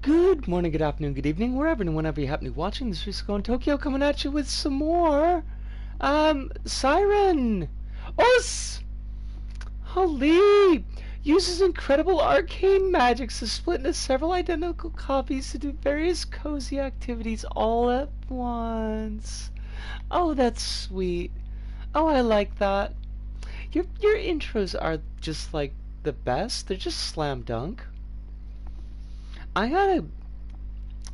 Good morning, good afternoon, good evening, wherever and whenever you happen to be watching this. Is going Tokyo coming at you with some more Siren. Us Holly uses incredible arcane magics to split into several identical copies to do various cozy activities all at once. Oh, that's sweet. Oh, I like that. Your intros are just like the best. They're just slam dunk. I gotta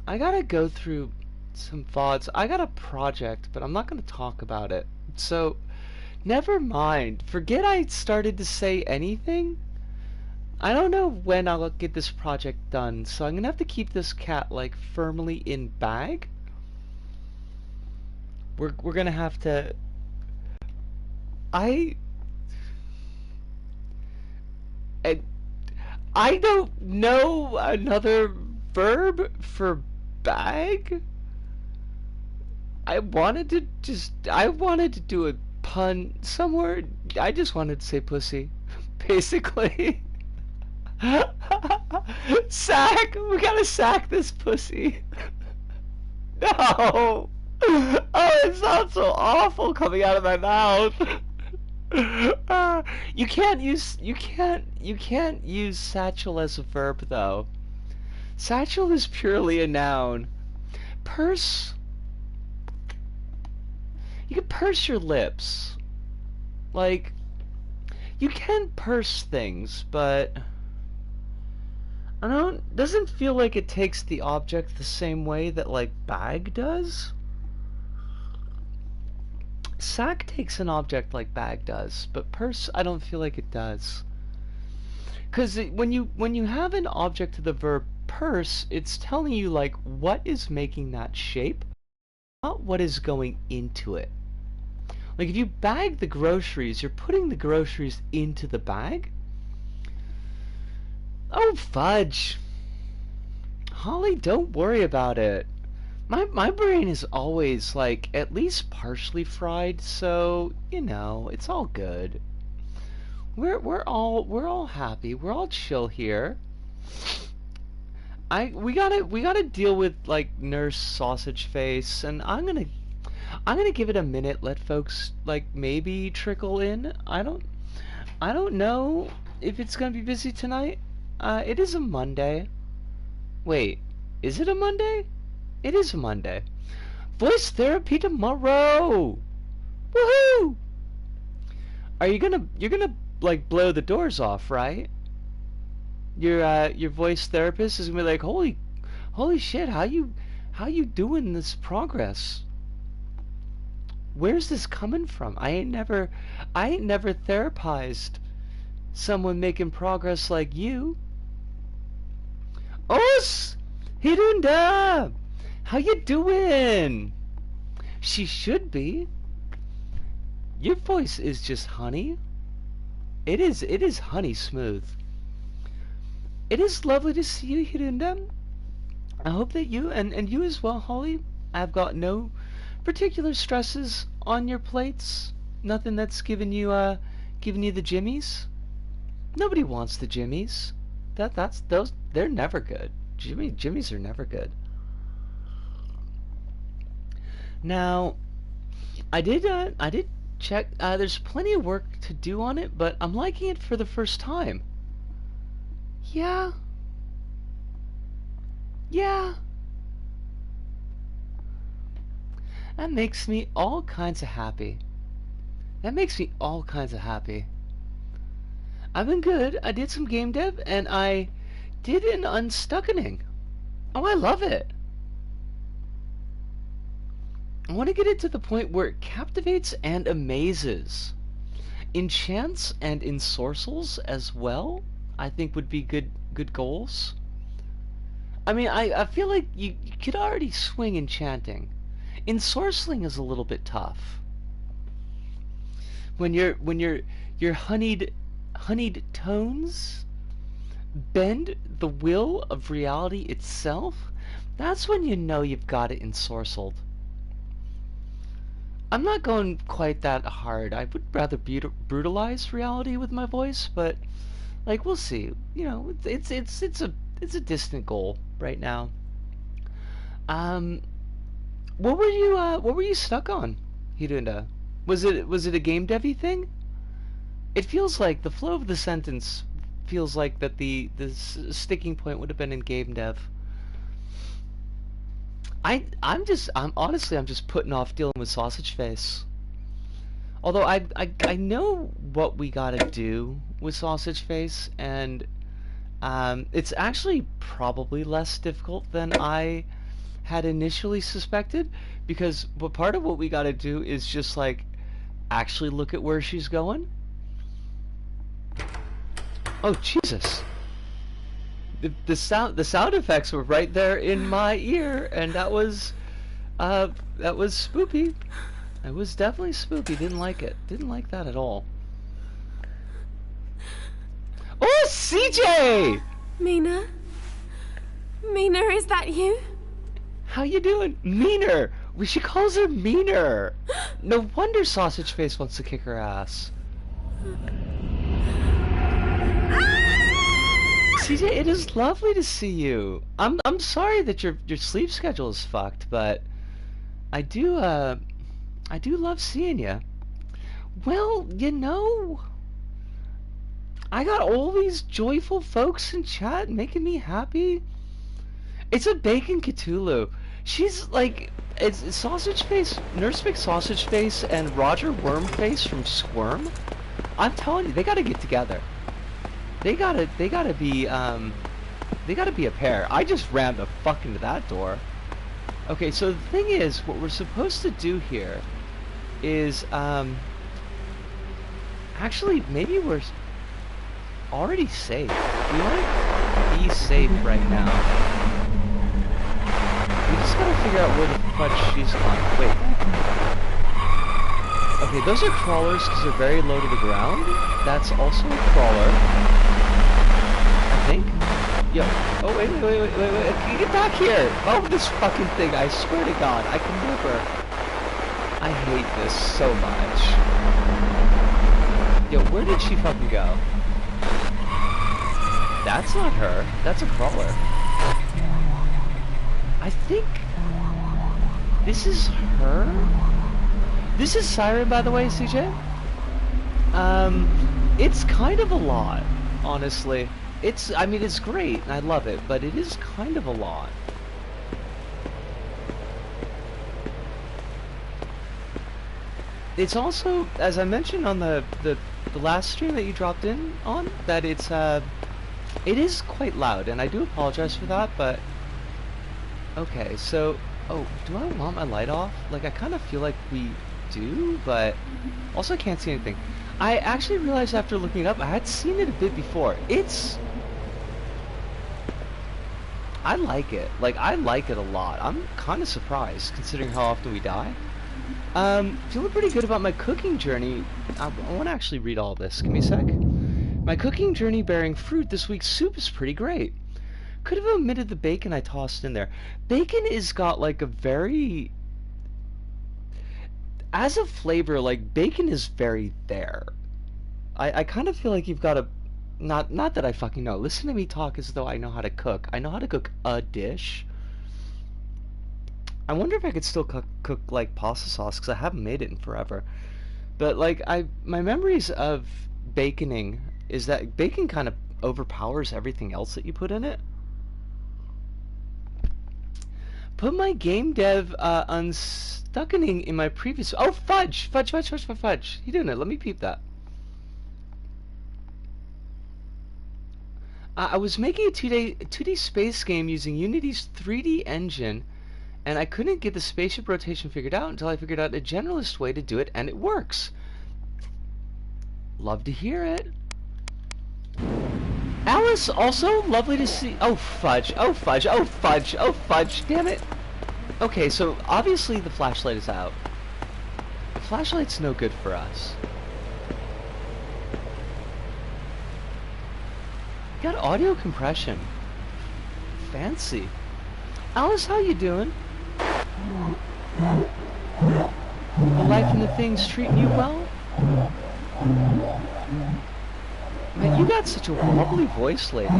I gotta go through some VODs. I got a project, but I'm not gonna talk about it. So, never mind. Forget I started to say anything. I don't know when I'll get this project done, so I'm gonna have to keep this cat like firmly in bag. We're gonna have to. I I, I don't know another verb for bag. I wanted to do a pun somewhere. I just wanted to say pussy, basically. Sack! We gotta sack this pussy. No! Oh, it sounds so awful coming out of my mouth. You can't use satchel as a verb though. Satchel is purely a noun. Purse, you can purse your lips. Like, you can purse things, but I don't doesn't feel like it takes the object the same way that like bag does. Sack takes an object like bag does, but purse I don't feel like it does. Cuz when you have an object to the verb purse, it's telling you like what is making that shape, not what is going into it. Like if you bag the groceries, you're putting the groceries into the bag. Oh fudge. Holly, don't worry about it. My brain is always like at least partially fried, so it's all good. We're all happy. We're all chill here. We gotta deal with like Nurse Sausage Face, and I'm gonna give it a minute. Let folks like maybe trickle in. I don't know if it's gonna be busy tonight. It is a Monday. Wait, is it a Monday? It is a Monday. Voice therapy tomorrow. Woohoo! You're gonna like blow the doors off, right? Your voice therapist is gonna be like, holy shit, how you doing this progress? Where's this coming from? I ain't never therapized someone making progress like you. Os Hirunda, how you doing? She should be. Your voice is just honey. It is honey smooth. It is lovely to see you, Hirunda. I hope that you and you as well, Holly. I've got no particular stresses on your plates. Nothing that's giving you the jimmies. Nobody wants the jimmies. That's those they're never good. Jimmies are never good. Now, I did check. There's plenty of work to do on it, but I'm liking it for the first time. Yeah, yeah. That makes me all kinds of happy. That makes me all kinds of happy. I've been good. I did some game dev, and I did an unstuckening. Oh, I love it. I want to get it to the point where it captivates and amazes. Enchants and ensorcels as well, I think would be good goals. I mean, I feel like you could already swing enchanting. Ensorceling is a little bit tough. When your honeyed tones bend the will of reality itself, that's when you know you've got it ensorcelled. I'm not going quite that hard. I would rather brutalize reality with my voice, but like we'll see. It's it's a distant goal right now. Um, what were you stuck on, Hirunda? Was it a game devy thing? It feels like the flow of the sentence feels like that the sticking point would have been in game dev. I'm just putting off dealing with Sausage Face. Although I know what we gotta do with Sausage Face, and it's actually probably less difficult than I had initially suspected, because part of what we gotta do is just like actually look at where she's going. Oh Jesus! The sound effects were right there in my ear, and that was spoopy. It was definitely spooky. Didn't like it. Didn't like that at all. Oh, CJ! Mina? Mina, is that you? How you doing? Meaner! She calls her Meaner! No wonder Sausage Face wants to kick her ass. CJ, it is lovely to see you. I'm sorry that your sleep schedule is fucked, but I do love seeing you. Well, I got all these joyful folks in chat making me happy. It's a bacon Cthulhu. She's like, it's Sausage Face, Nurse Sausage Face, and Roger Wormface from Squirm. I'm telling you, they gotta get together. They gotta be a pair. I just rammed the fuck into that door. Okay, so the thing is, what we're supposed to do here is, actually, maybe we're already safe. We might be safe right now. We just gotta figure out where the fuck she's gone. Wait. Okay, those are crawlers because they're very low to the ground. That's also a crawler. I think. Yo. Oh, wait. Can you get back here? Oh, this fucking thing. I swear to God. I can never. I hate this so much. Yo, where did she fucking go? That's not her. That's a crawler. I think this is her. This is Siren, by the way, CJ. It's kind of a lot, honestly. I mean, it's great, and I love it, but it is kind of a lot. It's also, as I mentioned on the last stream that you dropped in on, that it is quite loud, and I do apologize for that, but okay, so, oh, do I want my light off? Like, I kind of feel like we do, but also I can't see anything. I actually realized after looking it up, I had seen it a bit before. I like it. Like, I like it a lot. I'm kind of surprised, considering how often we die. Feeling pretty good about my cooking journey. I want to actually read all this. Give me a sec. My cooking journey bearing fruit. This week's soup is pretty great. Could have omitted the bacon I tossed in there. Bacon is got like a very... As a flavor, like, bacon is very there. I kind of feel like you've got to... Not that I fucking know. Listen to me talk as though I know how to cook. I know how to cook a dish. I wonder if I could still cook like pasta sauce, because I haven't made it in forever. But like, my memories of baconing is that bacon kind of overpowers everything else that you put in it. Put my game dev unstuckening in my previous... Oh, fudge! Fudge. You doing it? Let me peep that. I was making a 2D space game using Unity's 3D engine, and I couldn't get the spaceship rotation figured out until I figured out a generalist way to do it, and it works. Love to hear it. Alice, also lovely to see... Oh, fudge. Damn it. Okay, so obviously the flashlight is out. The flashlight's no good for us. Got audio compression. Fancy. Alice, how you doing? The life and the things treating you well? Man, you got such a lovely voice, lady.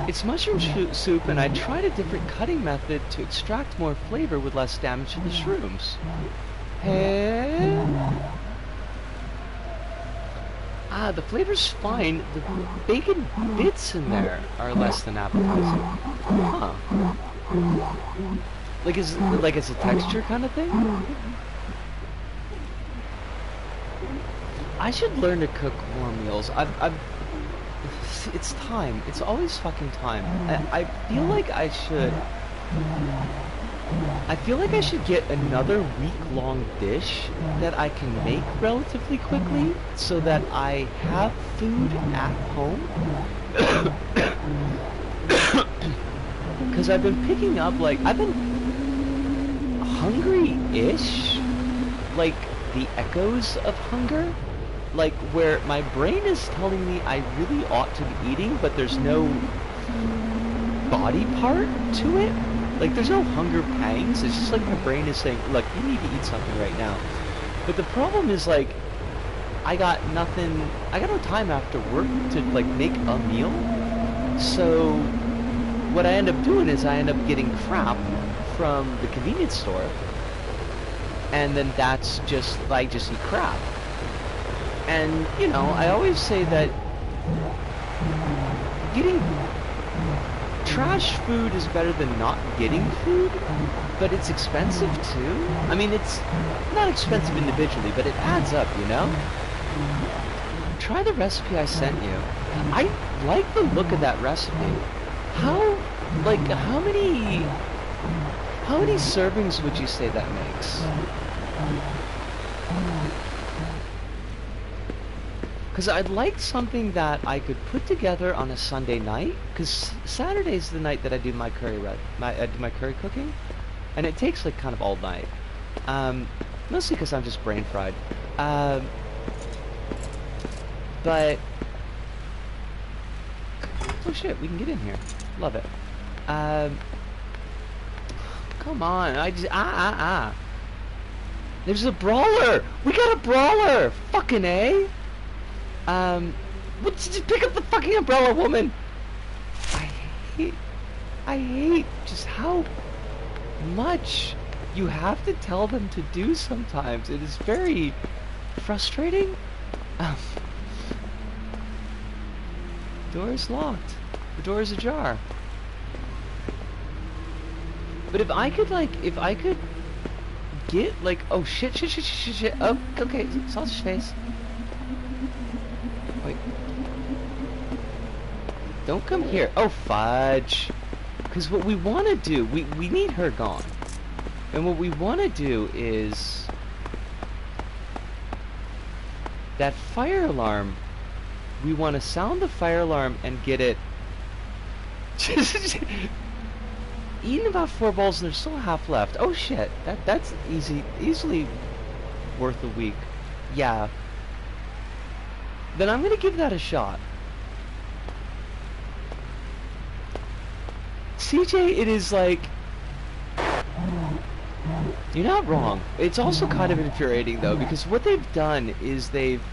It's mushroom soup, and I tried a different cutting method to extract more flavor with less damage to the shrooms. Hey? Ah, the flavor's fine. The bacon bits in there are less than appetizing. Huh. Like it's a texture kind of thing? I should learn to cook more meals. It's time. It's always fucking time. I feel like I should get another week-long dish that I can make relatively quickly so that I have food at home. Because I've been picking up, like, I've been hungry-ish, like the echoes of hunger, like where my brain is telling me I really ought to be eating, but there's no body part to it. Like, there's no hunger pangs. It's just like my brain is saying, look, you need to eat something right now. But the problem is, like, I got no time after work to, like, make a meal. So what I end up doing is I end up getting crap from the convenience store. And then that's just, I just eat crap. And, you know, I always say that getting trash food is better than not getting food, but it's expensive too. I mean, it's not expensive individually, but it adds up, you know? Try the recipe I sent you. I like the look of that recipe. How many servings would you say that makes? Because I'd like something that I could put together on a Sunday night. Because Saturday's the night that I do my curry cooking, and it takes like kind of all night. Mostly because I'm just brain fried. But oh shit, we can get in here. Love it. Come on, There's a brawler. We got a brawler. Fucking A. Just pick up the fucking umbrella, woman! I hate just how much you have to tell them to do sometimes. It is very frustrating. Door is locked. The door is ajar. But if I could get, like, oh shit. Oh, okay, sausage face. Wait. Don't come here. Oh, fudge. Because what we want to do, we need her gone. And what we want to do is that fire alarm, we want to sound the fire alarm and get it eating about 4 balls and there's still half left. Oh shit, that's easily worth a week. Yeah. Then I'm gonna give that a shot. CJ, it is like, you're not wrong. It's also kind of infuriating though, because what they've done is they've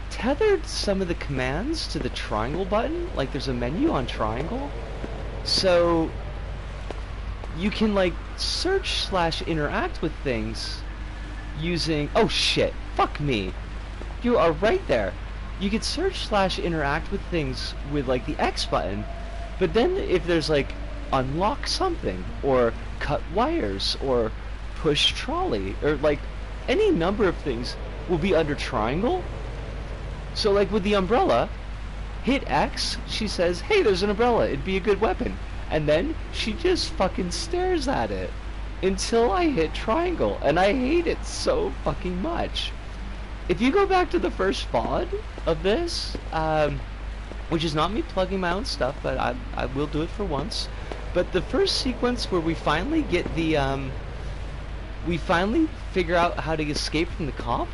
tethered some of the commands to the triangle button. Like, there's a menu on triangle, so you can like search/interact with things using, oh shit, fuck me. You are right there. You can search/interact with things with like the X button, but then if there's like unlock something or cut wires or push trolley or like any number of things will be under triangle. So like with the umbrella, hit X, she says, hey, there's an umbrella, it'd be a good weapon. And then she just fucking stares at it until I hit triangle, and I hate it so fucking much. If you go back to the first VOD of this, which is not me plugging my own stuff, but I will do it for once. But the first sequence where we finally get the, we finally figure out how to escape from the cop,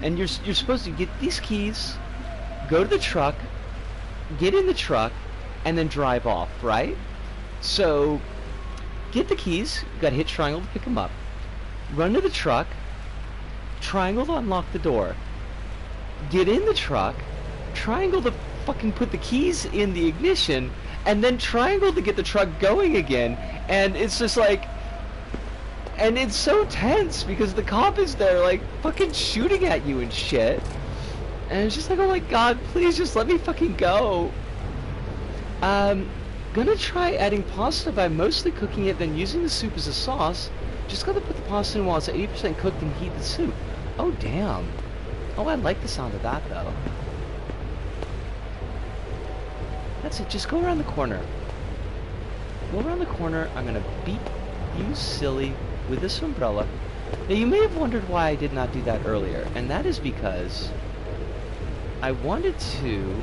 and you're supposed to get these keys, go to the truck, get in the truck, and then drive off, right? So, get the keys, you gotta hit triangle to pick them up, run to the truck, triangle to unlock the door, get in the truck, triangle to fucking put the keys in the ignition and then triangle to get the truck going again. And it's just like, and it's so tense because the cop is there like fucking shooting at you and shit. And it's just like, oh my god, please just let me fucking go. Gonna try adding pasta by mostly cooking it, then using the soup as a sauce. Just gotta put the pasta in while it's 80% cooked and heat the soup. Oh damn. Oh, I like the sound of that though. That's it, just go around the corner. Go around the corner, I'm gonna beat you silly with this umbrella. Now you may have wondered why I did not do that earlier, and that is because I wanted to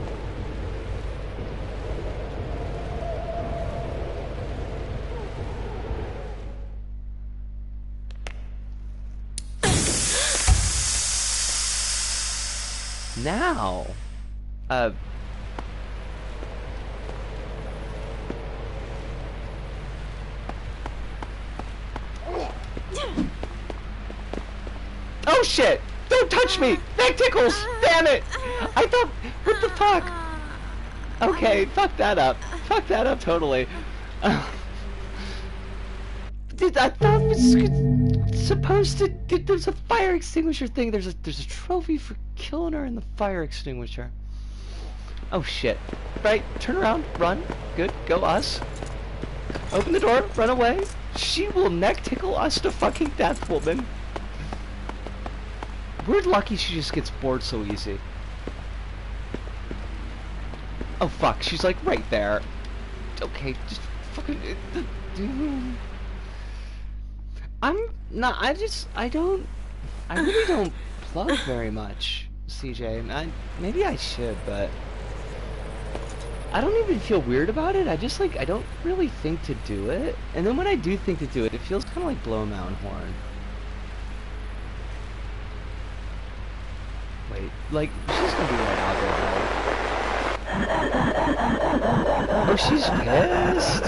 now oh shit! Don't touch me! That tickles! Damn it! I thought, what the fuck? Okay, fuck that up. Fuck that up totally. Dude, I thought it was supposed to. There's a fire extinguisher thing. There's a trophy for killing her in the fire extinguisher. Oh shit! Right, turn around, run. Good, go us. Open the door, run away. She will neck tickle us to fucking death, woman. We're lucky she just gets bored so easy. Oh fuck, she's like right there. Okay, just fucking. I'm not. I really don't plug very much, CJ. Maybe I should, but I don't even feel weird about it. I just like I don't really think to do it, and then when I do think to do it, it feels kind of like blowing my own horn. Wait, like she's gonna be right out there, though. Oh, she's pissed.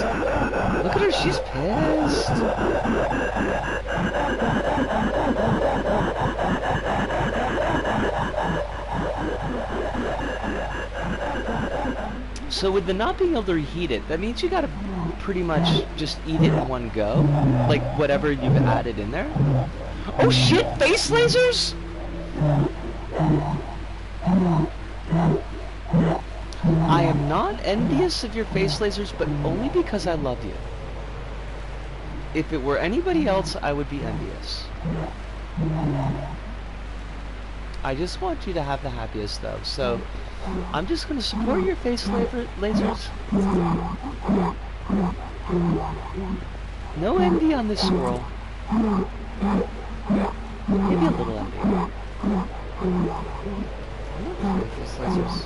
Look at her, she's pissed. So with the not being able to reheat it, that means you gotta pretty much just eat it in one go? Like whatever you've added in there? Oh shit, face lasers? I am not envious of your face lasers, but only because I love you. If it were anybody else, I would be envious. I just want you to have the happiest though, so I'm just going to support your face lasers. No envy on this squirrel. Maybe a little envy. Face lasers.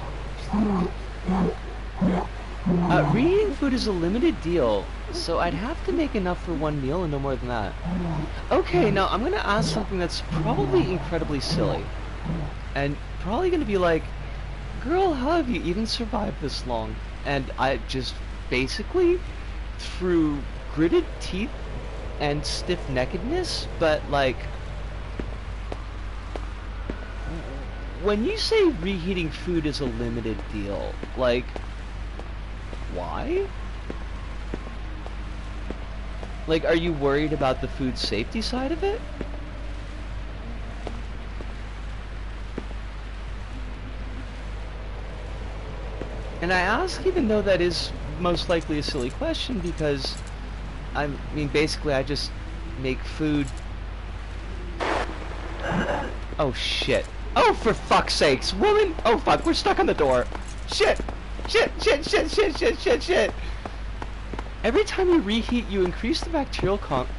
Reheating food is a limited deal, so I'd have to make enough for one meal and no more than that. Okay, now I'm gonna ask something that's probably incredibly silly. And probably gonna be like, girl, how have you even survived this long? And I just basically, through gritted teeth and stiff-neckedness, but like, when you say reheating food is a limited deal, like, why? Like, are you worried about the food safety side of it? And I ask even though that is most likely a silly question because, I mean, basically I just make food. Oh shit. Oh, for fuck's sakes, woman! Oh fuck, we're stuck on the door. Shit! Shit, shit, shit, shit, shit, shit, shit! Every time you reheat, you increase the bacterial count.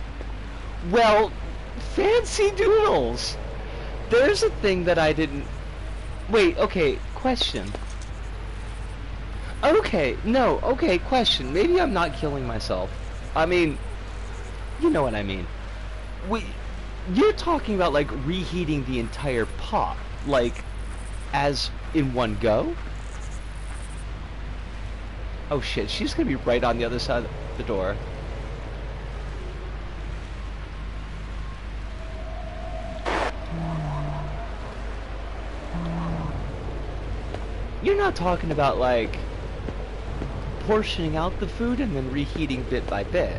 Well, fancy doodles! There's a thing that I didn't... Wait, okay, question. Okay, no, okay, question. Maybe I'm not killing myself. I mean, you know what I mean. You're talking about, like, reheating the entire pot, like, as in one go? Oh shit, she's gonna be right on the other side of the door. You're not talking about, like, portioning out the food and then reheating bit by bit.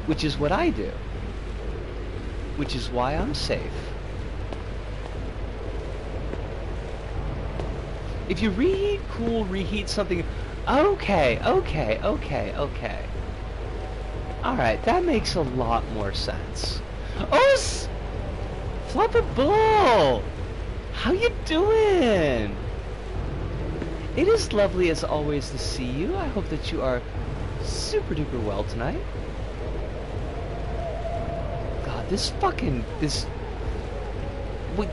Which is what I do. Which is why I'm safe. If you reheat, cool, reheat something... Okay. Alright, that makes a lot more sense. Oh, Flopper Bull! How you doing? It is lovely as always to see you. I hope that you are super duper well tonight. God,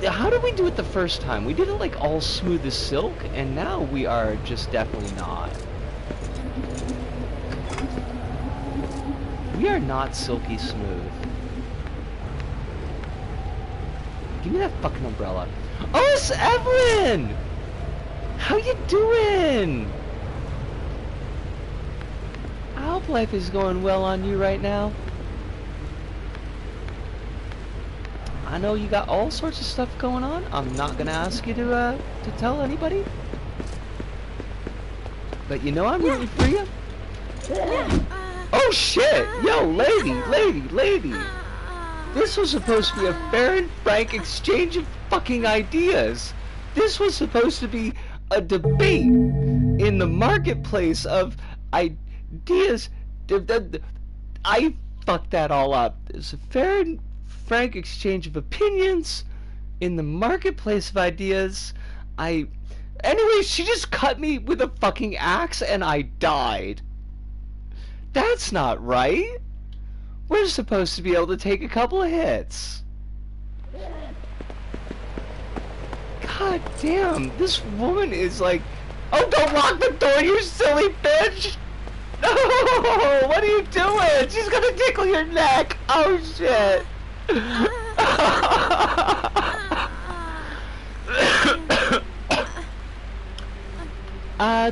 how did we do it the first time? We did it like all smooth as silk, and now we are just definitely not. We are not silky smooth. Give me that fucking umbrella. Oh, it's Evelyn! How you doing? I hope life is going well on you right now. I know you got all sorts of stuff going on. I'm not gonna ask you to tell anybody. But you know I'm rooting for you. Oh shit! Yo, lady! This was supposed to be a fair and frank exchange of fucking ideas. This was supposed to be a debate in the marketplace of ideas. I fucked that all up. It's a fair and frank exchange of opinions in the marketplace of ideas. Anyway, she just cut me with a fucking axe and I died. That's not right. We're supposed to be able to take a couple of hits. God damn, this woman is like... Oh, don't lock the door, you silly bitch! No! What are you doing? She's gonna tickle your neck! Oh, shit!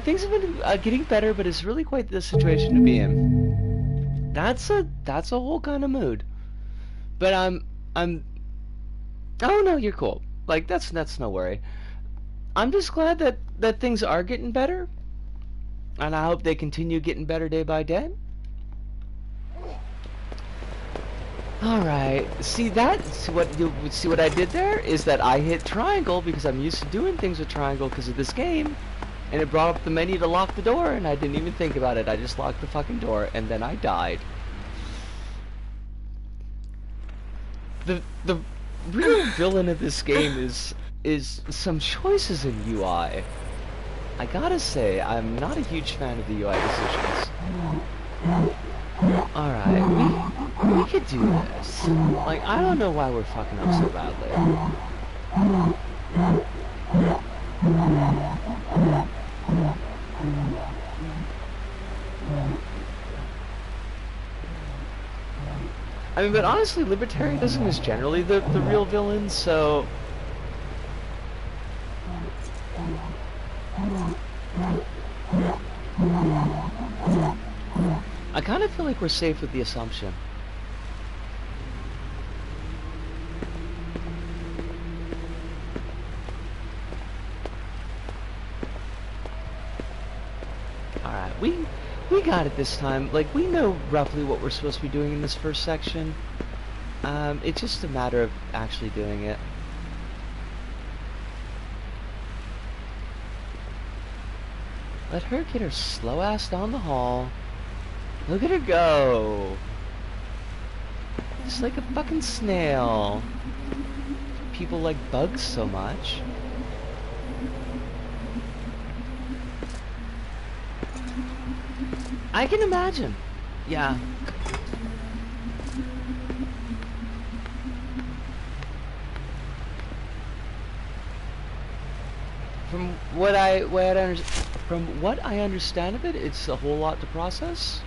Things have been getting better, but it's really quite the situation to be in. That's a whole kind of mood. But oh no, you're cool. Like that's no worry. I'm just glad that things are getting better, and I hope they continue getting better day by day. All right. See what I did there is that I hit triangle because I'm used to doing things with triangle because of this game. And it brought up the menu to lock the door, and I didn't even think about it. I just locked the fucking door, and then I died. The real villain of this game is some choices in UI. I gotta say, I'm not a huge fan of the UI decisions. Alright, we could do this. Like, I don't know why we're fucking up so badly. I mean, but honestly, libertarianism is generally the real villain, so... I kind of feel like we're safe with the assumption. Alright, we got it this time. Like, we know roughly what we're supposed to be doing in this first section. It's just a matter of actually doing it. Let her get her slow ass down the hall. Look at her go. Just like a fucking snail. People like bugs so much. I can imagine. Yeah. From what I understand of it, it's a whole lot to process.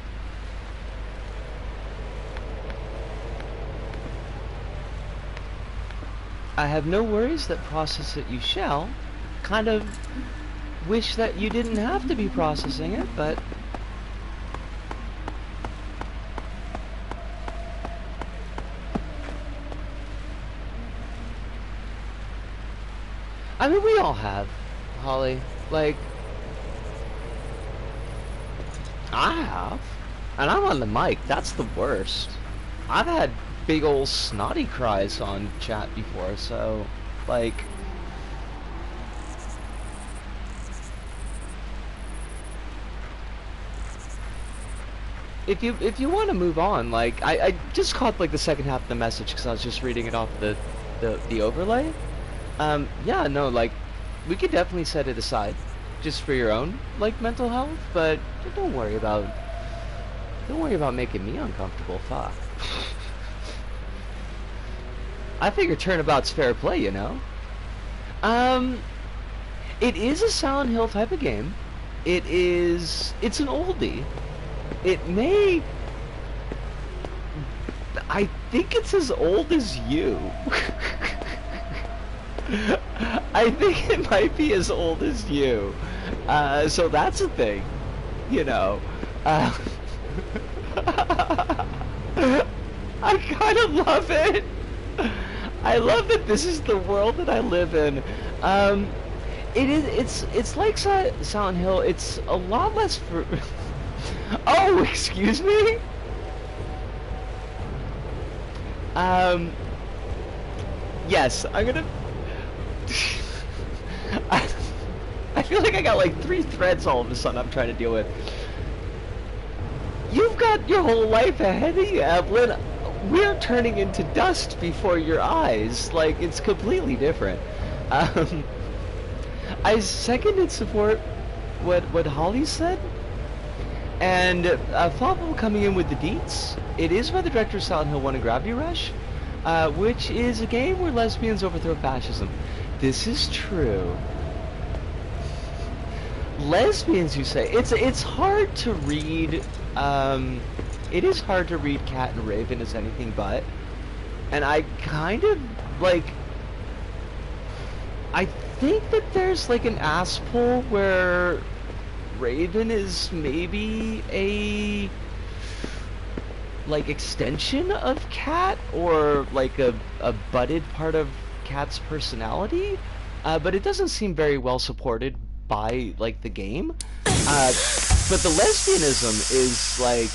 I have no worries that process it you shall. Kind of wish that you didn't have to be processing it, but I mean, we all have. Holly. Like, I have. And I'm on the mic. That's the worst. I've had big old snotty cries on chat before, so, like... If you want to move on, like, I just caught, like, the second half of the message because I was just reading it off the overlay. Yeah, no, like, we could definitely set it aside just for your own, like, mental health, but don't worry about making me uncomfortable. Fuck. I figure turnabout's fair play, you know? It is a Silent Hill type of game. It's an oldie. It may... I think it's as old as you. I think it might be as old as you. So that's a thing, you know. I kind of love it. I love that this is the world that I live in. It's like Silent Hill. It's a lot less for... Oh, excuse me? Yes, I'm gonna... I feel like I got like 3 threads all of a sudden I'm trying to deal with. You've got your whole life ahead of you, Evelyn. We're turning into dust before your eyes. Like, it's completely different. I second and support what Holly said. And Fable coming in with the deets. It is by the director of Silent Hill 1 and Gravity Rush, which is a game where lesbians overthrow fascism. This is true. Lesbians, you say? It's hard to read. It is hard to read Cat and Raven as anything but. And I kind of like. I think that there's like an ass pull where Raven is maybe a like extension of Cat, or like a budded part of Cat's personality, but it doesn't seem very well supported by like the game. But the lesbianism is like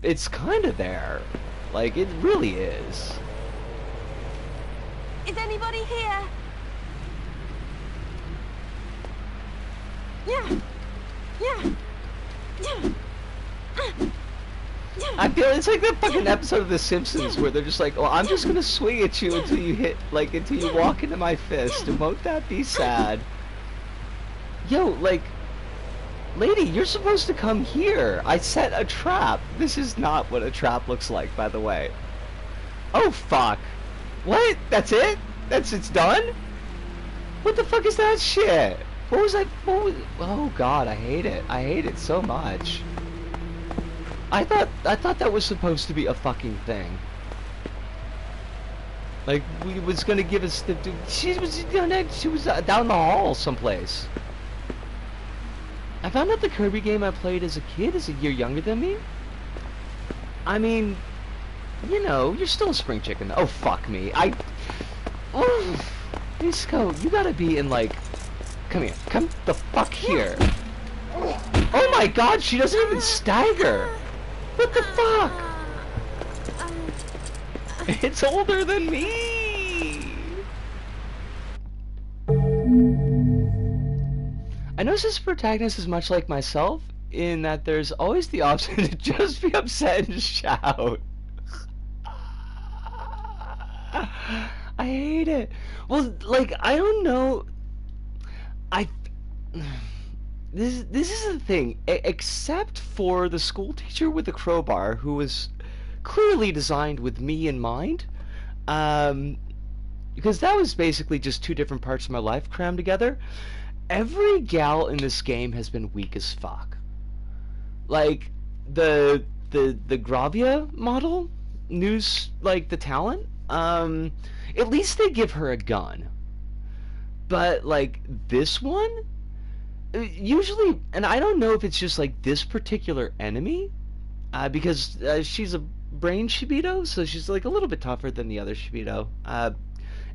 it's kind of there, like it really is. Is anybody here? Yeah. I feel it's like that fucking episode of The Simpsons where they're just like, "Oh, I'm just gonna swing at you until you hit, like, until you walk into my fist, and won't that be sad?" Yo, like, lady, you're supposed to come here. I set a trap. This is not what a trap looks like, by the way. Oh fuck! What? That's it? It's done? What the fuck is that shit? What was I? Oh god, I hate it. I hate it so much. I thought that was supposed to be a fucking thing. Like, we was gonna give us the... She was down the hall someplace. I found out the Kirby game I played as a kid is a year younger than me. I mean, you know, you're still a spring chicken. Oh, fuck me. Oh, Disco, you gotta be in, like... Come here. Come the fuck here. Oh my god, she doesn't even stagger. What the fuck? It's older than me! I notice this protagonist is much like myself, in that there's always the option to just be upset and shout. I hate it. Well, like, I don't know... This is the thing, except for the school teacher with the crowbar, who was clearly designed with me in mind, because that was basically just 2 different parts of my life crammed together. Every gal in this game has been weak as fuck. Like, the Gravia model, news, like, the talent, at least they give her a gun. But, like, this one... Usually, and I don't know if it's just like this particular enemy, because she's a brain Shibito, so she's like a little bit tougher than the other Shibito.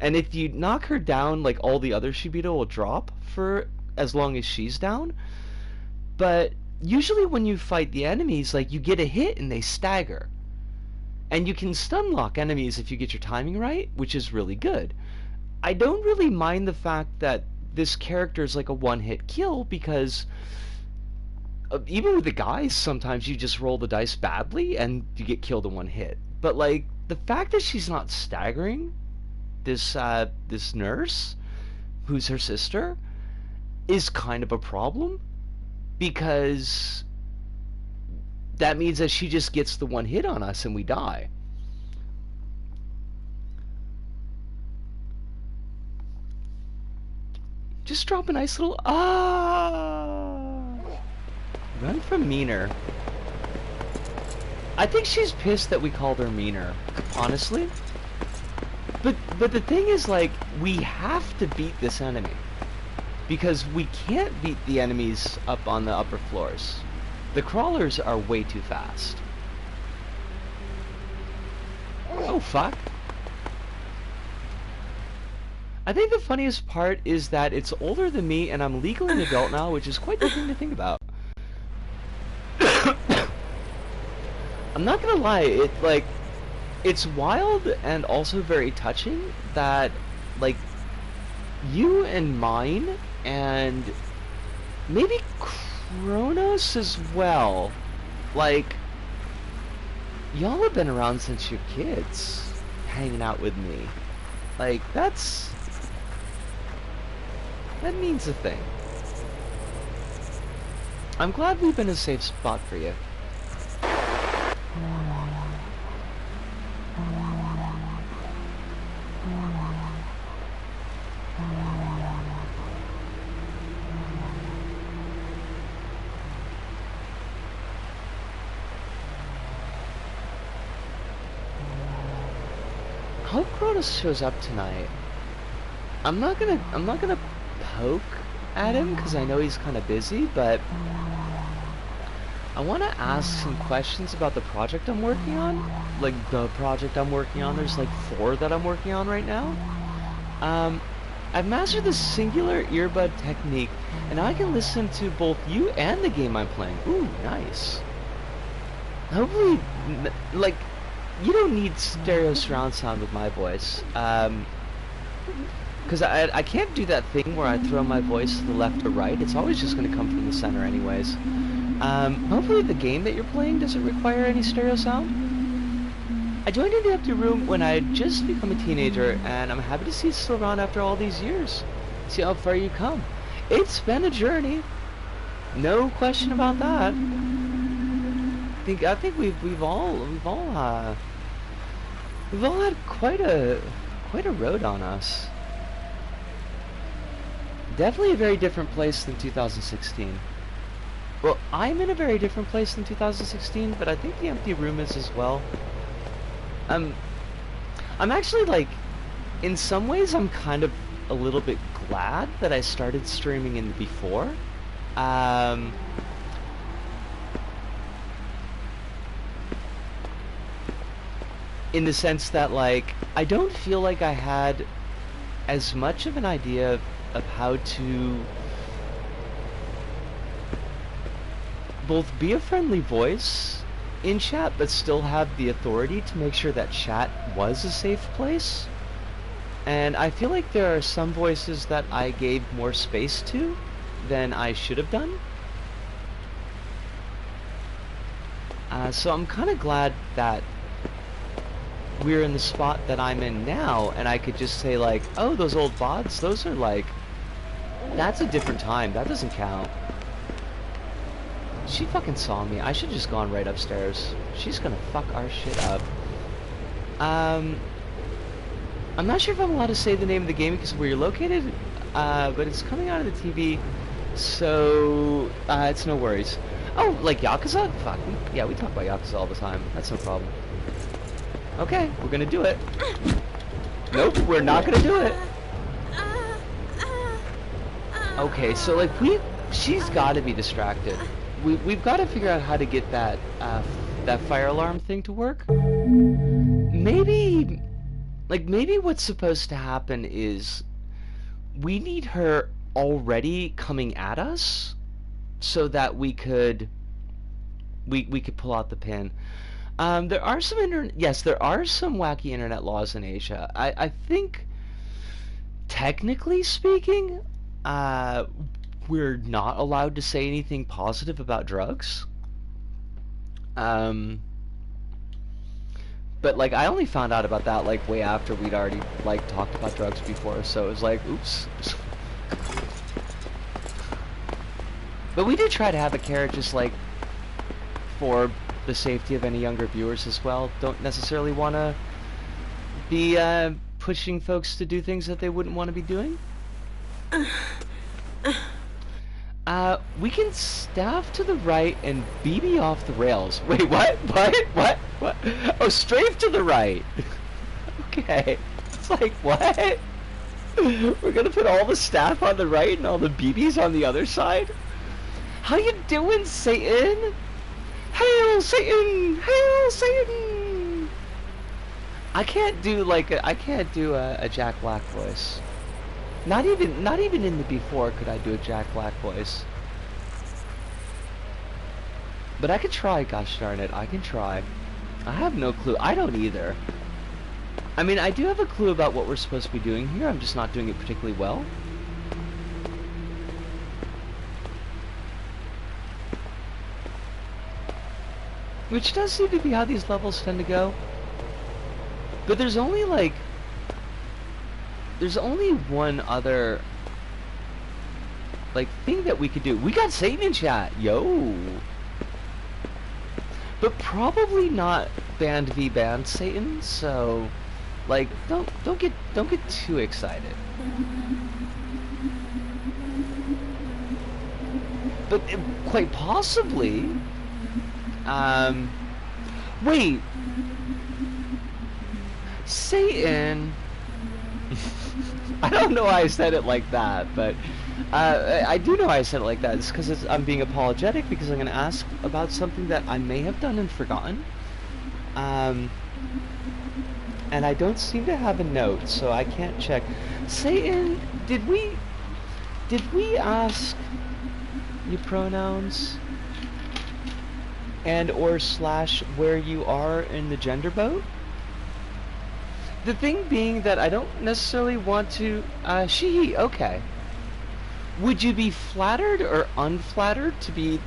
And if you knock her down, like, all the other Shibito will drop for as long as she's down. But usually when you fight the enemies, like, you get a hit and they stagger. And you can stun lock enemies if you get your timing right, which is really good. I don't really mind the fact that this character is like a one-hit kill, because even with the guys, sometimes you just roll the dice badly and you get killed in one hit. But, like, the fact that she's not staggering this nurse, who's her sister, is kind of a problem, because that means that she just gets the one hit on us and we die. Just drop a nice little run from Meaner. I think she's pissed that we called her Meaner, honestly. But the thing is, like, we have to beat this enemy, because we can't beat the enemies up on the upper floors. The crawlers are way too fast. Oh, fuck. I think the funniest part is that it's older than me and I'm legally an adult now, which is quite the thing to think about. I'm not gonna lie, it's wild and also very touching that, like, you and mine, and maybe Kronos as well, like, y'all have been around since you're kids, hanging out with me. Like, that means a thing. I'm glad we've been a safe spot for you. I hope Kronos shows up tonight. I'm not gonna poke at him because I know he's kind of busy, but I want to ask some questions about the project I'm working on. Like, the project I'm working on, there's like 4 that I'm working on right now. I've mastered the singular earbud technique, and I can listen to both you and the game I'm playing. Ooh, nice. Hopefully, like, you don't need stereo surround sound with my voice. Because I can't do that thing where I throw my voice to the left or right. It's always just going to come from the center anyways. Hopefully the game that you're playing doesn't require any stereo sound. I joined in the empty room when I had just become a teenager, and I'm happy to see you still around after all these years. See how far you come. It's been a journey. No question about that. I think we've all had quite a road on us. Definitely a very different place than 2016. Well, I'm in a very different place than 2016, but I think the empty room is as well. I'm actually, like, in some ways I'm kind of a little bit glad that I started streaming in before. In the sense that, like, I don't feel like I had as much of an idea of how to both be a friendly voice in chat, but still have the authority to make sure that chat was a safe place. And I feel like there are some voices that I gave more space to than I should have done. So I'm kind of glad that we're in the spot that I'm in now, and I could just say, like, oh, those old VODs, those are like, that's a different time, that doesn't count. She fucking saw me. I should just gone right upstairs. She's gonna fuck our shit up. I'm not sure if I'm allowed to say the name of the game because of where you're located, but it's coming out of the TV, so it's no worries. Oh, like Yakuza? Fuck, yeah, we talk about Yakuza all the time. That's no problem. Okay, we're gonna do it. Nope, we're not gonna do it. Okay, so, like, she's gotta be distracted. We've got to figure out how to get that fire alarm thing to work. Maybe Like, maybe what's supposed to happen is we need her already coming at us so that we could pull out the pin. There are some there are some wacky internet laws in Asia. I think, technically speaking, we're not allowed to say anything positive about drugs. But like, I only found out about that like way after we'd already like talked about drugs before, so it was like, oops. But we did try to have a carrot just like for the safety of any younger viewers as well. Don't necessarily want to be pushing folks to do things that they wouldn't want to be doing. We can staff to the right and BB off the rails. Wait, what? What? Oh, strafe to the right. Okay. It's like, what? We're gonna put all the staff on the right and all the BBs on the other side? How you doing, Satan? Hail, Satan! Hail, Satan! I can't do like a Jack Black voice. Not even in the before could I do a Jack Black voice. But I could try, gosh darn it, I can try. I have no clue. I don't either. I mean, I do have a clue about what we're supposed to be doing here, I'm just not doing it particularly well. Which does seem to be how these levels tend to go. But there's only like... There's only one other... like, thing that we could do. We got Satan in chat! Yo! But probably not band v band Satan, so... like, don't get too excited. But quite possibly... wait. Satan. I don't know why I said it like that, but I do know why I said it like that. It's because I'm being apologetic because I'm going to ask about something that I may have done and forgotten. And I don't seem to have a note, so I can't check. Satan, did we ask your pronouns? And or slash where you are in the gender boat? The thing being that I don't necessarily want to, she, okay. Would you be flattered or unflattered to be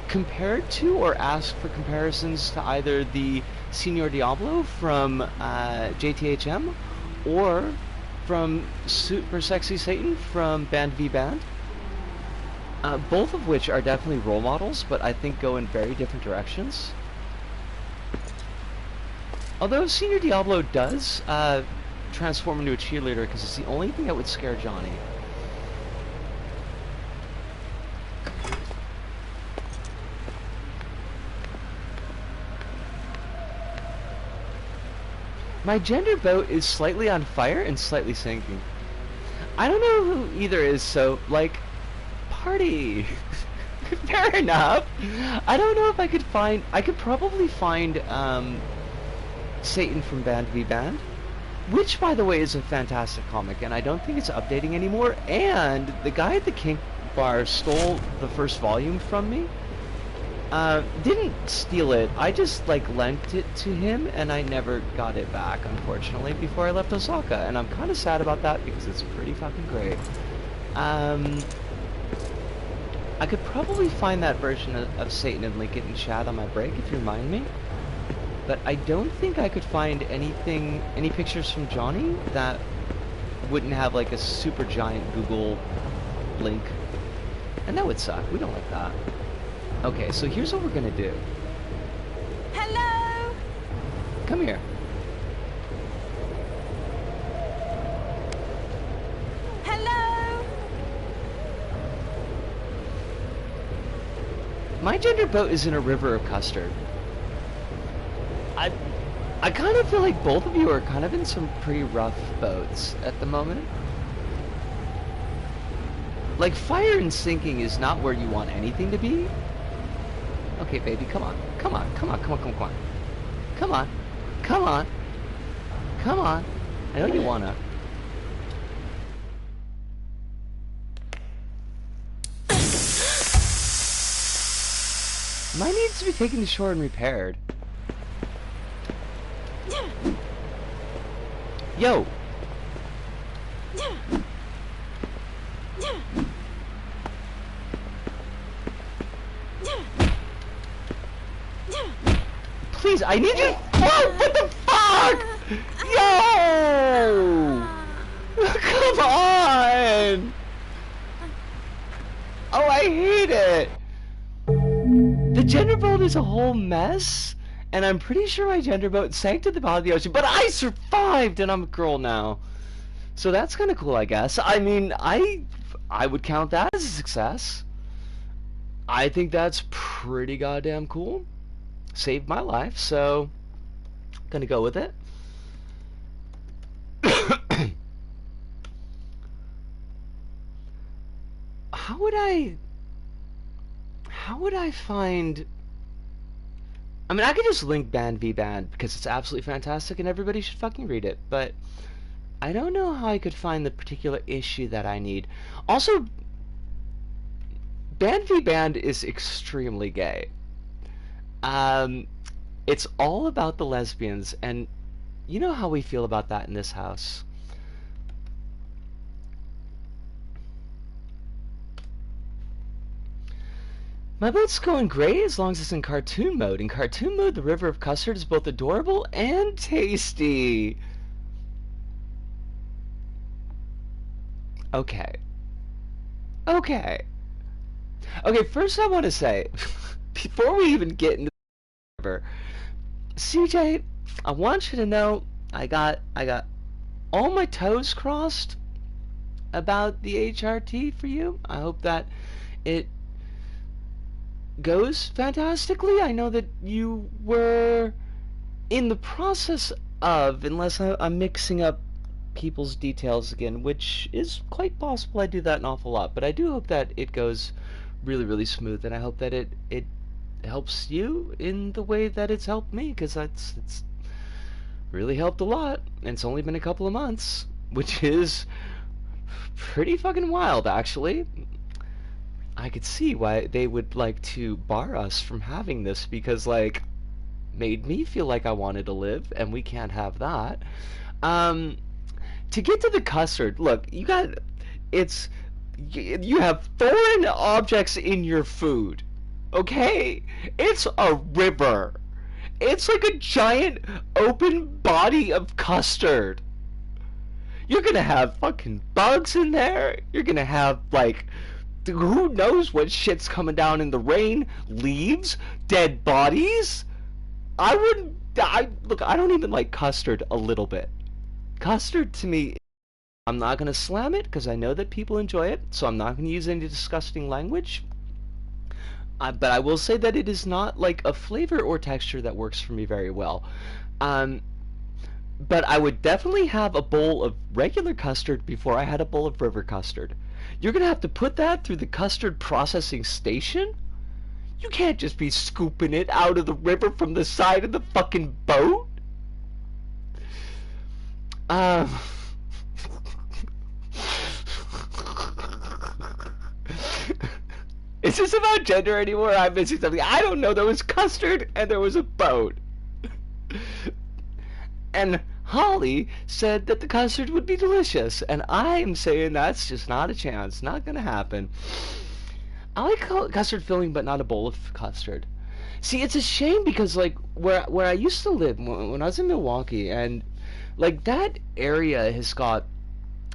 compared to or asked for comparisons to either the Senior Diablo from JTHM or from Super Sexy Satan from Band v Band? Both of which are definitely role models, but I think go in very different directions. Although Senior Diablo does transform into a cheerleader because it's the only thing that would scare Johnny. My gender boat is slightly on fire and slightly sinking. I don't know who either is, so, like, party! Fair enough! I don't know if I could find... I could probably find, Satan from Band v Band, which, by the way, is a fantastic comic, and I don't think it's updating anymore, and the guy at the Kink Bar stole the first volume from me. Didn't steal it, I just, like, lent it to him, and I never got it back, unfortunately, before I left Osaka, and I'm kind of sad about that, because it's pretty fucking great. I could probably find that version of Satan and link it in chat on my break, if you remind me. But I don't think I could find any pictures from Johnny that wouldn't have, like, a super giant Google link. And that would suck, we don't like that. Okay, so here's what we're gonna do. Hello? Come here. Hello? My gender boat is in a river of custard. I kind of feel like both of you are kind of in some pretty rough boats at the moment. Like, fire and sinking is not where you want anything to be. Okay, baby, come on. Come on, come on, come on, come on, come on. Come on. Come on. I know you wanna. Mine needs to be taken to shore and repaired. Yo! Please, I need you. Whoa, what the fuck? Yo! Come on! Oh, I hate it. The gender boat is a whole mess, and I'm pretty sure my gender boat sank to the bottom of the ocean, but I survived, and I'm a girl now. So that's kind of cool, I guess. I mean, I would count that as a success. I think that's pretty goddamn cool. Saved my life, so gonna go with it. How would I find... I mean, I could just link Band v Band because it's absolutely fantastic and everybody should fucking read it, but I don't know how I could find the particular issue that I need. Also, Band v Band is extremely gay. It's all about the lesbians, and you know how we feel about that in this house. My boat's going great as long as it's in cartoon mode. In cartoon mode, the river of custard is both adorable and tasty. Okay. Okay. Okay, first I want to say, before we even get into the river, CJ, I want you to know I got all my toes crossed about the HRT for you. I hope that it goes fantastically. I know that you were in the process of, unless I'm mixing up people's details again, which is quite possible. I do that an awful lot, but I do hope that it goes really, really smooth, and I hope that it helps you in the way that it's helped me, because it's really helped a lot, and it's only been a couple of months, which is pretty fucking wild, actually. I could see why they would like to bar us from having this, because, like, made me feel like I wanted to live, and we can't have that. To get to the custard, look, you have foreign objects in your food, okay? It's a river. It's like a giant open body of custard. You're gonna have fucking bugs in there. You're gonna have, like, who knows what shit's coming down in the rain? Leaves? Dead bodies? Look, I don't even like custard a little bit. Custard to me, I'm not going to slam it because I know that people enjoy it, so I'm not going to use any disgusting language. But I will say that it is not like a flavor or texture that works for me very well. But I would definitely have a bowl of regular custard before I had a bowl of river custard. You're going to have to put that through the custard processing station? You can't just be scooping it out of the river from the side of the fucking boat. Is this about gender anymore? I'm missing something. I don't know. There was custard and there was a boat. And Holly said that the custard would be delicious, and I'm saying that's just not a chance. Not gonna happen. I like custard filling, but not a bowl of custard. See, it's a shame because, like, where I used to live when I was in Milwaukee, and like that area has got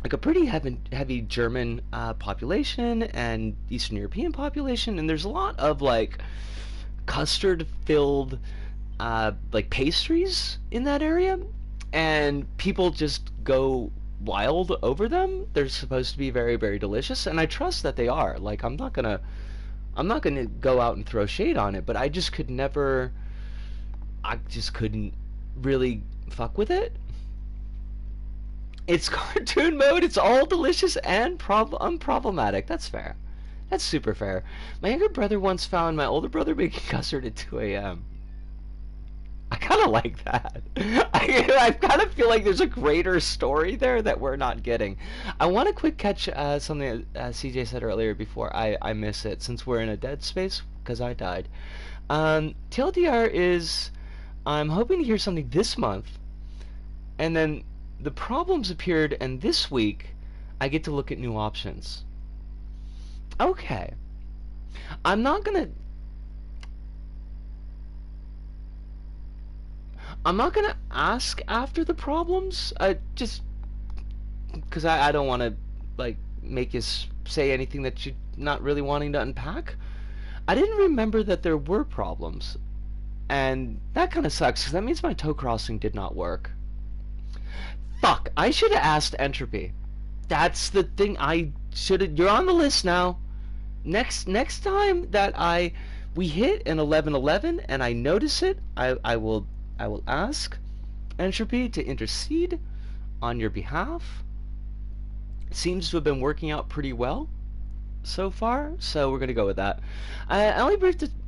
like a pretty heavy German population and Eastern European population, and there's a lot of like custard filled like pastries in that area, and people just go wild over them. They're supposed to be very, very delicious, and I trust that they are. Like, I'm not gonna go out and throw shade on it, but I just couldn't really fuck with it. It's cartoon mode, it's all delicious and unproblematic. That's fair. That's super fair. My younger brother once found my older brother making custard at 2 a.m. I kind kind of like that. I kind of feel like there's a greater story there that we're not getting. I want to quick catch something that CJ said earlier before I miss it, since we're in a dead space, because I died. TLDR is, I'm hoping to hear something this month, and then the problems appeared, and this week I get to look at new options. Okay. I'm not gonna ask after the problems, just because I don't want to, like, make you say anything that you're not really wanting to unpack. I didn't remember that there were problems, and that kind of sucks, because that means my toe crossing did not work. Fuck, I should have asked Entropy. That's the thing I should have. You're on the list now. Next time that we hit an 11-11 and I notice it, I will ask Entropy to intercede on your behalf. It seems to have been working out pretty well so far, so we're gonna go with that. I only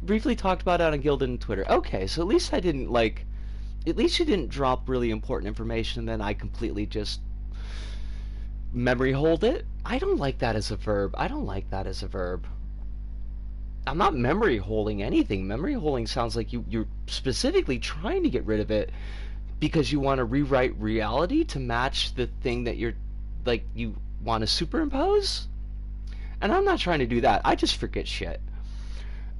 briefly talked about it on Gilded and Twitter. Okay, so at least I didn't, like, at least you didn't drop really important information and then I completely just memory hold it. I don't like that as a verb. I'm not memory holding anything. Memory holding sounds like you're specifically trying to get rid of it because you want to rewrite reality to match the thing that you want to superimpose. And I'm not trying to do that. I just forget shit.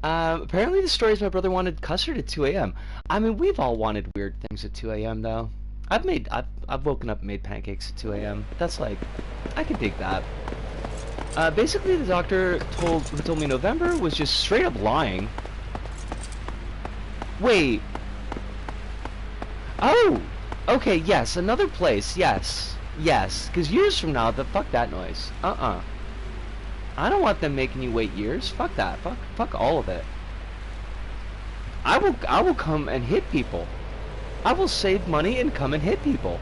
Apparently the story is my brother wanted custard at 2 a.m. I mean, we've all wanted weird things at 2 a.m. though. I've woken up and made pancakes at 2 a.m. But that's like, I can dig that. Basically the doctor who told me November was just straight up lying. Wait. Oh! Okay, yes, another place, yes. Yes, because years from now, fuck that noise. I don't want them making you wait years. Fuck that. Fuck all of it. I will come and hit people. I will save money and come and hit people.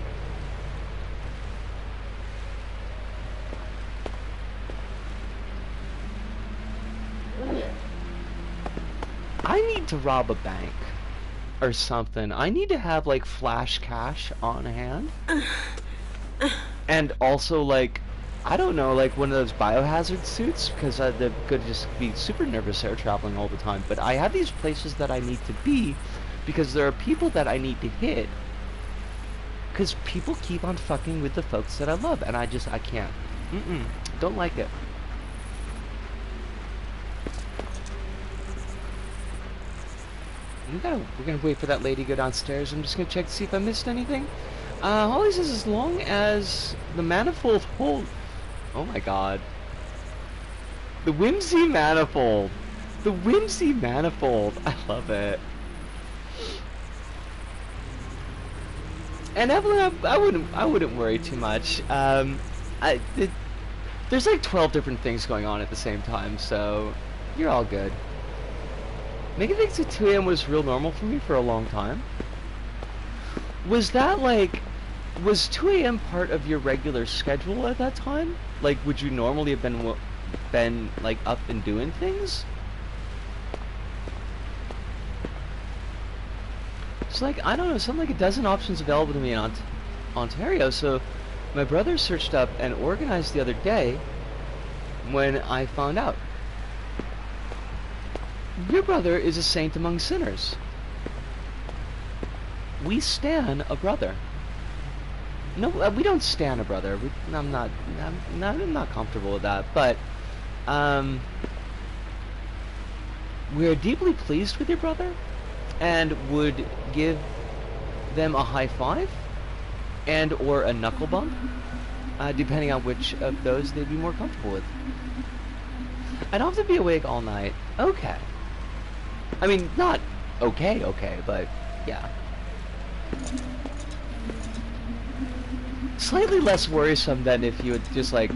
I need to rob a bank or something. I need to have, like, flash cash on hand. And also, like, I don't know, like one of those biohazard suits, because they're going to just be super nervous air traveling all the time. But I have these places that I need to be, because there are people that I need to hit, because people keep on fucking with the folks that I love, and I can't. Don't like it. We're gonna wait for that lady to go downstairs. I'm just gonna check to see if I missed anything. Holly says as long as the manifold hold. Oh my god. The whimsy manifold. The whimsy manifold. I love it. And Evelyn, I wouldn't worry too much. There's like 12 different things going on at the same time, so you're all good. Making things at 2 a.m. was real normal for me for a long time. Was 2 a.m. part of your regular schedule at that time? Like, would you normally have been like up and doing things? It's like, I don't know, something like a dozen options available to me in Ontario, so my brother searched up and organized the other day when I found out. Your brother is a saint among sinners. We stan a brother. No, we don't stan a brother. I'm not comfortable with that. But we are deeply pleased with your brother, and would give them a high five and or a knuckle bump, depending on which of those they'd be more comfortable with. I don't have to be awake all night. Okay. I mean, not okay, but yeah. Slightly less worrisome than if you had just, like,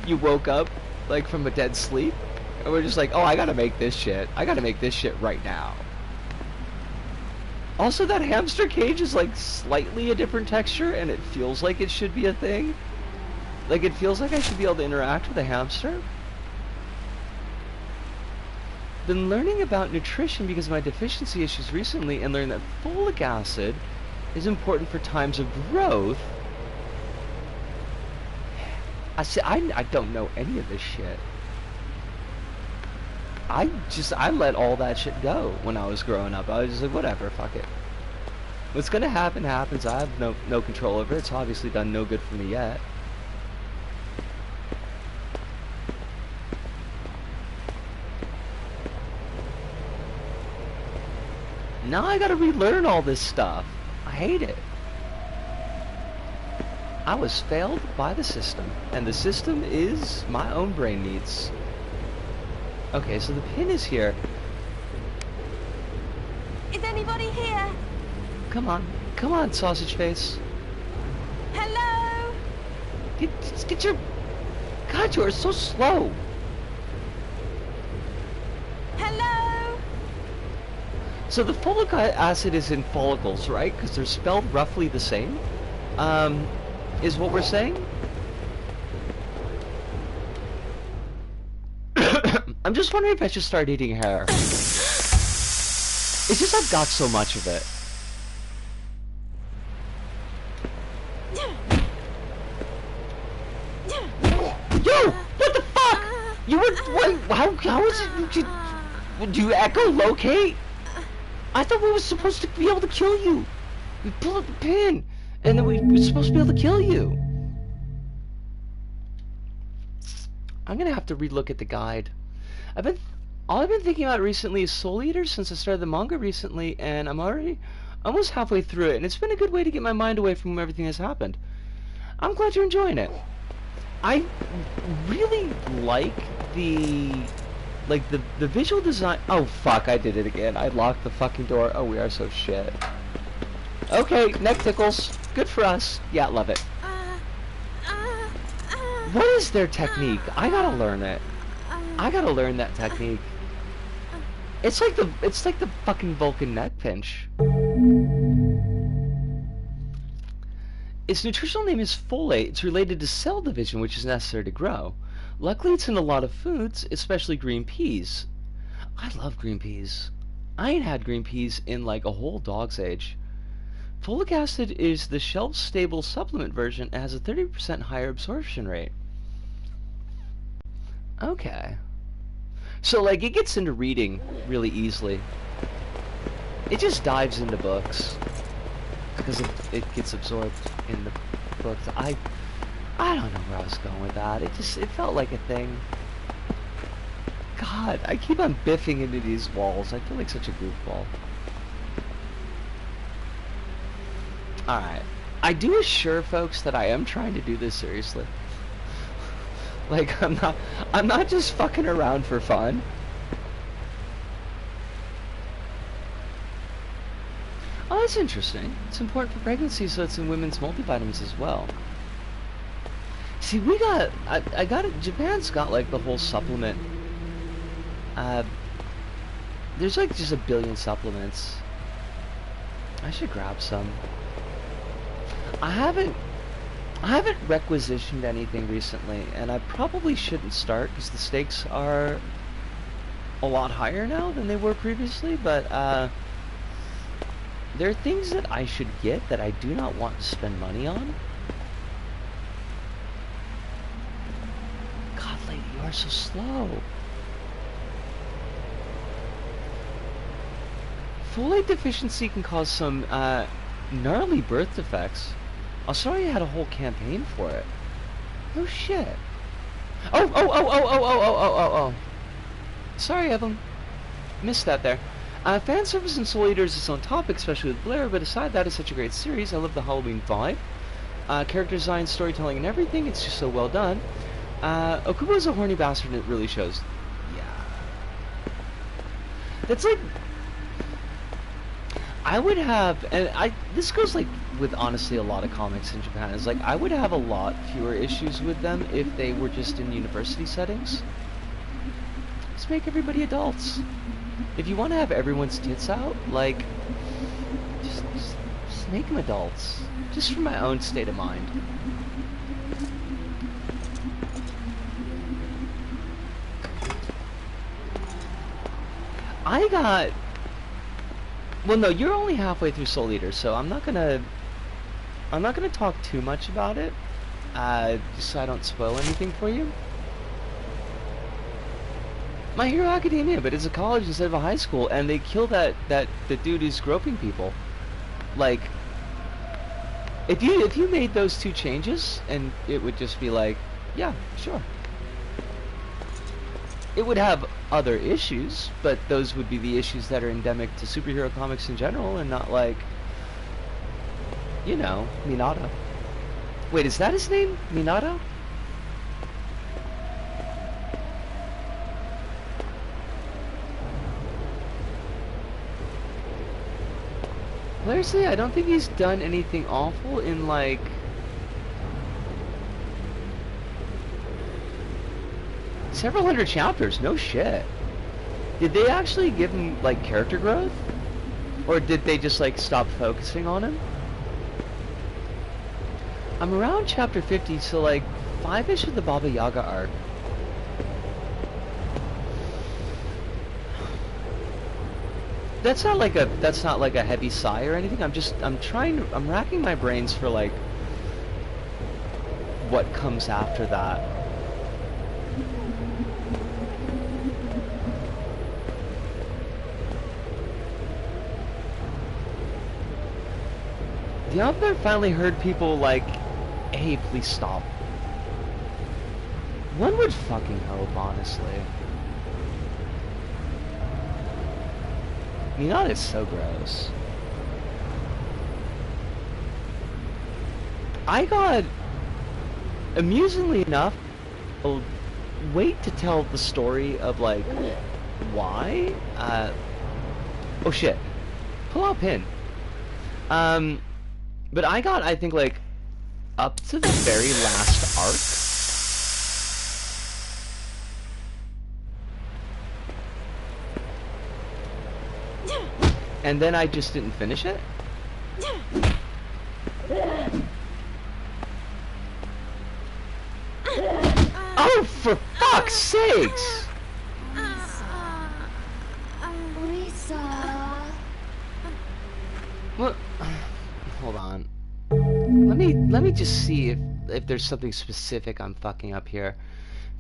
you woke up, like, from a dead sleep, and we're just like, oh, I gotta make this shit. I gotta make this shit right now. Also, that hamster cage is, like, slightly a different texture, and it feels like it should be a thing. Like, it feels like I should be able to interact with a hamster. been learning about nutrition because of my deficiency issues recently and learned that folic acid is important for times of growth. I don't know any of this shit. I let all that shit go when I was growing up. I was just like, whatever, fuck it. What's gonna happen happens. I have no control over it. It's obviously done no good for me yet. Now I gotta relearn all this stuff. I hate it. I was failed by the system, and the system is my own brain needs. Okay, so the pin is here. Is anybody here? Come on, sausage face. Hello? Get your... God, you are so slow. Hello? So the folic acid is in follicles, right? Because they're spelled roughly the same. Is what we're saying? I'm just wondering if I should start eating hair. It's just I've got so much of it. Yo! What the fuck? You were... Wait, how is it... Do you echolocate? I thought we were supposed to be able to kill you. We pulled up the pin, and then we were supposed to be able to kill you. I'm gonna have to relook at the guide. All I've been thinking about recently is Soul Eater since I started the manga recently, and I'm already almost halfway through it, and it's been a good way to get my mind away from everything that's happened. I'm glad you're enjoying it. I really like the visual design. Oh fuck, I did it again. I locked the fucking door. Oh, we are so shit. Okay, neck tickles. Good for us. Yeah, love it. What is their technique? I gotta learn it. I gotta learn that technique. It's like the fucking Vulcan neck pinch. Its nutritional name is folate. It's related to cell division, which is necessary to grow. Luckily, it's in a lot of foods, especially green peas. I love green peas. I ain't had green peas in like a whole dog's age. Folic acid is the shelf-stable supplement version and has a 30% higher absorption rate. Okay. So, like, it gets into reading really easily. It just dives into books. Because it gets absorbed in the books. I don't know where I was going with that. It felt like a thing. God, I keep on biffing into these walls. I feel like such a goofball. Alright. I do assure folks that I am trying to do this seriously. Like, I'm not just fucking around for fun. Oh, that's interesting. It's important for pregnancy, so it's in women's multivitamins as well. See, we got... I got it... Japan's got, like, the whole supplement. There's, like, just a billion supplements. I should grab some. I haven't requisitioned anything recently, and I probably shouldn't start because the stakes are a lot higher now than they were previously, but there are things that I should get that I do not want to spend money on. God, lady, you are so slow. Folate deficiency can cause some gnarly birth defects. Oh, sorry, you had a whole campaign for it. No shit. Oh. Sorry, Evelyn. Missed that there. Fan service in Soul Eater is its own topic, especially with Blair, but aside that, it's such a great series. I love the Halloween vibe. Character design, storytelling, and everything. It's just so well done. Okubo is a horny bastard, and it really shows. Yeah. That's like... I would have, and this goes like with honestly a lot of comics in Japan, is like I would have a lot fewer issues with them if they were just in university settings. Just make everybody adults. If you want to have everyone's tits out, like, just make them adults. Just for my own state of mind. I got... Well, no, you're only halfway through Soul Eater, so I'm not gonna talk too much about it, just so I don't spoil anything for you. My Hero Academia, but it's a college instead of a high school, and they kill the dude who's groping people. Like, if you made those two changes, and it would just be like, yeah, sure. It would have other issues, but those would be the issues that are endemic to superhero comics in general, and not like, you know, Minato. Wait, is that his name? Minato? Seriously, I don't think he's done anything awful in, like... several hundred chapters, no shit. Did they actually give him, like, character growth? Or did they just, like, stop focusing on him? I'm around chapter 50, so, like, 5-ish of the Baba Yaga arc. That's not like a heavy sigh or anything. I'm racking my brains for, like, what comes after that. The author finally heard people like, hey, please stop. One would fucking hope, honestly. Minato is so gross. I got, amusingly enough, a wait to tell the story of, like, why? Oh shit. Pull out pin. But I got, I think, like, up to the very last arc. And then I just didn't finish it. Oh, for fuck's sakes! What? Hold on. Let me just see if there's something specific I'm fucking up here.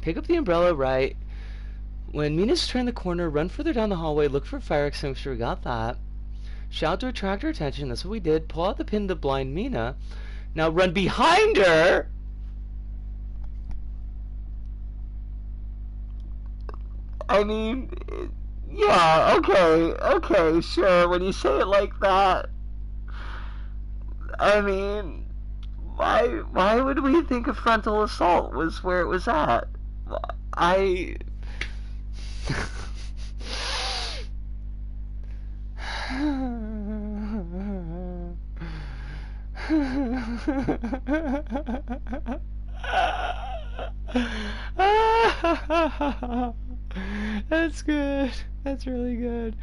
Pick up the umbrella, right? When Mina's turned the corner, run further down the hallway, look for a fire extinguisher, we got that. Shout to attract her attention, that's what we did. Pull out the pin to blind Mina. Now run behind her! I mean, yeah, okay, sure, when you say it like that. I mean, why would we think a frontal assault was where it was at? I... That's good. That's really good.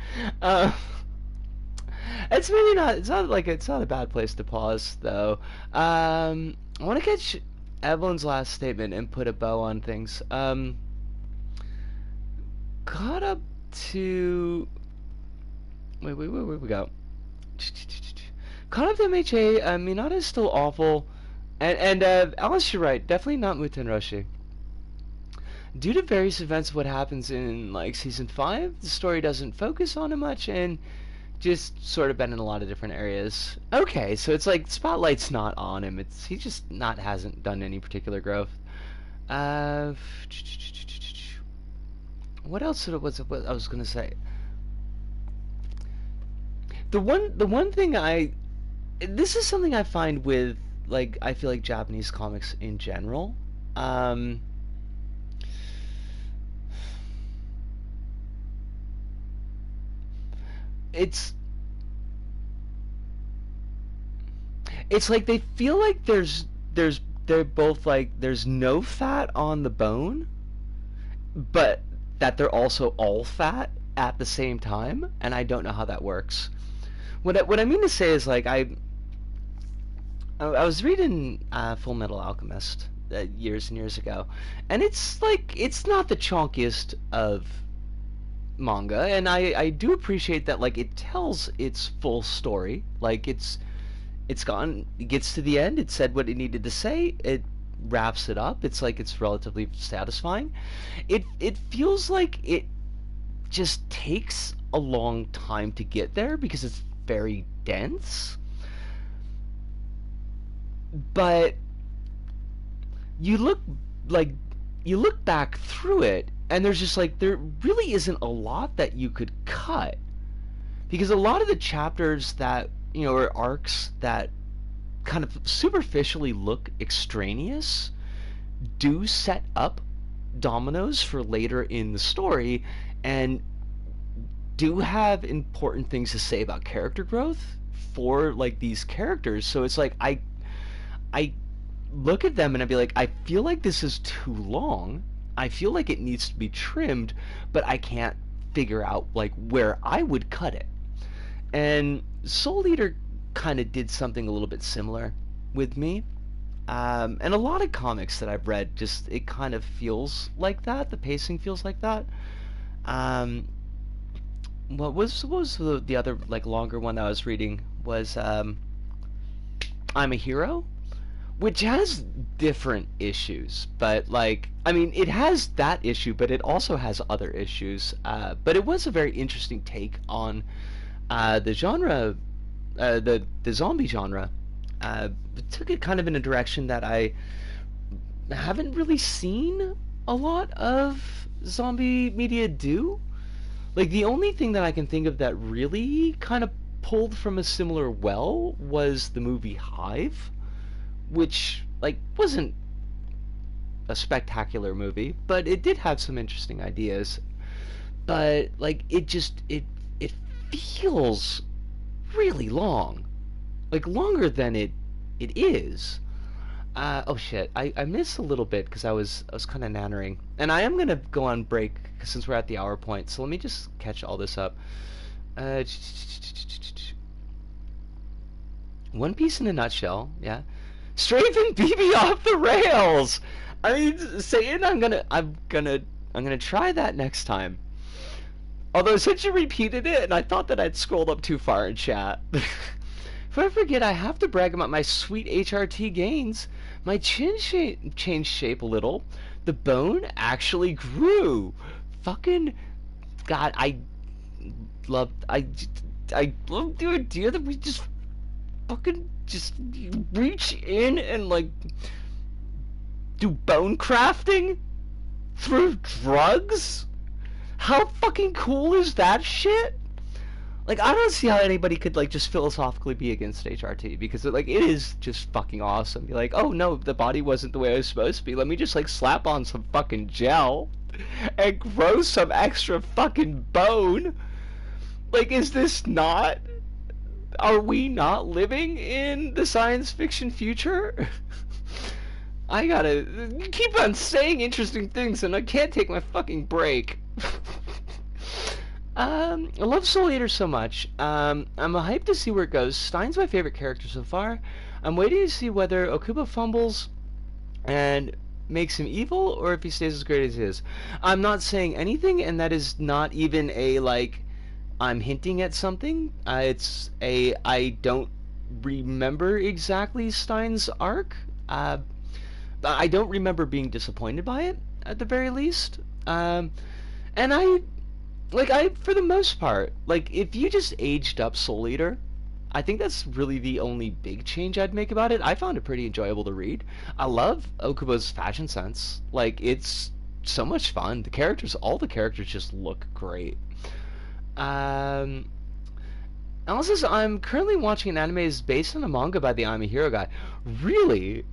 It's maybe not. It's not a bad place to pause though. I want to catch Evelyn's last statement and put a bow on things. Caught up to. Wait, where we go? Caught up to MHA. Minato is still awful, and Alice, you're right. Definitely not Muten Roshi. Due to various events of what happens in, like, Season 5, the story doesn't focus on him much, and just sort of been in a lot of different areas. Okay, so it's like, spotlight's not on him. He just hasn't done any particular growth. What else was I was going to say? The one thing this is something I find with, like, I feel like Japanese comics in general. It's like they feel like they're both like there's no fat on the bone, but that they're also all fat at the same time, and I don't know how that works. What I mean to say is, like, I was reading Full Metal Alchemist years and years ago, and it's like it's not the chonkiest of manga, and I do appreciate that, like, it tells its full story. Like, it gets to the end, it said what it needed to say, it wraps it up. It's like it's relatively satisfying. It feels like it just takes a long time to get there because it's very dense. But you look like you look back through it and there's just like there really isn't a lot that you could cut, because a lot of the chapters that, you know, or arcs that kind of superficially look extraneous do set up dominoes for later in the story and do have important things to say about character growth for like these characters. So it's like I look at them and I'd be like, I feel like this is too long. I feel like it needs to be trimmed, but I can't figure out like where I would cut it. And Soul Eater kind of did something a little bit similar with me. And a lot of comics that I've read, just it kind of feels like that. The pacing feels like that. What was the other like longer one I was reading was I'm a Hero, which has different issues, but like I mean it has that issue, but it also has other issues. But it was a very interesting take on the genre, the zombie genre. Took it kind of in a direction that I haven't really seen a lot of zombie media do. Like the only thing that I can think of that really kind of pulled from a similar well was the movie Hive, which like wasn't a spectacular movie, but it did have some interesting ideas. But like it feels really long, like longer than it is. Oh shit, I missed a little bit because I was kind of nannering, and I am gonna go on break since we're at the hour point. So let me just catch all this up. Uh, One Piece in a nutshell, yeah. Strafen BB off the rails. I mean, saying I'm gonna try that next time. Although since you repeated it, and I thought that I'd scrolled up too far in chat. If I forget, I have to brag about my sweet HRT gains. My chin changed shape a little. The bone actually grew. Fucking God, I love the idea that we just fucking just reach in and like do bone crafting through drugs. How fucking cool is that shit? Like, I don't see how anybody could like just philosophically be against HRT, because like it is just fucking awesome. You're like, oh no, the body wasn't the way it was supposed to be. Let me just like slap on some fucking gel and grow some extra fucking bone. Like, is this not? Are we not living in the science fiction future? I gotta keep on saying interesting things, and I can't take my fucking break. I love Soul Eater so much. I'm hyped to see where it goes. Stein's my favorite character so far. I'm waiting to see whether Okubo fumbles and makes him evil, or if he stays as great as he is. I'm not saying anything, and that is not even a, like, I'm hinting at something. It's a, I don't remember exactly Stein's arc. I don't remember being disappointed by it, at the very least. And for the most part, like, if you just aged up Soul Eater, I think that's really the only big change I'd make about it. I found it pretty enjoyable to read. I love Okubo's fashion sense. Like, it's so much fun. All the characters just look great. Alice says, I'm currently watching an anime is based on a manga by the I'm a Hero guy. Really?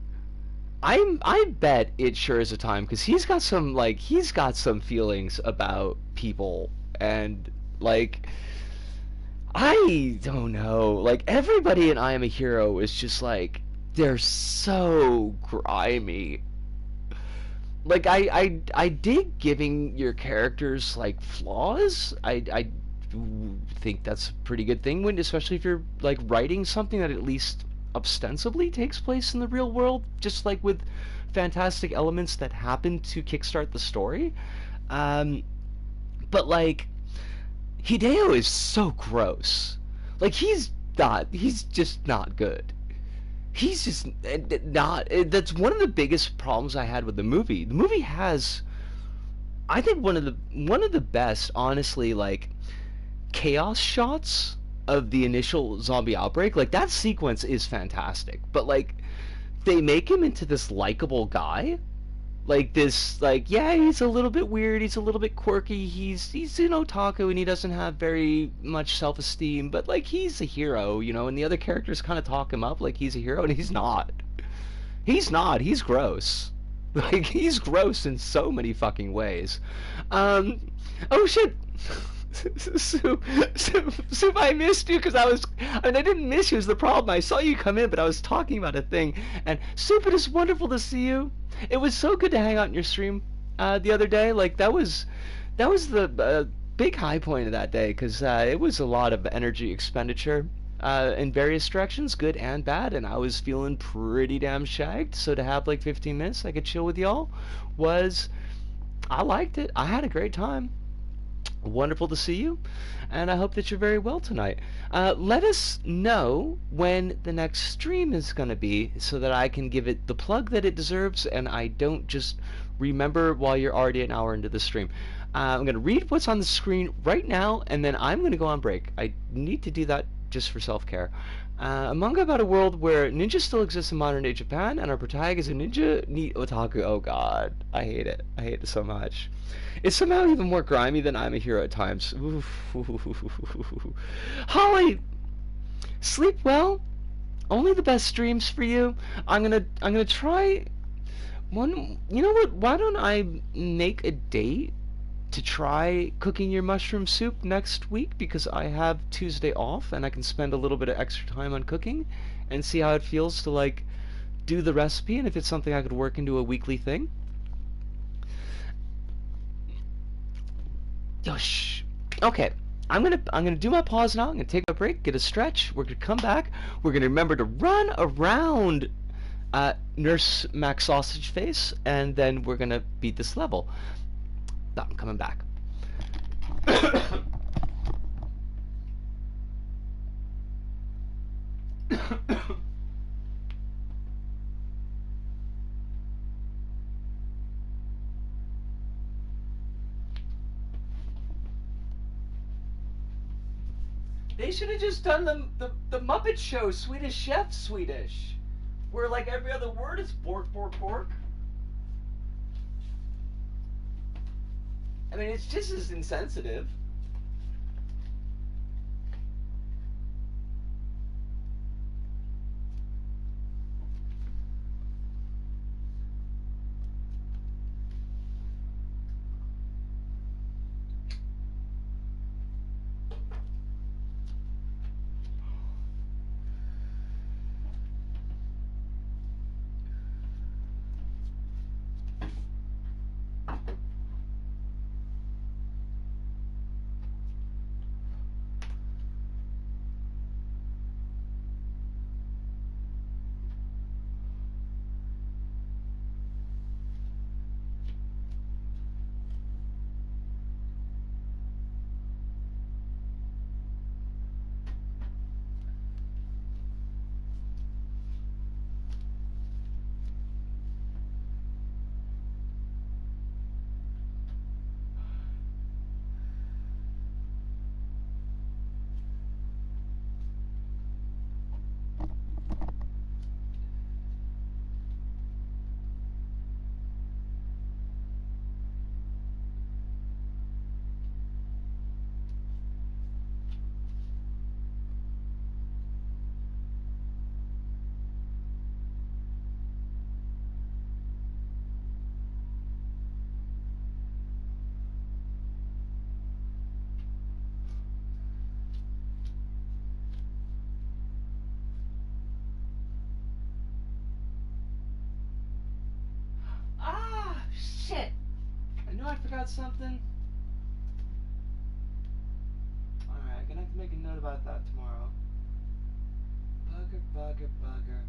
I bet it sure is a time, because he's got some feelings about people, and like I don't know, like everybody in I Am a Hero is just like, they're so grimy. Like I dig giving your characters like flaws. I think that's a pretty good thing, when especially if you're like writing something that at least ostensibly takes place in the real world, just like with fantastic elements that happen to kickstart the story. But like Hideo is so gross. Like, he's just not good. He's just not. That's one of the biggest problems I had with the movie. The movie has, I think, one of the best, honestly, like, chaos shots of the initial zombie outbreak. Like, that sequence is fantastic. But, like, they make him into this likable guy, like this, like, yeah, he's a little bit weird, he's a little bit quirky, he's an otaku and he doesn't have very much self-esteem, but like he's a hero, and the other characters kind of talk him up like he's a hero, and he's gross. Like, he's gross in so many fucking ways. um oh shit. Soup, I missed you because I didn't miss you is the problem. I saw you come in, but I was talking about a thing. And Soup, it is wonderful to see you. It was so good to hang out in your stream the other day. Like, that was the big high point of that day, because it was a lot of energy expenditure in various directions, good and bad, and I was feeling pretty damn shagged. So to have like 15 minutes I could chill with y'all I liked it. I had a great time. Wonderful to see you, and I hope that you're very well tonight. Let us know when the next stream is going to be so that I can give it the plug that it deserves and I don't just remember while you're already an hour into the stream. I'm going to read what's on the screen right now, and then I'm going to go on break. I need to do that just for self-care. A manga about a world where ninja still exists in modern-day Japan, and our protagonist is a ninja neat otaku. Oh god, I hate it. I hate it so much. It's somehow even more grimy than I'm a hero at times. Oof. Holly, sleep well. Only the best streams for you. I'm gonna try one. You know what? Why don't I make a date to try cooking your mushroom soup next week, because I have Tuesday off and I can spend a little bit of extra time on cooking and see how it feels to like do the recipe and if it's something I could work into a weekly thing. Oh, shh. Okay. I'm gonna do my pause now. I'm gonna take a break, get a stretch. We're gonna come back. We're gonna remember to run around Nurse Mac Sausage Face, and then we're gonna beat this level. I'm coming back. They should have just done the Muppet Show Swedish Chef Swedish, where like every other word is bork bork bork. I mean, it's just as insensitive. Ah, shit! I know I forgot something. Alright, I'm gonna have to make a note about that tomorrow. Bugger, bugger, bugger.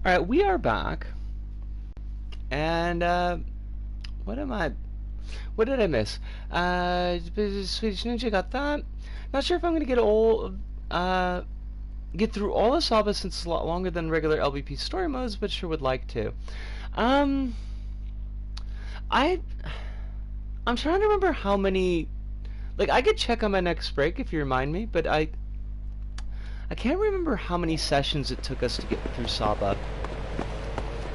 Alright, we are back. And, what am I... What did I miss? Swedish Ninja got that. Not sure if I'm gonna get through all the Saba since it's a lot longer than regular LBP story modes, but sure would like to. I'm trying to remember how many... Like, I could check on my next break if you remind me, but I can't remember how many sessions it took us to get through Saba.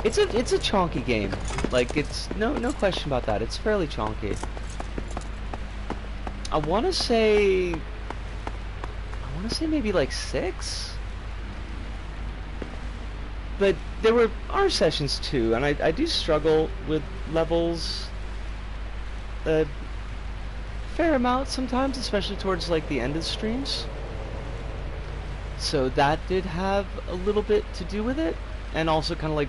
It's a chonky game. Like, it's no question about that. It's fairly chonky. I want to say maybe like 6. But there were our sessions too, and I do struggle with levels a fair amount sometimes, especially towards like the end of streams. So that did have a little bit to do with it, and also kind of like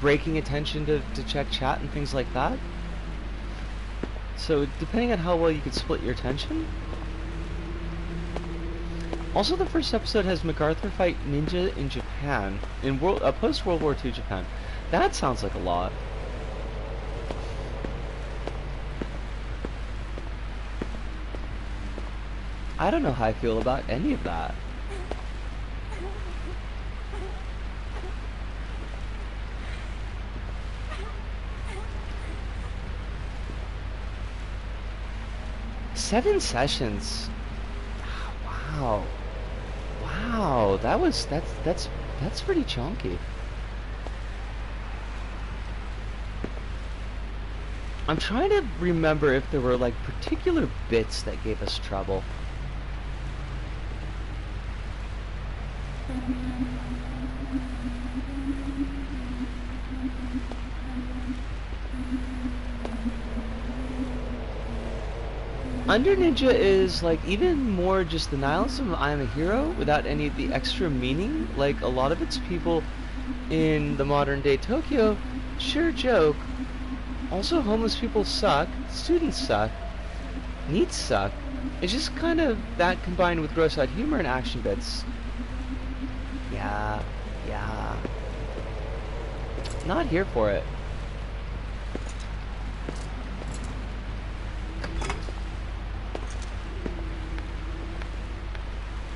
breaking attention to check chat and things like that. So depending on how well you could split your attention. Also, the first episode has MacArthur fight ninja in Japan, in post-World War II Japan. That sounds like a lot. I don't know how I feel about any of that. Seven sessions. Wow. Wow, that's pretty chunky. I'm trying to remember if there were like particular bits that gave us trouble. Under Ninja is like even more just the nihilism of I am a hero without any of the extra meaning. Like a lot of its people in the modern day Tokyo sure joke. Also, homeless people suck, students suck, neets suck. It's just kind of that combined with gross out humor and action bits. Yeah. Not here for it.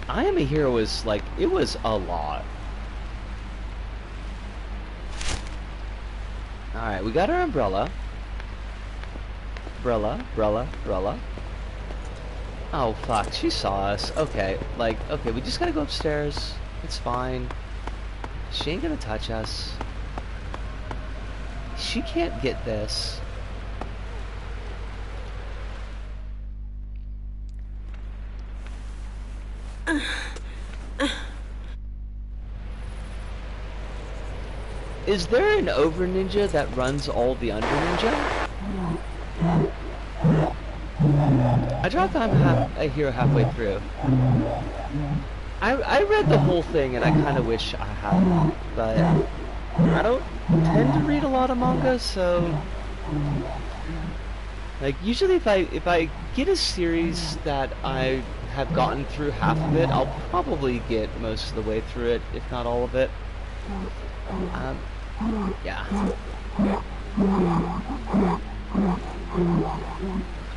I Am a Hero was like, it was a lot. Alright, we got our umbrella. Umbrella. Oh, fuck. She saw us. Okay. Like, okay, we just gotta go upstairs. It's fine. She ain't gonna touch us. She can't get this. Is there an over ninja that runs all the under ninja? I dropped a hero halfway through. I read the whole thing and I kind of wish I hadn't, but I don't tend to read a lot of manga, so like usually if I get a series that I have gotten through half of it, I'll probably get most of the way through it, if not all of it. Yeah.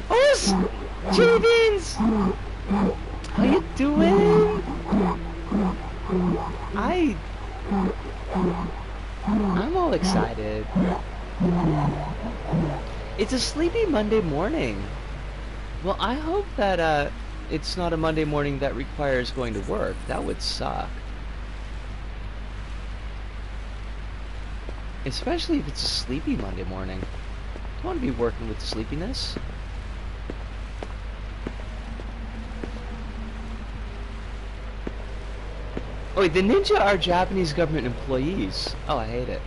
Oh, Chili Beans! How you doing? I'm all excited. It's a sleepy Monday morning. Well, I hope that it's not a Monday morning that requires going to work. That would suck. Especially if it's a sleepy Monday morning. Don't want to be working with sleepiness. Oh wait, the ninja are Japanese government employees. Oh, I hate it.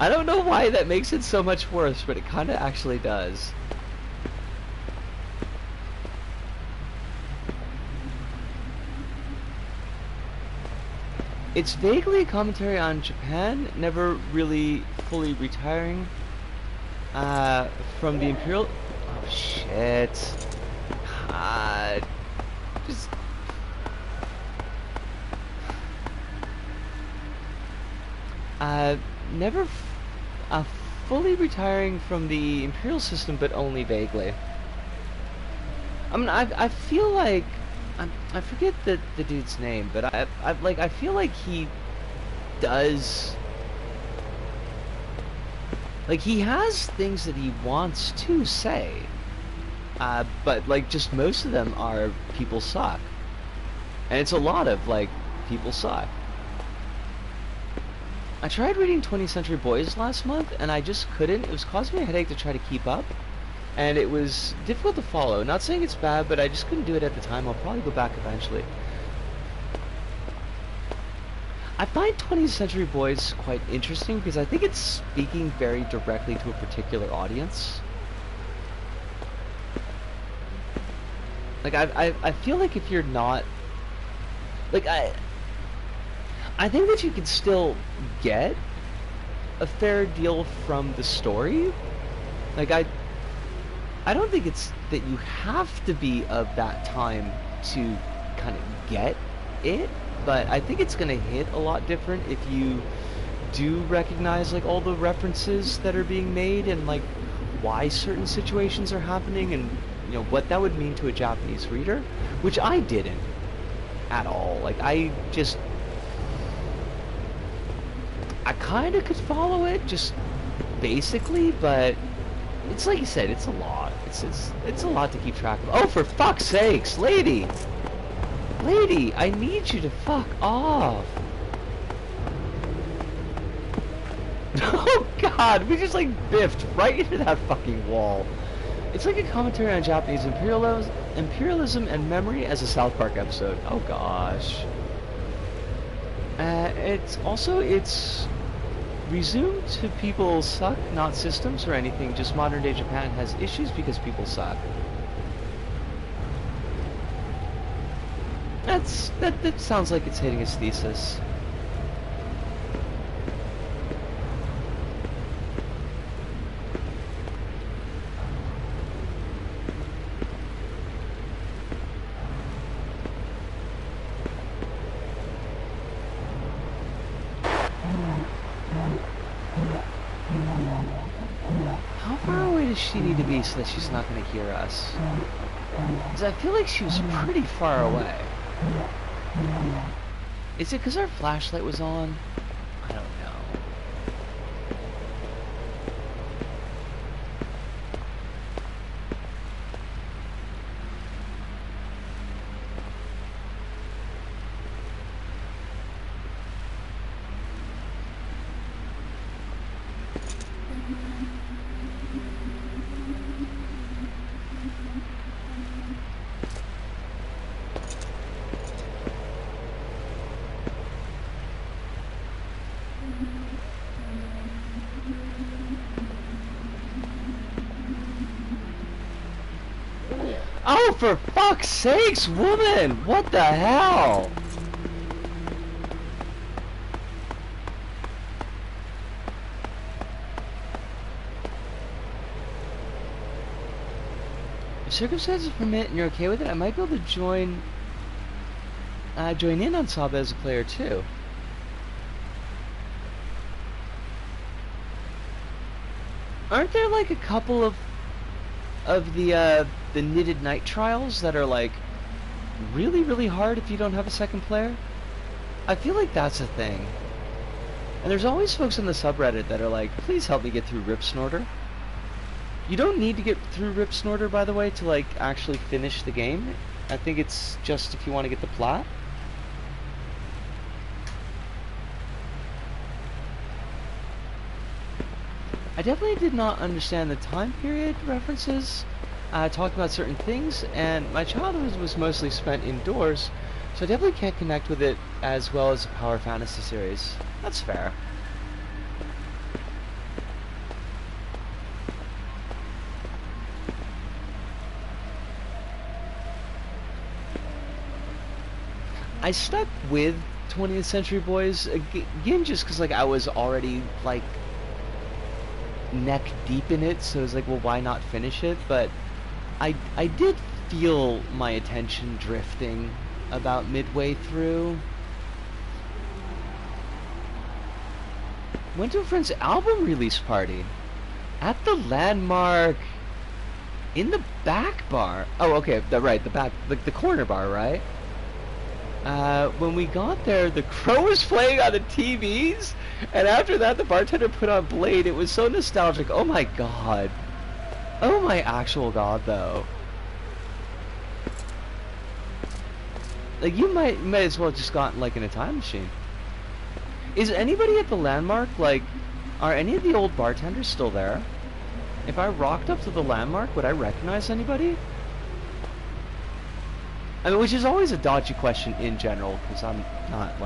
I don't know why that makes it so much worse, but it kind of actually does. It's vaguely a commentary on Japan, never really fully retiring from the Imperial... Oh, shit. God. Just... never fully retiring from the Imperial system, but only vaguely. I mean, I feel like... I forget the dude's name, but I feel like he does... Like, he has things that he wants to say. But, like, just most of them are people suck. And it's a lot of, like, people suck. I tried reading 20th Century Boys last month, and I just couldn't. It was causing me a headache to try to keep up. And it was difficult to follow. Not saying it's bad, but I just couldn't do it at the time. I'll probably go back eventually. I find 20th Century Boys quite interesting because I think it's speaking very directly to a particular audience. Like, I feel like if you're not... Like, I think that you can still get a fair deal from the story. Like, I don't think it's that you have to be of that time to kind of get it, but I think it's going to hit a lot different if you do recognize, like, all the references that are being made and, like, why certain situations are happening and, you know, what that would mean to a Japanese reader, which I didn't at all. Like, I kind of could follow it, just basically, but it's like you said, it's a lot. It's a lot to keep track of. Oh, for fuck's sakes, lady! Lady, I need you to fuck off. Oh god, we just like biffed right into that fucking wall. It's like a commentary on Japanese imperialism and memory as a South Park episode. Oh gosh. It's resumed to people suck, not systems or anything, just modern day Japan has issues because people suck. That sounds like it's hitting his thesis. How far away does she need to be so that she's not going to hear us? Because I feel like she was pretty far away. Is it because our flashlight was on? I don't know. Oh, for fuck's sakes, woman! What the hell? If circumstances permit and you're okay with it, I might be able to join in on Saba as a player too. Aren't there like a couple of the knitted night trials that are like really hard if you don't have a second player? I feel like that's a thing. And there's always folks on the subreddit that are like, please help me get through Rip Snorter. You don't need to get through Rip Snorter, by the way, to like actually finish the game. I think it's just if you want to get the plot. I definitely did not understand the time period references, talking about certain things, and my childhood was mostly spent indoors, so I definitely can't connect with it as well as the Power Fantasy series. That's fair. I stuck with 20th Century Boys again just because like I was already like neck deep in it, so it was like, well, why not finish it? But I did feel my attention drifting about midway through. Went to a friend's album release party at the Landmark in the back bar. Oh, okay, right, the back, the corner bar, right? When we got there, The Crow was playing on the TVs, and after that, the bartender put on Blade. It was so nostalgic. Oh my god. Oh my actual god, though. Like, you might as well have just gotten, like, in a time machine. Is anybody at the Landmark, like, are any of the old bartenders still there? If I rocked up to the Landmark, would I recognize anybody? I mean, which is always a dodgy question in general, because I'm not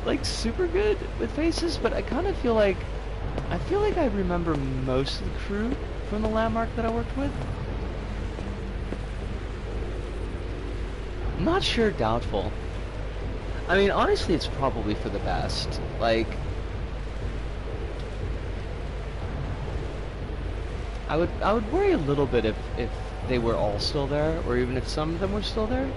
like super good with faces, but I kind of feel like I remember most of the crew from the Landmark that I worked with. Not sure, doubtful. I mean, honestly, it's probably for the best. Like, I would worry a little bit if they were all still there, or even if some of them were still there.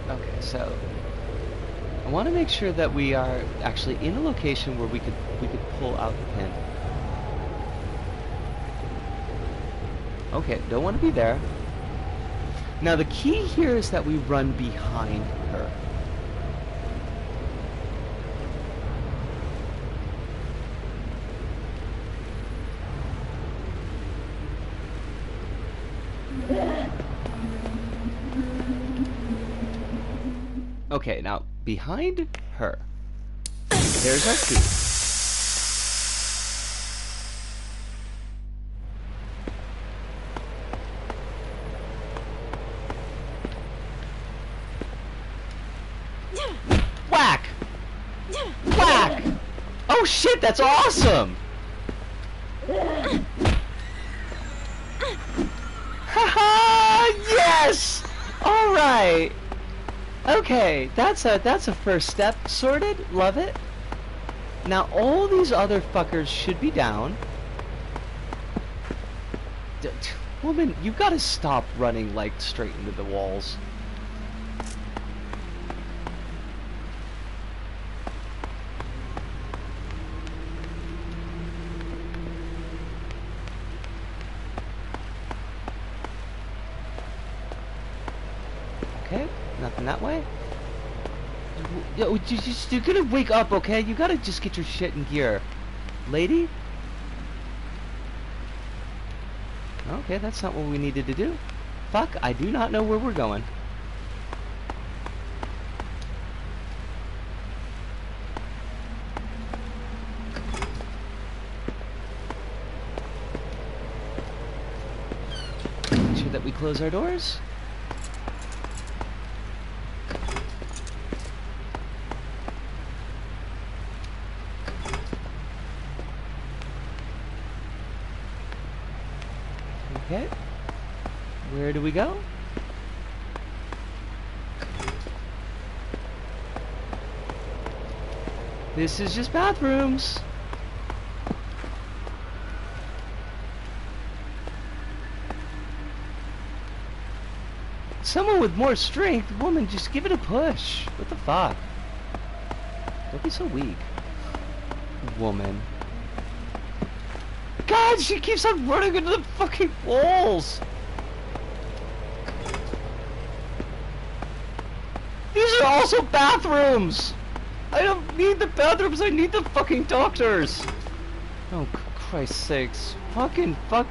Okay, so I want to make sure that we are actually in a location where we could pull out the pin. Okay, don't want to be there. Now the key here is that we run behind her. Okay, now behind her. There's our key. Whack! Whack! Oh shit, that's awesome! Haha! Yes! Alright! Okay, that's a first step sorted. Love it. Now all these other fuckers should be down. Woman, you gotta stop running like straight into the walls. Okay, nothing that way. Yo, you're gonna wake up, okay? You gotta just get your shit in gear. Lady? Okay, that's not what we needed to do. Fuck, I do not know where we're going. that we close our doors. Okay. Where do we go? This is just bathrooms. Someone with more strength, woman, just give it a push. What the fuck? Don't be so weak. Woman. God, she keeps on running into the fucking walls. These are also bathrooms. I don't need the bathrooms, I need the fucking doctors. Oh, Christ's sakes. Fucking fuck.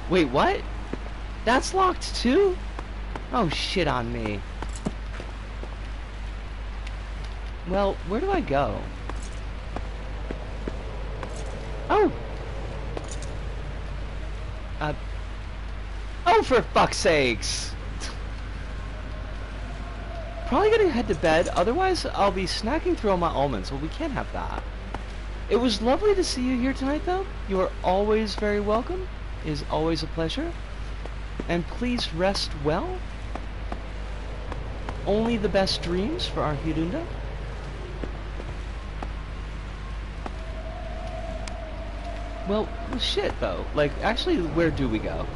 Wait, what? That's locked too? Oh, shit on me. Well, where do I go? Oh! Oh, for fuck's sakes! Probably gonna head to bed, otherwise I'll be snacking through all my almonds. Well, we can't have that. It was lovely to see you here tonight, though. You are always very welcome. It is always a pleasure. And please rest well. Only the best dreams for our Hirunda. Well, shit, though. Like, actually, where do we go?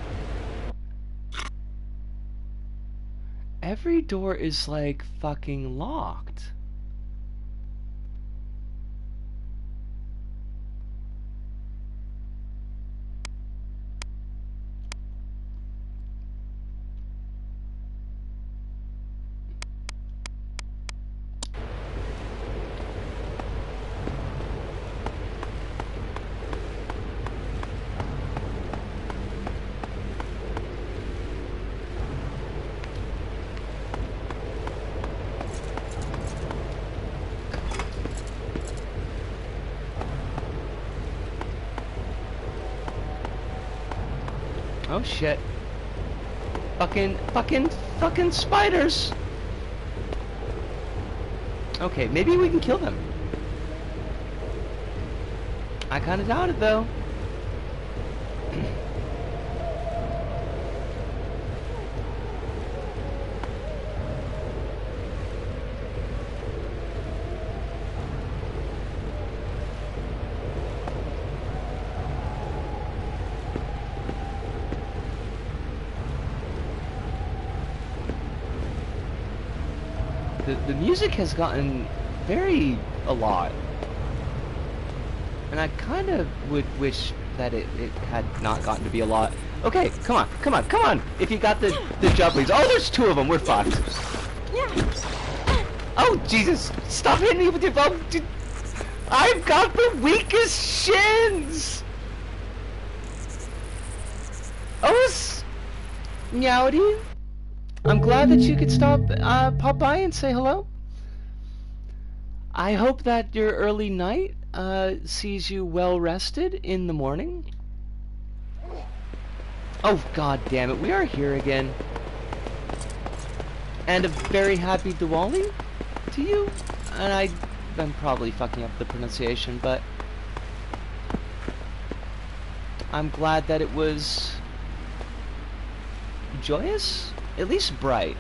Every door is, like, fucking locked. Oh shit. Fucking spiders! Okay, maybe we can kill them. I kinda doubt it though. The music has gotten a lot. And I kind of would wish that it had not gotten to be a lot. Okay, come on. If you got the jumplies. Oh, there's two of them. We're fucked. Oh, Jesus. Stop hitting me with your phone. I've got the weakest shins. Oh, Meowdy. I'm glad that you could pop by and say hello. I hope that your early night sees you well rested in the morning. Oh, god damn it, we are here again. And a very happy Diwali to you. And I'm probably fucking up the pronunciation, but I'm glad that it was joyous? At least bright.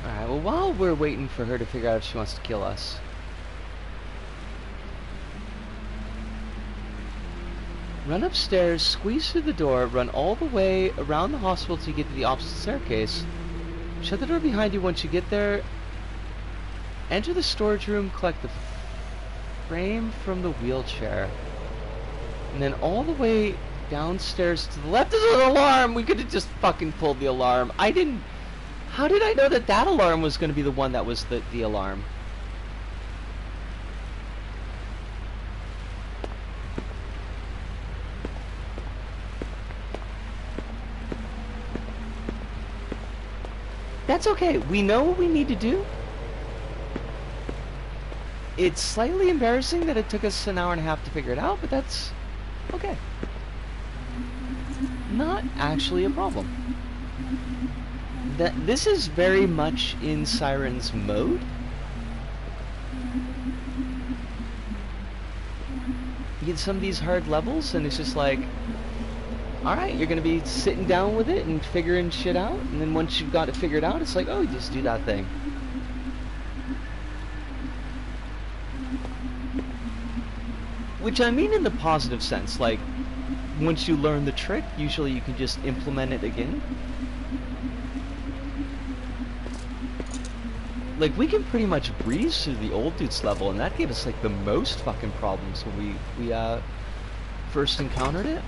Alright, well, while we're waiting for her to figure out if she wants to kill us, run upstairs, squeeze through the door, run all the way around the hospital to get to the opposite staircase. Shut the door behind you once you get there. Enter the storage room, collect the frame from the wheelchair. And then all the way downstairs to the left is an alarm! We could have just fucking pulled the alarm. How did I know that alarm was going to be the one that was the alarm? That's okay. We know what we need to do. It's slightly embarrassing that it took us an hour and a half to figure it out, but that's okay. Not actually a problem. This is very much in Siren's mode. You get some of these hard levels, and it's just like, alright, you're gonna be sitting down with it and figuring shit out, and then once you've got it figured out, it's like, oh, you just do that thing. Which I mean in the positive sense, like, once you learn the trick, usually you can just implement it again. Like, we can pretty much breeze through the old dude's level, and that gave us, like, the most fucking problems when we first encountered it.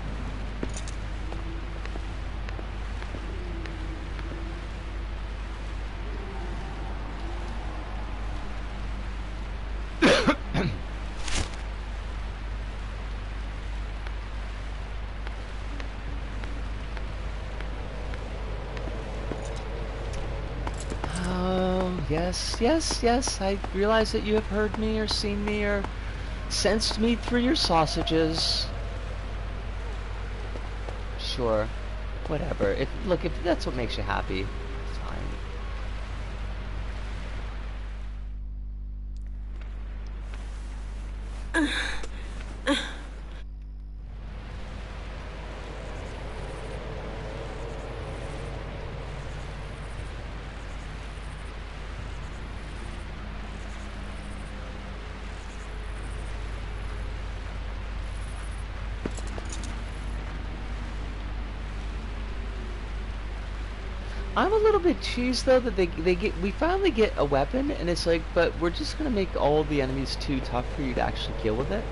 Yes, I realize that you have heard me or seen me or sensed me through your sausages. Sure. Whatever. If that's what makes you happy, it's fine. I'm a little bit cheesed though that we finally get a weapon, and it's like, but we're just gonna make all the enemies too tough for you to actually kill with it.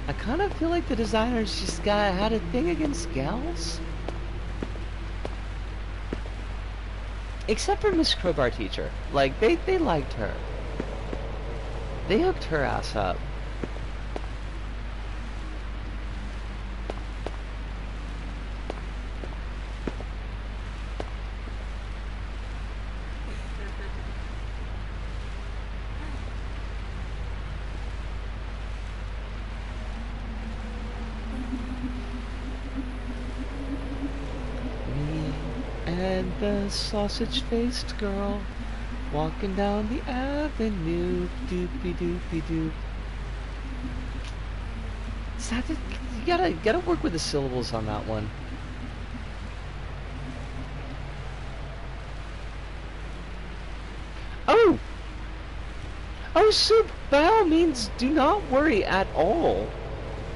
I kind of feel like the designers just had a thing against gals. Except for Miss Crowbar Teacher. Like, they liked her. They hooked her ass up. And the sausage-faced girl walking down the avenue, doopy doopy doop. Is that the, you gotta work with the syllables on that one. Oh, so by all means, do not worry at all.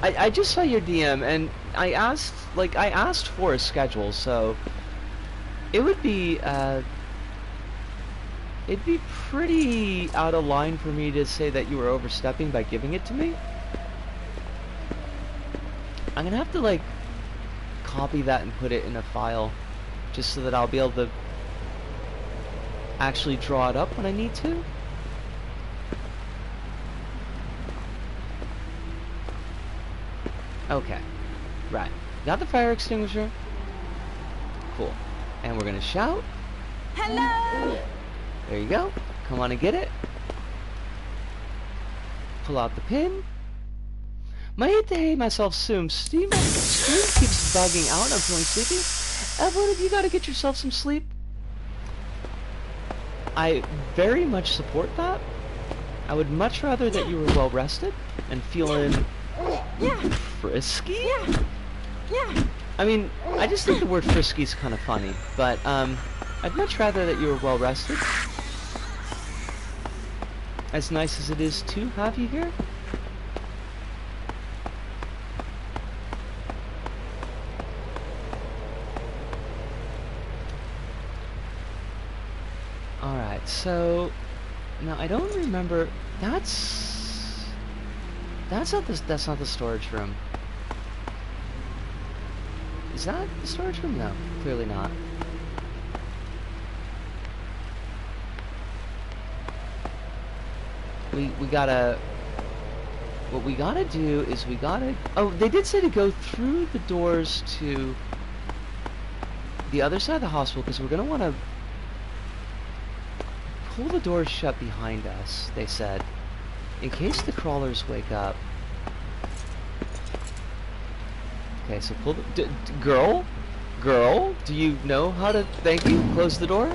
I just saw your DM and I asked for a schedule, so. It would be, it'd be pretty out of line for me to say that you were overstepping by giving it to me. I'm gonna have to, like, copy that and put it in a file, just so that I'll be able to actually draw it up when I need to. Okay, right. Got the fire extinguisher. Cool. And we're gonna shout. Hello! There you go. Come on and get it. Pull out the pin. Might hate to hate myself soon. Steam keeps bugging out. I'm feeling sleepy. Evelyn, you gotta get yourself some sleep. I very much support that. I would much rather that you were well rested and feeling frisky. Yeah. I mean, I just think the word frisky is kind of funny, but I'd much rather that you were well rested. As nice as it is to have you here. Alright, so now I don't remember. That's not the storage room. Is that the storage room? No, clearly not. We gotta what we gotta do is we gotta... Oh, they did say to go through the doors to the other side of the hospital, because we're gonna want to pull the doors shut behind us, they said, in case the crawlers wake up. Okay, so pull the... Girl? Girl? Do you know how to... Thank you? Close the door?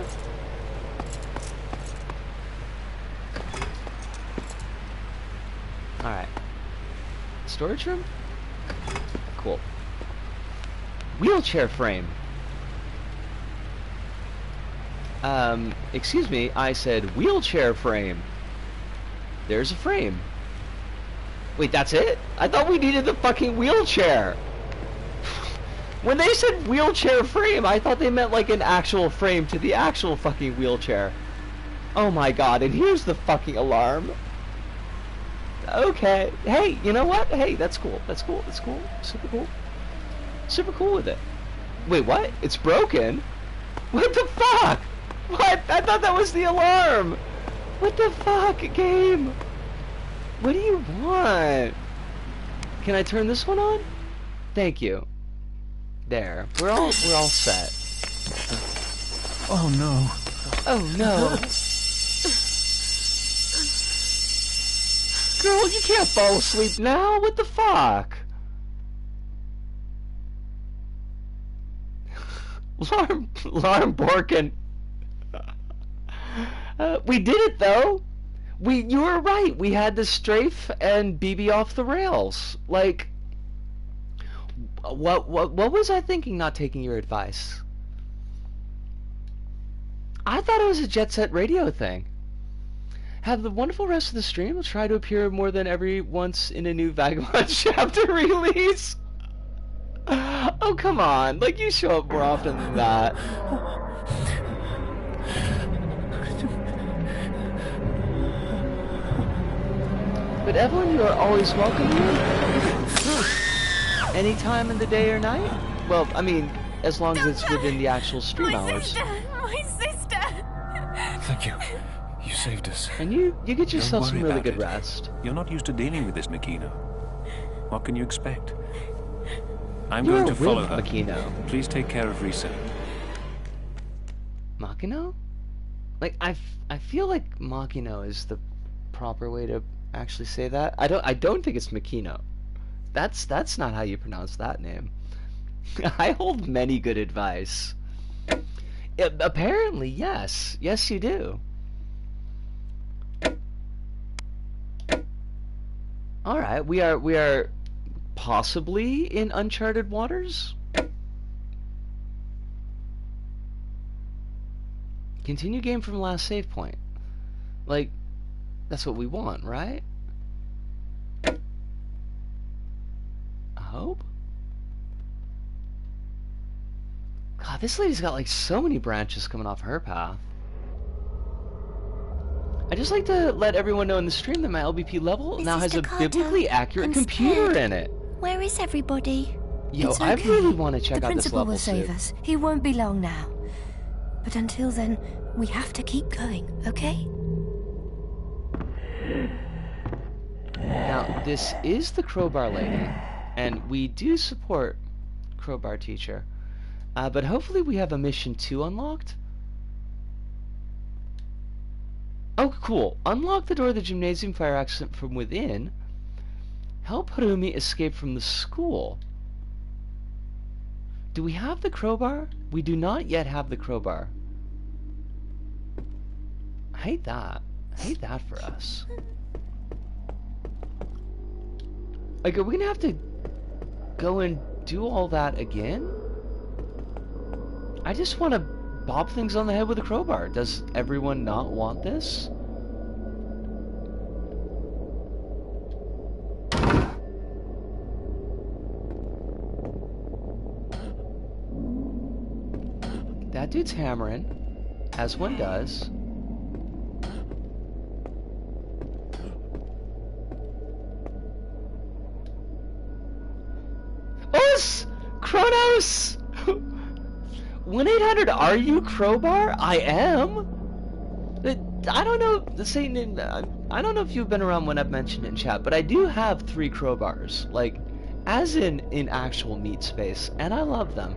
Alright. Storage room? Cool. Wheelchair frame. Excuse me, I said wheelchair frame. There's a frame. Wait, that's it? I thought we needed the fucking wheelchair. When they said wheelchair frame, I thought they meant like an actual frame to the actual fucking wheelchair. Oh my god, and here's the fucking alarm. Okay. Hey, you know what? Hey, that's cool. That's cool. That's cool. Super cool. Super cool with it. Wait, what? It's broken? What the fuck? What? I thought that was the alarm. What the fuck, game? What do you want? Can I turn this one on? Thank you. There. We're all set. Oh no. Oh no. Girl, you can't fall asleep now. What the fuck? Alarm Borkin. We did it though. You were right. We had to strafe and BB off the rails. Like, what was I thinking? Not taking your advice. I thought it was a Jet Set Radio thing. Have the wonderful rest of the stream. We'll try to appear more than every once in a new Vagabond chapter release. Oh, come on. Like, you show up more often than that. But Evelyn, you are always welcome here. Any time in the day or night? Well, I mean, as long as it's within the actual stream hours. My sister! Thank you. You saved us. And you get yourself Don't some worry really about good it. rest. You're not used to dealing with this, Makino. What can you expect? I'm You're going to follow with her. Makino. Please take care of Risa. Makino? Like, I feel like Makino is the proper way to actually say that. I don't think it's Makino. That's not how you pronounce that name. I hold many good advice. Apparently, yes. Yes, you do. Alright, we are possibly in uncharted waters? Continue game from last save point. Like, that's what we want, right? I hope? God, this lady's got like so many branches coming off her path. I just like to let everyone know in the stream that my LBP level now has a biblically accurate computer in it. Where is everybody? Yo, It's I okay. really want to check The out this principal level will save soon. us. He won't be long now. But until then, we have to keep going, okay? Now, this is the Crowbar Lady, and we do support Crowbar Teacher. But hopefully we have a mission 2 unlocked. Oh, cool. Unlock the door of the gymnasium fire exit from within. Help Harumi escape from the school. Do we have the crowbar? We do not yet have the crowbar. I hate that. I hate that for us. Like, are we gonna have to go and do all that again? I just want to bop things on the head with a crowbar. Does everyone not want this? That dude's hammering, as one does. Us! Kronos! 1-800, are you Crowbar? I am. I don't know. Satan, I don't know if you've been around when I've mentioned it in chat, but I do have 3 crowbars, like, as in actual meat space, and I love them.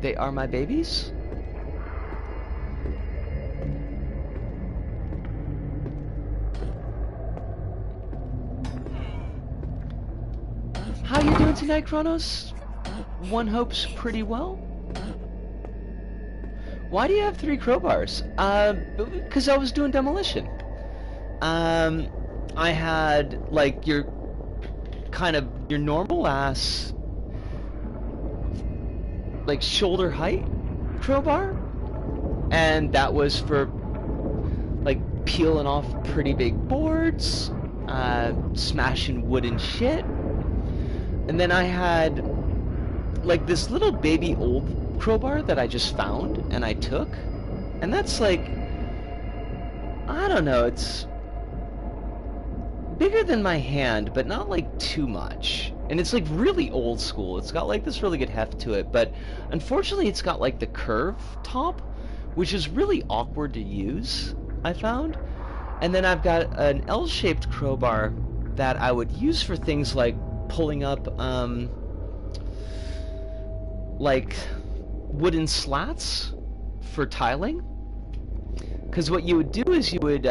They are my babies. How you doing tonight, Kronos? One hopes pretty well. Why do you have 3 crowbars? Because I was doing demolition. I had, like, your normal ass, like, shoulder height crowbar, and that was for, like, peeling off pretty big boards, smashing wooden shit. And then I had, like, this little baby old crowbar that I just found and I took, and that's like, I don't know, it's bigger than my hand, but not like too much, and it's like really old school. It's got like this really good heft to it, but unfortunately it's got like the curve top, which is really awkward to use, I found. And then I've got an L-shaped crowbar that I would use for things like pulling up like wooden slats for tiling, because what you would do is you would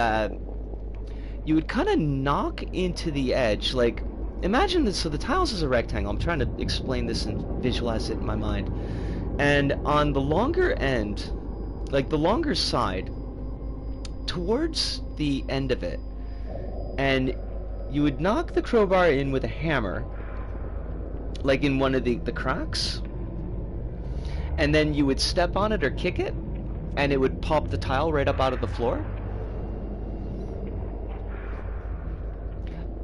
kind of knock into the edge, like, imagine this, so the tiles is a rectangle. I'm trying to explain this and visualize it in my mind, and on the longer end, like the longer side towards the end of it, and you would knock the crowbar in with a hammer, like in one of the cracks, and then you would step on it or kick it, and it would pop the tile right up out of the floor.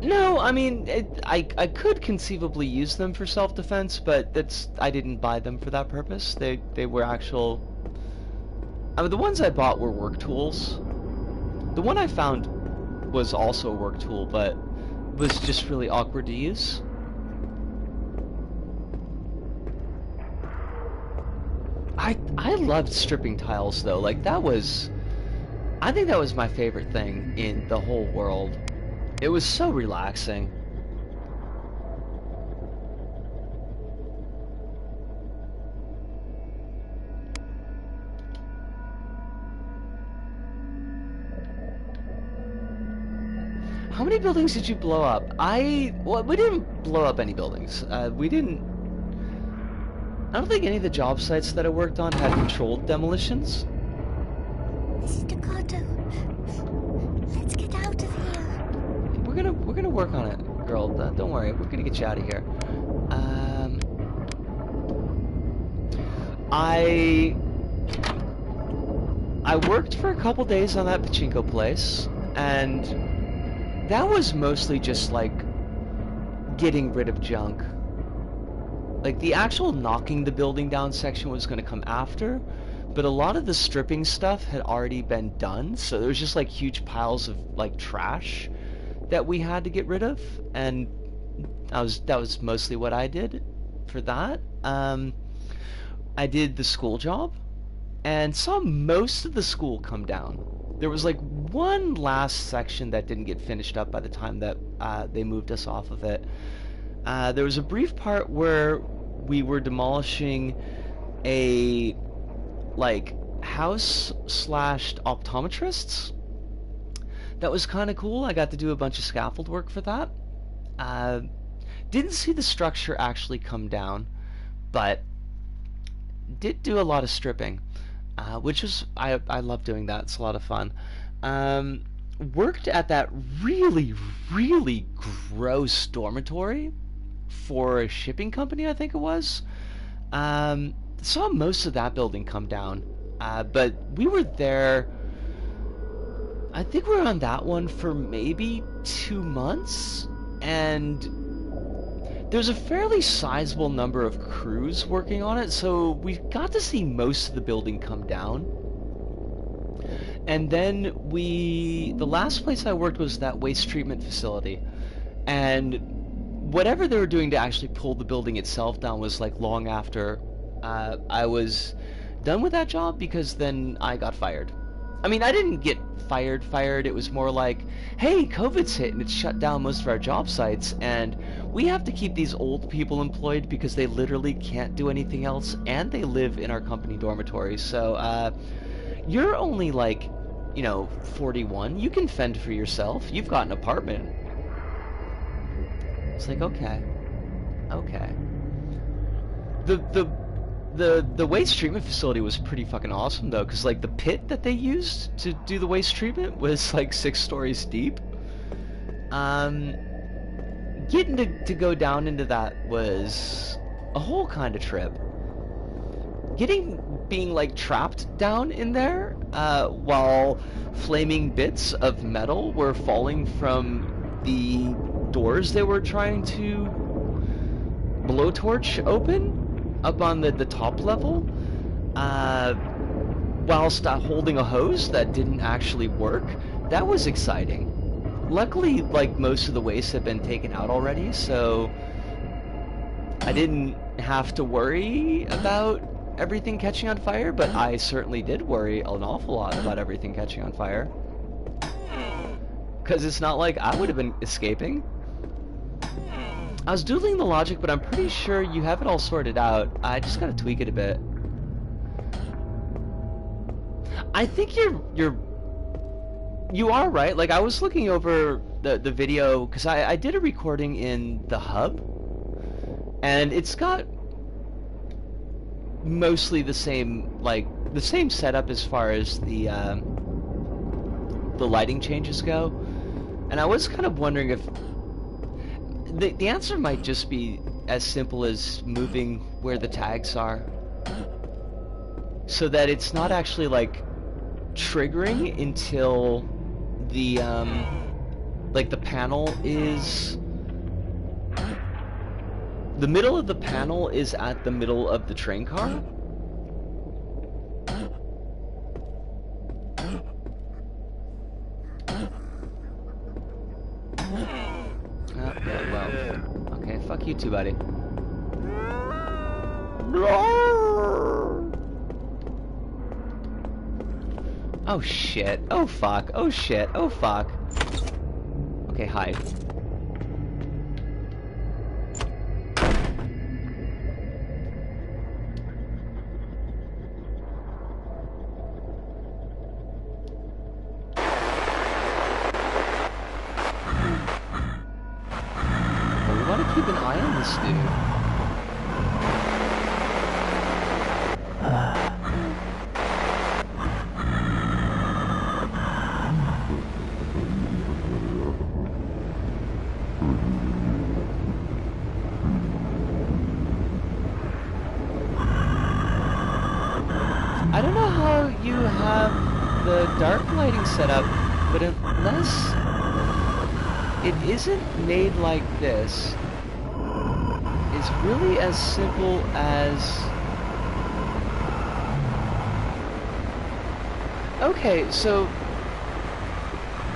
No, I mean, I could conceivably use them for self-defense, but I didn't buy them for that purpose. They were actual... I mean, the ones I bought were work tools. The one I found was also a work tool, but was just really awkward to use. I loved stripping tiles, though. Like, I think that was my favorite thing in the whole world. It was so relaxing. How many buildings did you blow up? Well, we didn't blow up any buildings. I don't think any of the job sites that I worked on had controlled demolitions. Mr. Carter, let's get out of here. We're gonna work on it, girl. Don't worry. We're gonna get you out of here. I worked for a couple days on that pachinko place, and that was mostly just like getting rid of junk. Like, the actual knocking the building down section was going to come after, but a lot of the stripping stuff had already been done, so there was just like huge piles of like trash that we had to get rid of, and that was mostly what I did for that. I did the school job and saw most of the school come down. There was like one last section that didn't get finished up by the time that they moved us off of it. There was a brief part where we were demolishing a like house/optometrists. That was kind of cool. I got to do a bunch of scaffold work for that. Didn't see the structure actually come down, but did do a lot of stripping, which was I love doing that. It's a lot of fun. Worked at that really gross dormitory for a shipping company, I think it was. Saw most of that building come down, but we were there, I think we were on that one for maybe 2 months, and there's a fairly sizable number of crews working on it, so we got to see most of the building come down. And then the last place I worked was that waste treatment facility, and whatever they were doing to actually pull the building itself down was like long after I was done with that job, because then I got fired. I mean, I didn't get fired. It was more like, hey, COVID's hit and it's shut down most of our job sites, and we have to keep these old people employed because they literally can't do anything else, and they live in our company dormitory. So, you're only like, 41. You can fend for yourself. You've got an apartment. It's like, okay. The waste treatment facility was pretty fucking awesome though, because like the pit that they used to do the waste treatment was like 6 stories deep. Getting to go down into that was a whole kind of trip. Being like trapped down in there, while flaming bits of metal were falling from the doors they were trying to blowtorch open up on the top level, whilst holding a hose that didn't actually work. That was exciting. Luckily, like, most of the waste had been taken out already, so I didn't have to worry about everything catching on fire, but I certainly did worry an awful lot about everything catching on fire. Because it's not like I would have been escaping. I was doodling the logic, but I'm pretty sure you have it all sorted out. I just gotta tweak it a bit. I think you are right. Like, I was looking over the video, because I did a recording in the hub, and it's got mostly the same setup as far as the lighting changes go. And I was kind of wondering if the answer might just be as simple as moving where the tags are, so that it's not actually like triggering until the the panel is, the middle of the panel is at the middle of the train car. Okay, well, okay, fuck you too, buddy. Oh shit, oh fuck, oh shit, oh fuck. Okay, hide. Keep an eye on this dude. I don't know how you have the dark lighting set up, but unless it isn't made like this, it's really as simple as... Okay, so...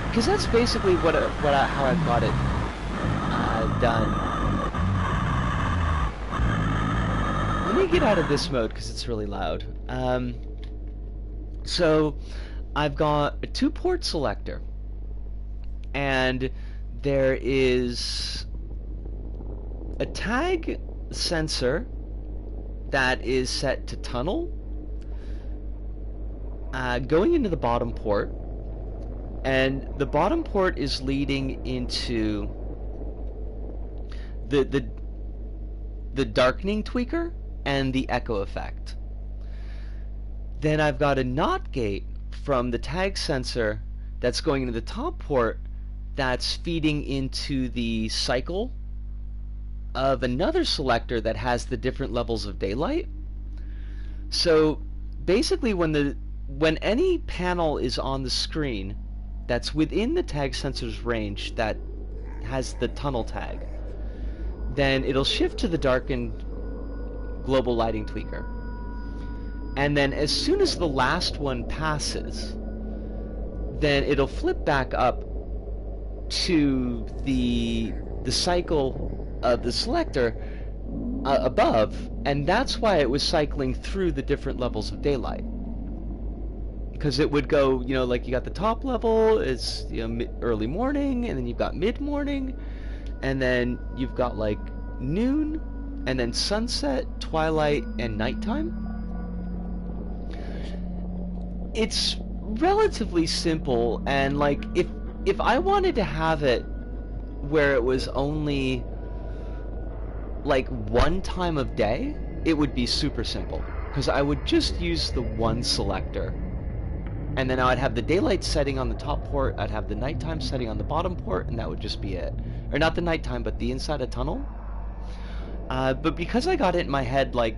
because that's basically how I've got it done. Let me get out of this mode because it's really loud. So, I've got a 2-port selector, and there is a tag sensor that is set to tunnel, going into the bottom port, and the bottom port is leading into the darkening tweaker and the echo effect. Then I've got a NOT gate from the tag sensor that's going into the top port that's feeding into the cycle of another selector that has the different levels of daylight. So basically when any panel is on the screen that's within the tag sensor's range that has the tunnel tag, then it'll shift to the darkened global lighting tweaker. And then as soon as the last one passes, then it'll flip back up to the cycle of the selector above, and that's why it was cycling through the different levels of daylight. Because it would go, you know, like you got the top level, it's, you know, early morning, and then you've got mid-morning, and then you've got like noon, and then sunset, twilight, and nighttime. It's relatively simple, and like if I wanted to have it where it was only like one time of day, it would be super simple, because I would just use the one selector, and then I'd have the daylight setting on the top port, I'd have the nighttime setting on the bottom port, and that would just be it. Or not the nighttime, but the inside a tunnel. But because I got it in my head, like,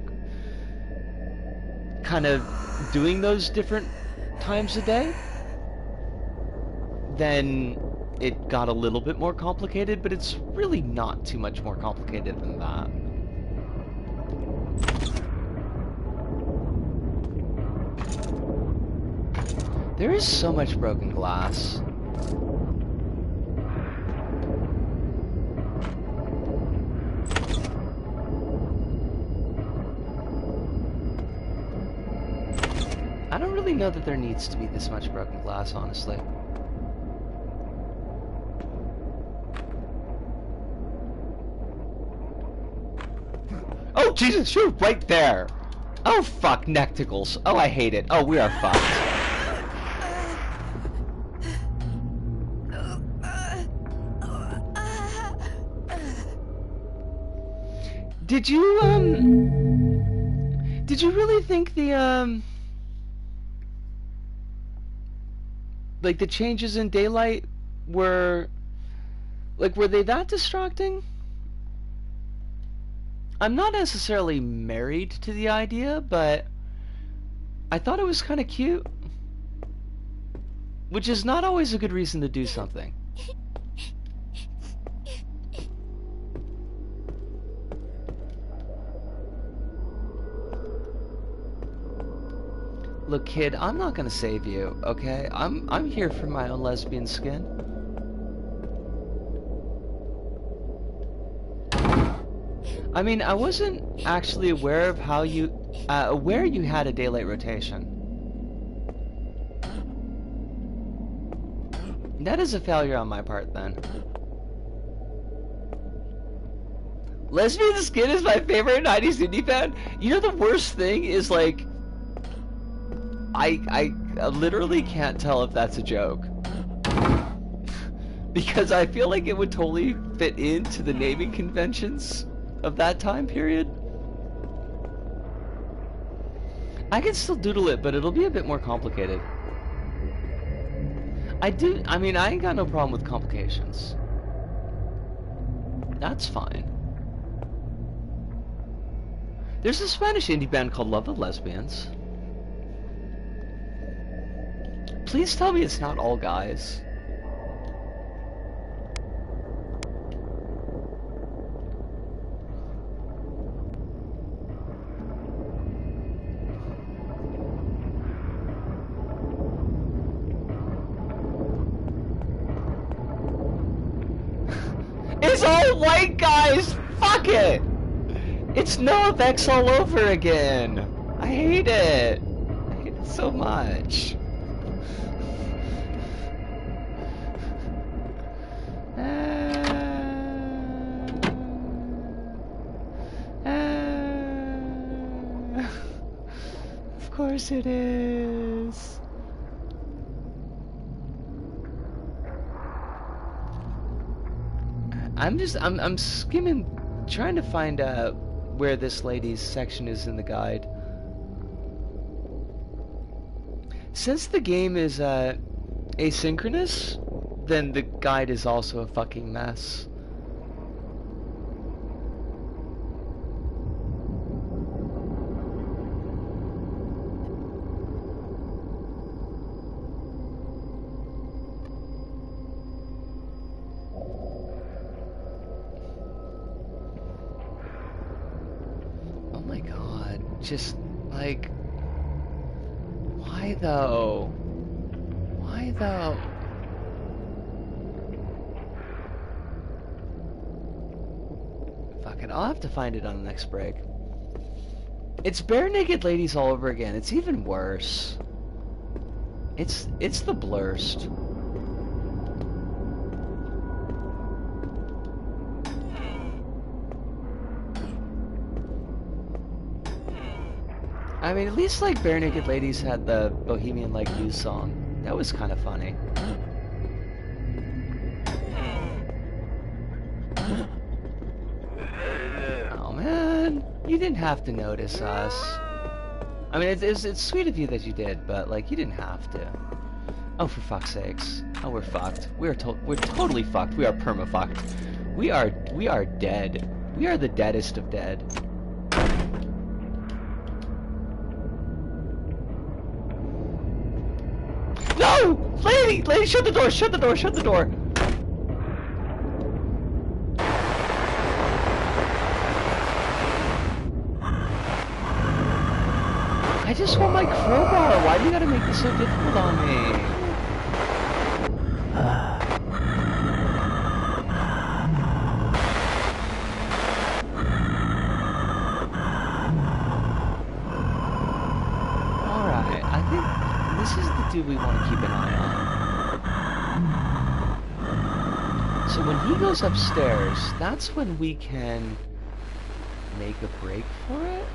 kind of doing those different times a day, then it got a little bit more complicated, but it's really not too much more complicated than that. There is so much broken glass. I don't really know that there needs to be this much broken glass, honestly. Oh, Jesus, shoot, right there! Oh, fuck, Necticles. Oh, I hate it. Oh, we are fucked. Did you really think the, like, the changes in daylight were they that distracting? I'm not necessarily married to the idea, but I thought it was kind of cute. Which is not always a good reason to do something. Look, kid, I'm not gonna save you, okay? I'm here for my own lesbian skin. I mean, I wasn't actually aware of how you, aware you had a daylight rotation. That is a failure on my part, then. Lesbian Skin is my favorite 90s indie band. You know, the worst thing is, like, I literally can't tell if that's a joke. Because I feel like it would totally fit into the naming conventions of that time period. I can still doodle it, but it'll be a bit more complicated. I mean, I ain't got no problem with complications. That's fine. There's a Spanish indie band called Love of Lesbians. Please tell me it's not all guys. It's all white guys! Fuck it! It's NoFX all over again! I hate it! I hate it so much. Of course it is. I'm skimming, trying to find out where this lady's section is in the guide. Since the game is asynchronous, then the guide is also a fucking mess. Oh my god, just like, why though? Why though? Fuck it, I'll have to find it on the next break. It's bare naked ladies all over again. It's even worse. It's the blurst. I mean, at least like Bare Naked Ladies had the Bohemian Like You song. That was kind of funny. Oh man, you didn't have to notice us. I mean, it's sweet of you that you did, but like you didn't have to. Oh, for fuck's sakes! Oh, we're fucked. We're totally fucked. We are perma fucked. We are dead. We are the deadest of dead. No! Lady! Lady, shut the door! Shut the door! Shut the door! I just want my crowbar. Why do you gotta make this so difficult on me? Alright, I think this is the dude we want to keep an eye on. So when he goes upstairs, that's when we can make a break for it?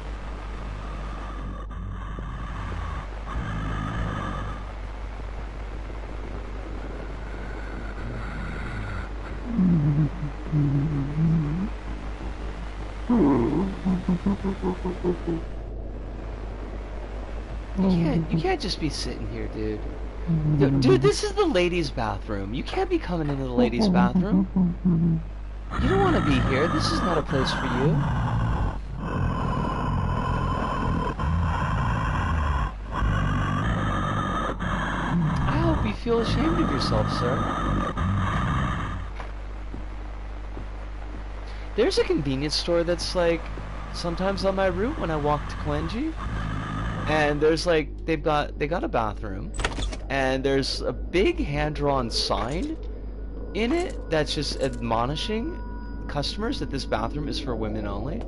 You can't just be sitting here, dude. Dude, this is the ladies' bathroom. You can't be coming into the ladies' bathroom. You don't want to be here. This is not a place for you. I hope you feel ashamed of yourself, sir. There's a convenience store that's like sometimes on my route when I walk to Kalenji. And there's like they got a bathroom, and there's a big hand-drawn sign in it that's just admonishing customers that this bathroom is for women only.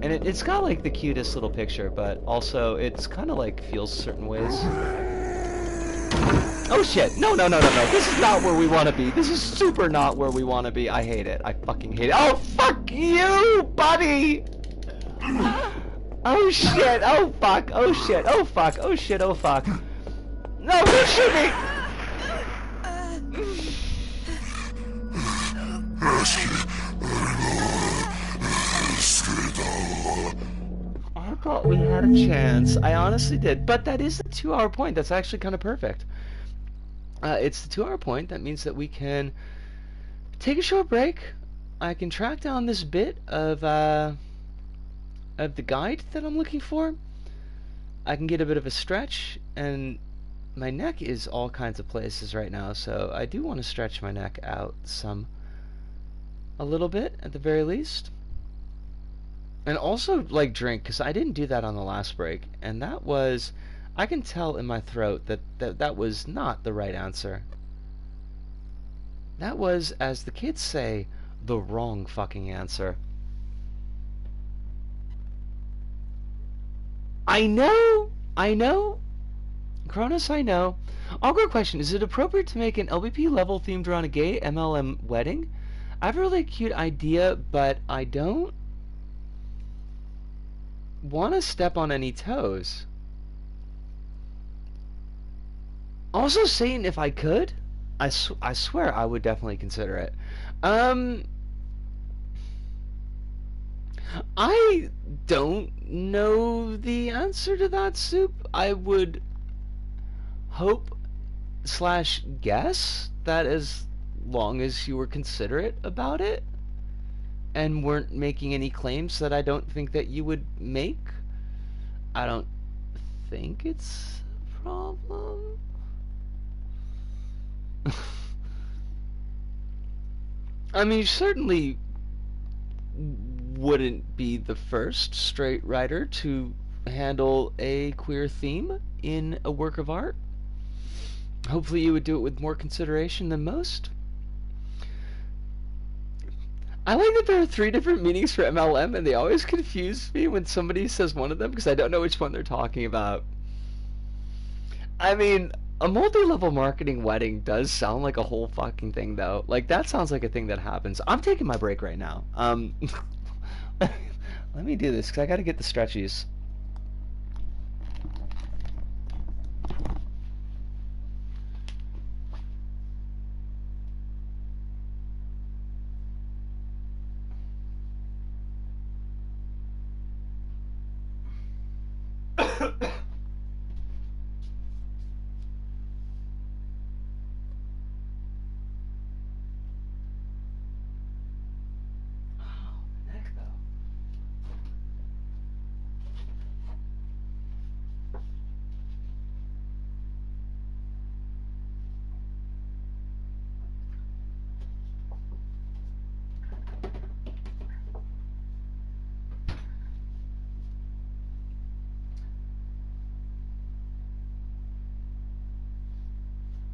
And it's got like the cutest little picture, but also it's kind of like feels certain ways. Oh shit! No! This is not where we want to be. This is super not where we want to be. I hate it. I fucking hate it. Oh fuck you, buddy! Oh shit! Oh fuck! Oh shit! Oh fuck! Oh shit! Oh fuck! No! Don't shoot me! I thought we had a chance. I honestly did. But that is the 2-hour point. That's actually kind of perfect. It's the 2-hour point. That means that we can take a short break. I can track down this bit of the guide that I'm looking for. I can get a bit of a stretch, and my neck is all kinds of places right now, so I do want to stretch my neck out a little bit at the very least. And also like drink, because I didn't do that on the last break, and that was, I can tell in my throat that was not the right answer. That was, as the kids say, the wrong fucking answer. I know! Cronus, I know. Awkward question, is it appropriate to make an LBP level themed around a gay MLM wedding? I have a really cute idea, but I don't want to step on any toes. Also, Satan, if I could, I swear I would definitely consider it. I don't know the answer to that, Soup. I would hope / guess that as long as you were considerate about it and weren't making any claims that I don't think that you would make, I don't think it's a problem. I mean, you certainly wouldn't be the first straight writer to handle a queer theme in a work of art. Hopefully you would do it with more consideration than most. I like that there are 3 different meanings for MLM, and they always confuse me when somebody says one of them, because I don't know which one they're talking about. I mean, a multi-level marketing wedding does sound like a whole fucking thing, though. Like that sounds like a thing that happens. I'm taking my break right now. Let me do this because I got to get the stretchies. Neck though.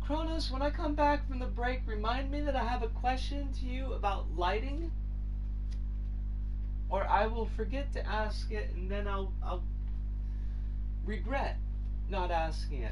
Kronos, when I come back from the break, remind me that I have a question to you about lighting, or I will forget to ask it, and then I'll regret not asking it.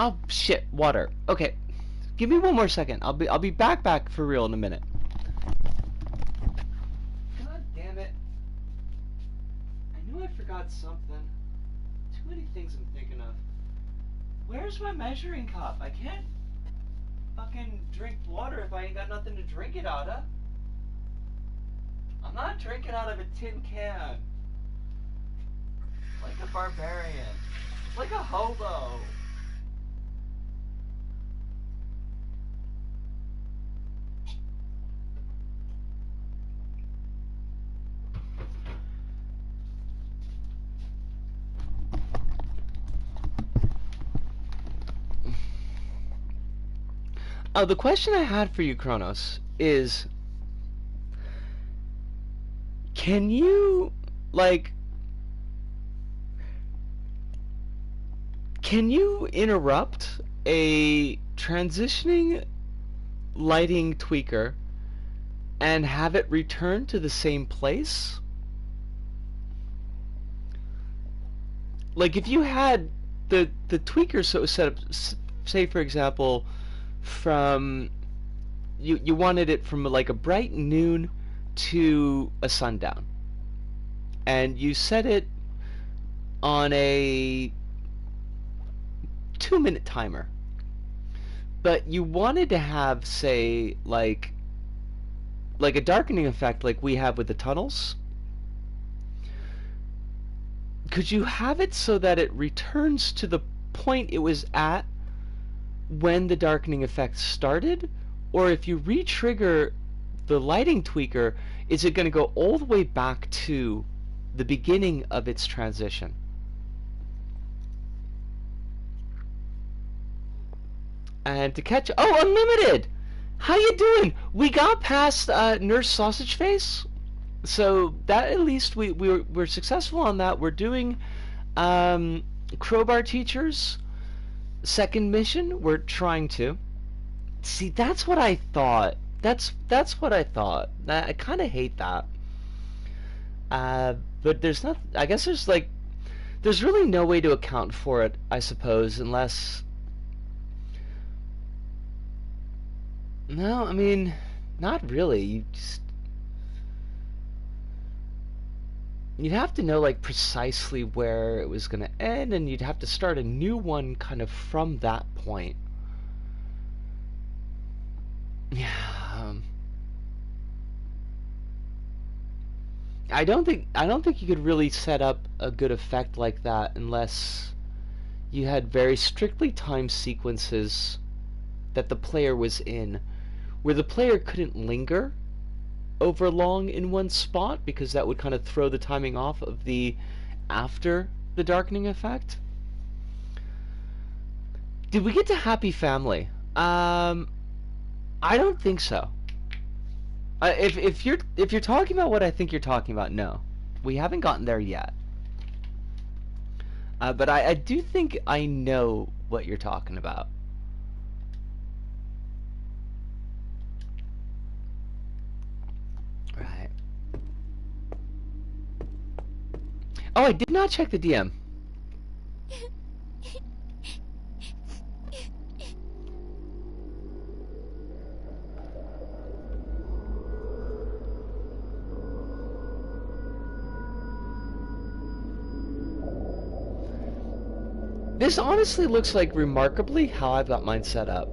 Oh shit, water. Okay, give me one more second. I'll be back for real in a minute. God damn it! I knew I forgot something. Too many things I'm thinking of. Where's my measuring cup? I can't fucking drink water if I ain't got nothing to drink it out of. I'm not drinking out of a tin can. Like a barbarian. Like a hobo. The question I had for you, Kronos, is can you, like, can you interrupt a transitioning lighting tweaker and have it return to the same place? Like, if you had the tweaker so set up, say for example, from you wanted it from like a bright noon to a sundown, and you set it on a 2-minute timer, but you wanted to have, say, like a darkening effect like we have with the tunnels. Could you have it so that it returns to the point it was at when the darkening effect started? Or if you re-trigger the lighting tweaker, is it going to go all the way back to the beginning of its transition? And to catch... Oh, Unlimited! How you doing? We got past Nurse Sausage Face, so that at least we're successful on that. We're doing Crowbar Teachers second mission. We're trying to see. That's what I thought. That's what I thought. I kind of hate that. But there's not. I guess there's really no way to account for it, I suppose, unless. No, I mean, not really. You'd have to know, like, precisely where it was going to end, and you'd have to start a new one kind of from that point. Yeah. I don't think you could really set up a good effect like that unless you had very strictly timed sequences that the player was in, where the player couldn't linger over long in one spot, because that would kind of throw the timing off of the after the darkening effect. Did we get to Happy Family? I don't think so. If you're talking about what I think you're talking about, no, we haven't gotten there yet. But I do think I know what you're talking about. Right. Oh, I did not check the DM. This honestly looks like remarkably how I've got mine set up.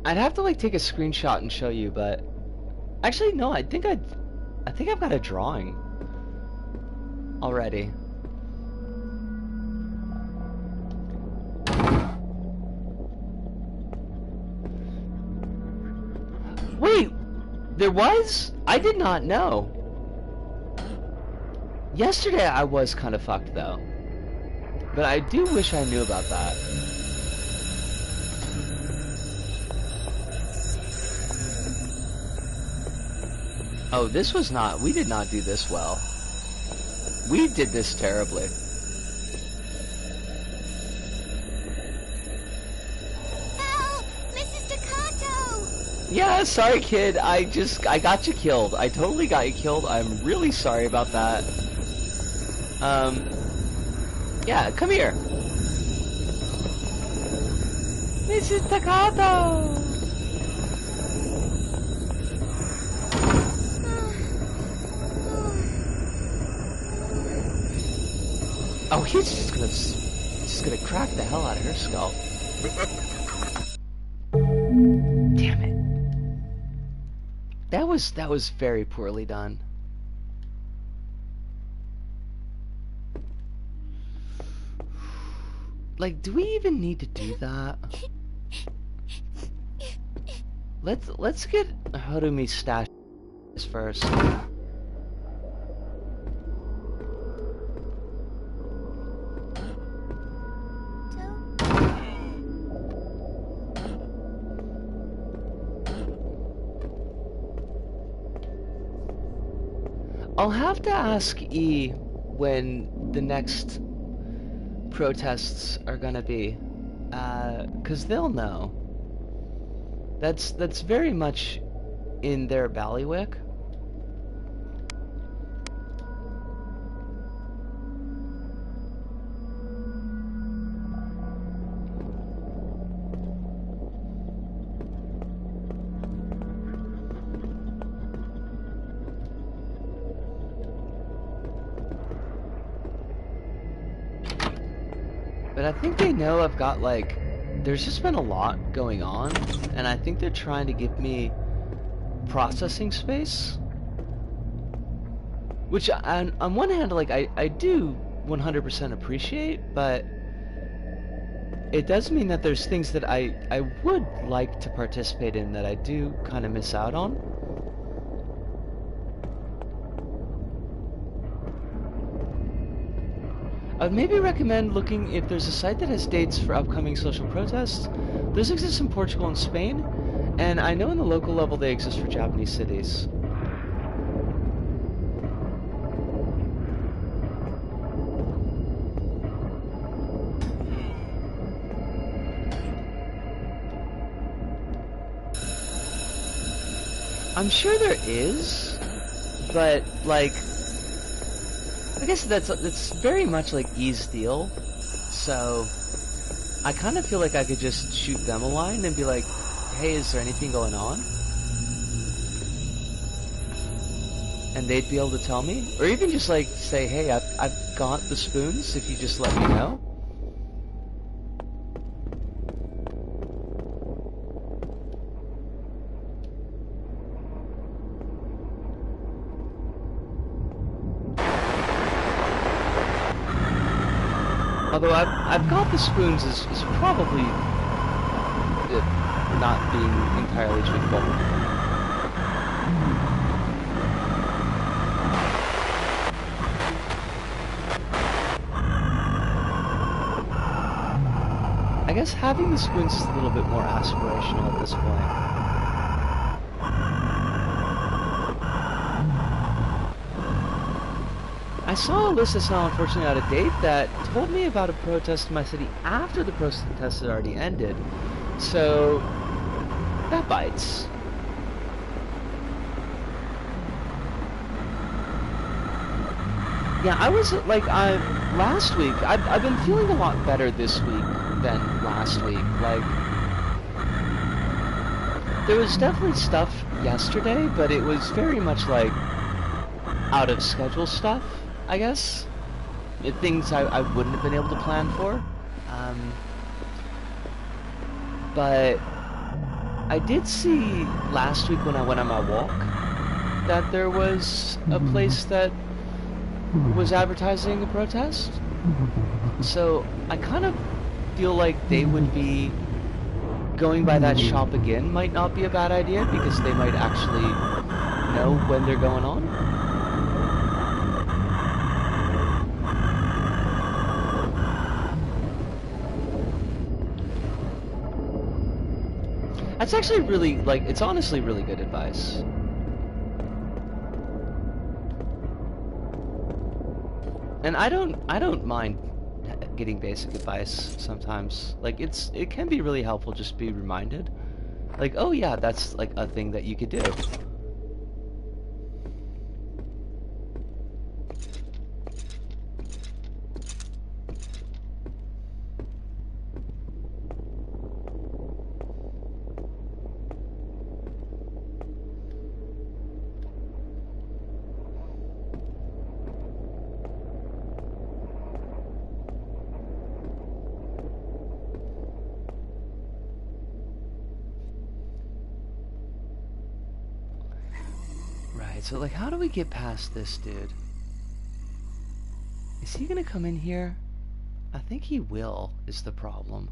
I'd have to like take a screenshot and show you, but actually no, I think I've got a drawing already. Wait, there was? I did not know. Yesterday I was kind of fucked though, but I do wish I knew about that. Oh, this was not, we did not do this well. We did this terribly. Help! Mrs. Staccato! Yeah, sorry, kid. I got you killed. I totally got you killed. I'm really sorry about that. Yeah, come here. Mrs. Takato! Oh, he's just gonna crack the hell out of her skull. Damn it. That was very poorly done. Like, do we even need to do that? Let's get Harumi stashed first. I'll have to ask E when the next protests are gonna be, 'cause they'll know. That's very much in their ballywick. But I think they know I've got, like, there's just been a lot going on, and I think they're trying to give me processing space. Which, on one hand, like, I do 100% appreciate, but it does mean that there's things that I would like to participate in that I do kind of miss out on. I'd maybe recommend looking if there's a site that has dates for upcoming social protests. Those exist in Portugal and Spain, and I know in the local level they exist for Japanese cities. I'm sure there is, but, like, I guess that's very much like E's deal, so I kind of feel like I could just shoot them a line and be like, hey, is there anything going on? And they'd be able to tell me, or even just like say, hey, I've got the spoons if you just let me know. Although I've got the spoons is probably not being entirely truthful. I guess having the spoons is a little bit more aspirational at this point. I saw a list that's now unfortunately out of date that told me about a protest in my city after the protest had already ended. So, that bites. Yeah, I was, like, last week, I've been feeling a lot better this week than last week. Like, there was definitely stuff yesterday, but it was very much, like, out of schedule stuff, I guess. Things I wouldn't have been able to plan for. But I did see last week when I went on my walk that there was a place that was advertising a protest. So I kind of feel like they would be going by that shop again might not be a bad idea because they might actually know when they're going on. That's actually really, like, it's honestly really good advice. And I don't mind getting basic advice sometimes. Like, it can be really helpful just to be reminded. Like, oh yeah, that's like a thing that you could do. Right, so like how do we get past this dude? Is he gonna come in here? I think he will, is the problem.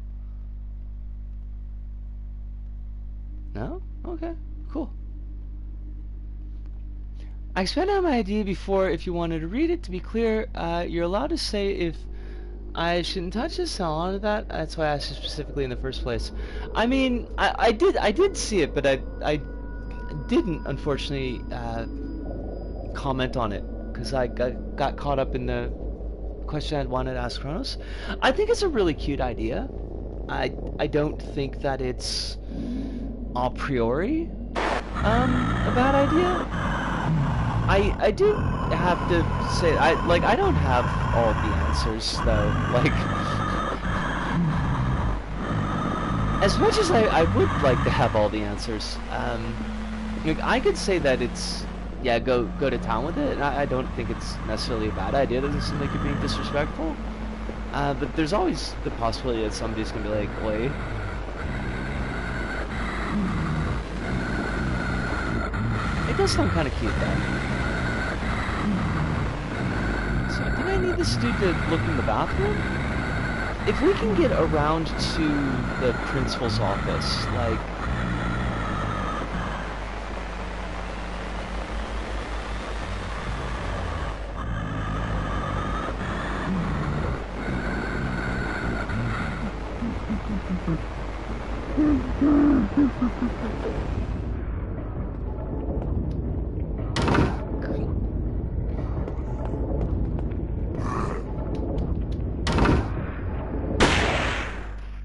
No? Okay, cool. I expanded on my idea before if you wanted to read it. To be clear, you're allowed to say if I shouldn't touch this, I'll honor that. That's why I asked you specifically in the first place. I mean, I did see it, but I didn't, unfortunately, comment on it, because I got caught up in the question I wanted to ask Kronos. I think it's a really cute idea. I don't think that it's a priori a bad idea. I do have to say I don't have all the answers though. Like, as much as I would like to have all the answers, like I could say that it's go to town with it, and I don't think it's necessarily a bad idea. It doesn't seem like you're being disrespectful. But there's always the possibility that somebody's gonna be like, "Oi." It does sound kind of cute though. So I think I need this dude to look in the bathroom. If we can get around to the principal's office, like.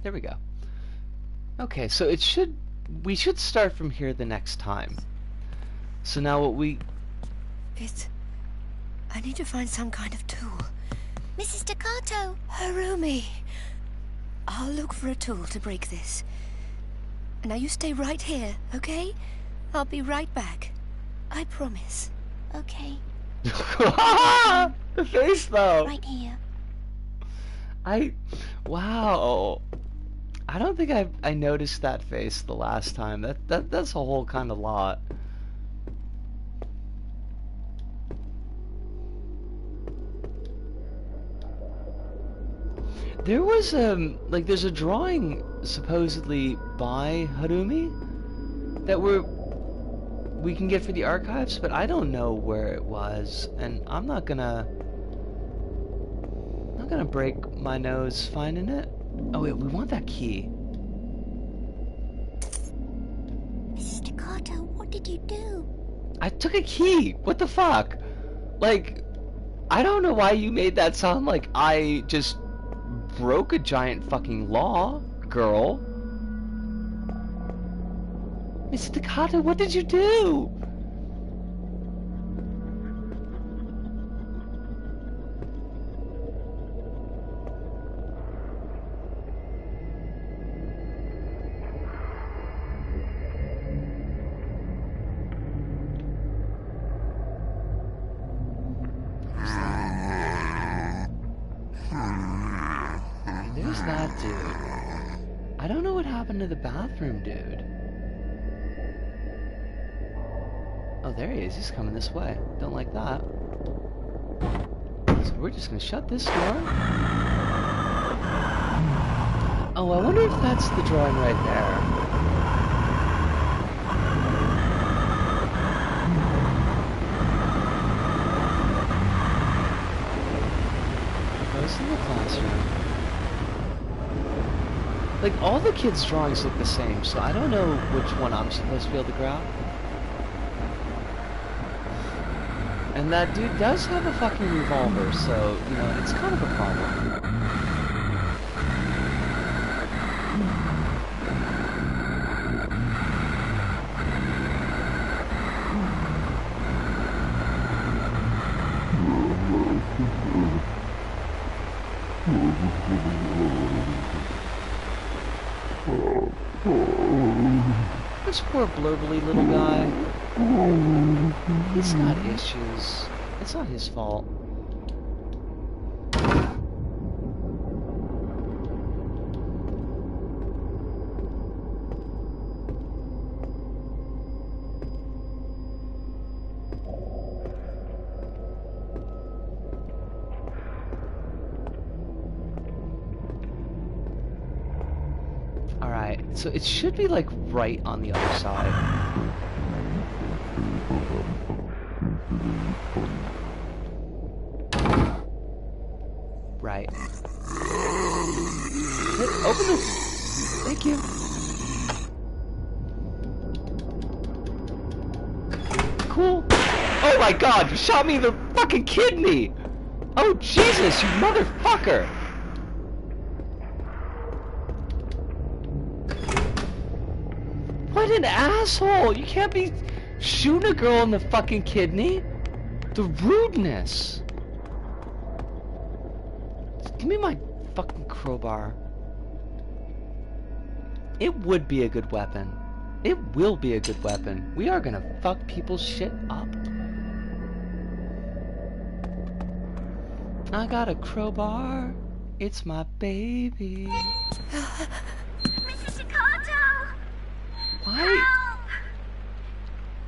There we go. Okay, so we should start from here the next time. So now what we... I need to find some kind of tool. Mrs. Staccato! Harumi! I'll look for a tool to break this. Now you stay right here, okay? I'll be right back. I promise. Okay. The face though! Right here. Wow. I don't think I noticed that face the last time. That's a whole kind of lot. There was like there's a drawing supposedly by Harumi that we can get for the archives, but I don't know where it was, and I'm not gonna break my nose finding it. Oh wait, we want that key. Mrs. Staccato, what did you do? I took a key. What the fuck? Like, I don't know why you made that sound like I just broke a giant fucking law, girl. Miss Staccato, what did you do? There's that dude. I don't know what happened to the bathroom dude. Oh, there he is. He's coming this way. Don't like that. So we're just gonna shut this door. Oh, I wonder if that's the drawing right there. In the classroom. Like, all the kids' drawings look the same, so I don't know which one I'm supposed to be able to grab. And that dude does have a fucking revolver, so, you know, it's kind of a problem. This poor blurbly little guy. He's got issues. It's not his fault. Alright, so it should be like right on the other side. Right. Open this! Thank you. Cool. Oh my god, you shot me in the fucking kidney! Oh Jesus, you motherfucker! What an asshole! You can't be shooting a girl in the fucking kidney! The rudeness! Give me my fucking crowbar. It would be a good weapon. It will be a good weapon. We are gonna fuck people's shit up. I got a crowbar. It's my baby. Mrs. Staccato! Why?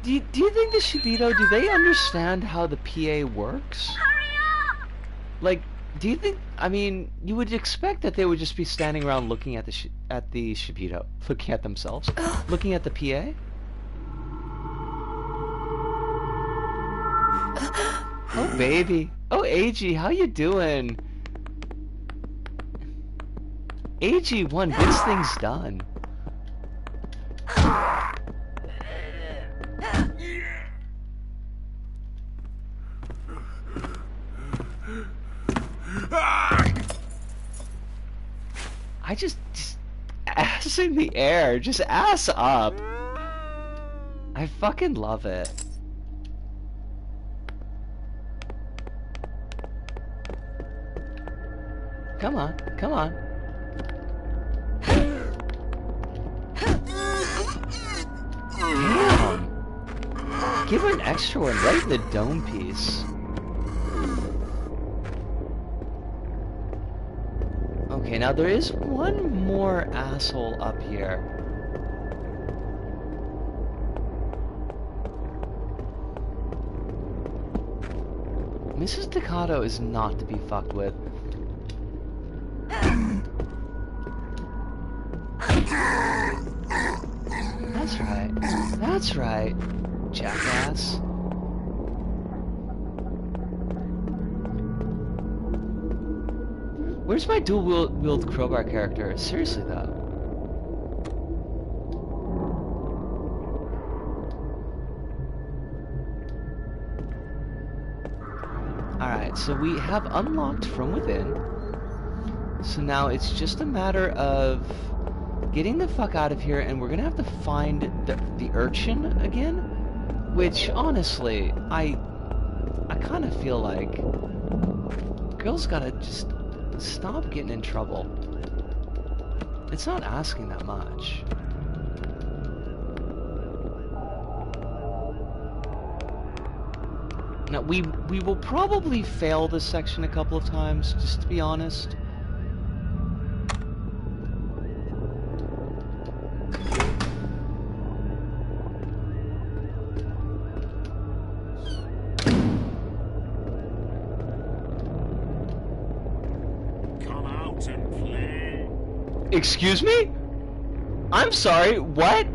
Do you think the Shibito, do they understand how the PA works? Hurry up! Like, do you think, I mean, you would expect that they would just be standing around looking at the Shibito, looking at themselves, looking at the PA? Oh, baby. Oh, AG, how you doing? AG1 gets things done. I just ass in the air, just ass up. I fucking love it. Come on, come on. Damn. Give her an extra one right in the dome piece. Okay, now there is one more asshole up here. Mrs. Staccato is not to be fucked with. That's right. That's right, jackass. Where's my dual-wield crowbar character? Seriously, though. Alright, so we have unlocked from within. So now it's just a matter of getting the fuck out of here, and we're gonna have to find the urchin again. Which, honestly, I kind of feel like girls gotta just stop getting in trouble. It's not asking that much. Now, we will probably fail this section a couple of times, just to be honest. Excuse me? I'm sorry, what?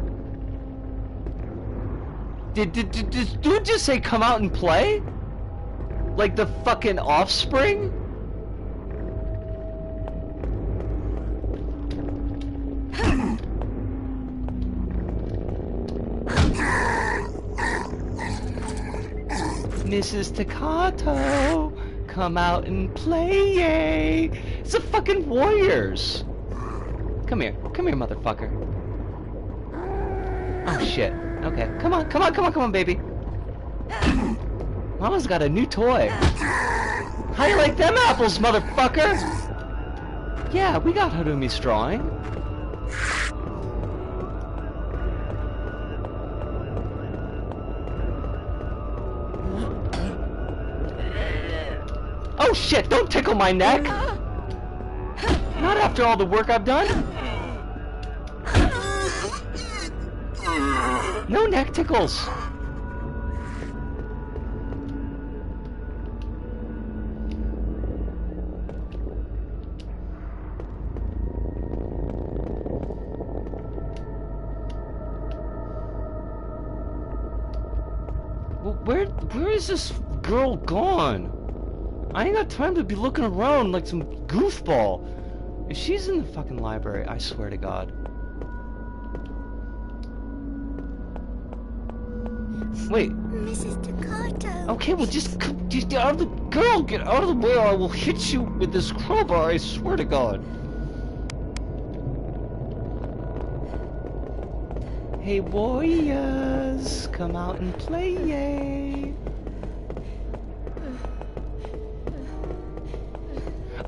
Did dude just say come out and play? Like the fucking offspring? Mrs. Staccato, come out and play, yay! It's the fucking Warriors! Come here, motherfucker. Oh shit. Okay, come on, baby. Mama's got a new toy. How you like them apples, motherfucker? Yeah, we got Harumi's drawing. Oh shit, don't tickle my neck! Not after all the work I've done! No neck tickles! Well, where is this girl gone? I ain't got time to be looking around like some goofball. If she's in the fucking library, I swear to God. Wait. Mrs. Staccato. Okay, well just get out of the girl. Get out of the way, or I will hit you with this crowbar. I swear to God. Hey warriors, come out and play.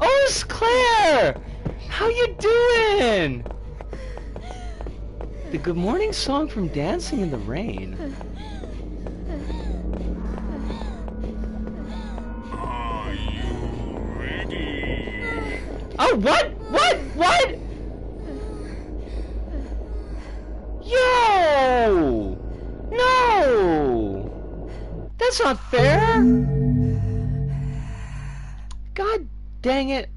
Oh, it's Claire! How you doing? The good morning song from Dancing in the Rain. Are you ready? Oh, what? What? Yo! No! That's not fair! God dang it.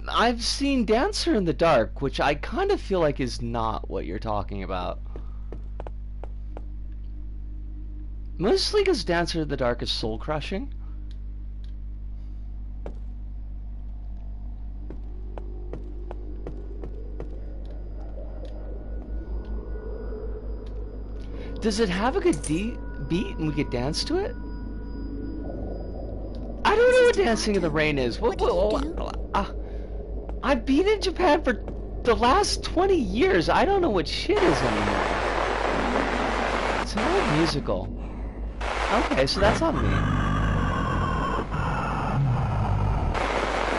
I've seen Dancer in the Dark, which I kind of feel like is not what you're talking about. Mostly because Dancer in the Dark is soul crushing. Does it have a good beat and we could dance to it? I don't know what Dancing in the Rain is. I've been in Japan for the last 20 years. I don't know what shit is anymore. It's an old musical. Okay, so that's on me.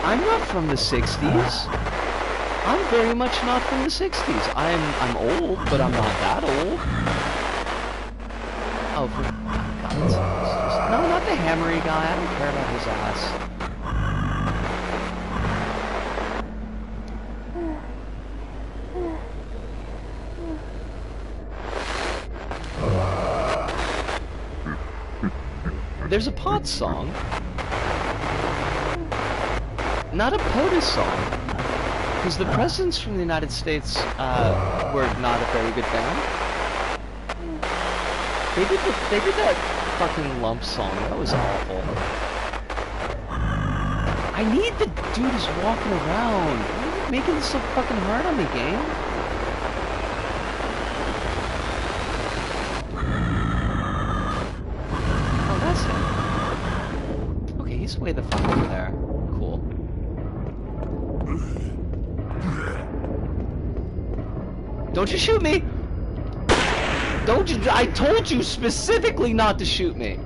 I'm not from the 60s. I'm very much not from the 60s. I'm old, but I'm not that old. Oh, for God's sakes. No, not the hammery guy. I don't care about his ass. There's a pot song. Not a POTUS song. Because the presidents from the United States were not a very good band. They did that fucking lump song. That was awful. I need the dude who's walking around. Why are you making this so fucking hard on me, game? Oh, that's him. Okay, he's way the fuck over there. Cool. Don't you shoot me! Don't you? I told you specifically not to shoot me.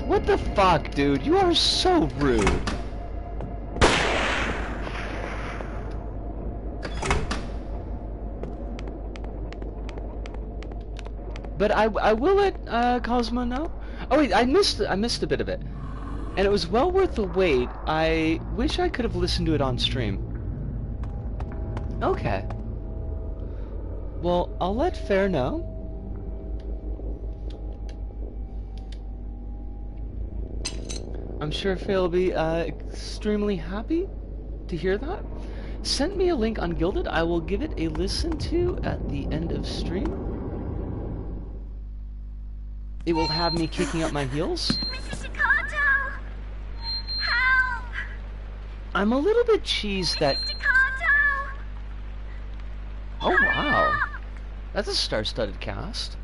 What the fuck, dude? You are so rude. But I will let Cosmo know. Oh wait, I missed a bit of it, and it was well worth the wait. I wish I could have listened to it on stream. Okay. Well, I'll let Fair know. I'm sure Faye will be extremely happy to hear that. Send me a link on Gilded. I will give it a listen to at the end of stream. It will have me kicking up my heels. Mrs. Staccato! Help! I'm a little bit cheesed that... Staccato! Oh wow. That's a star-studded cast.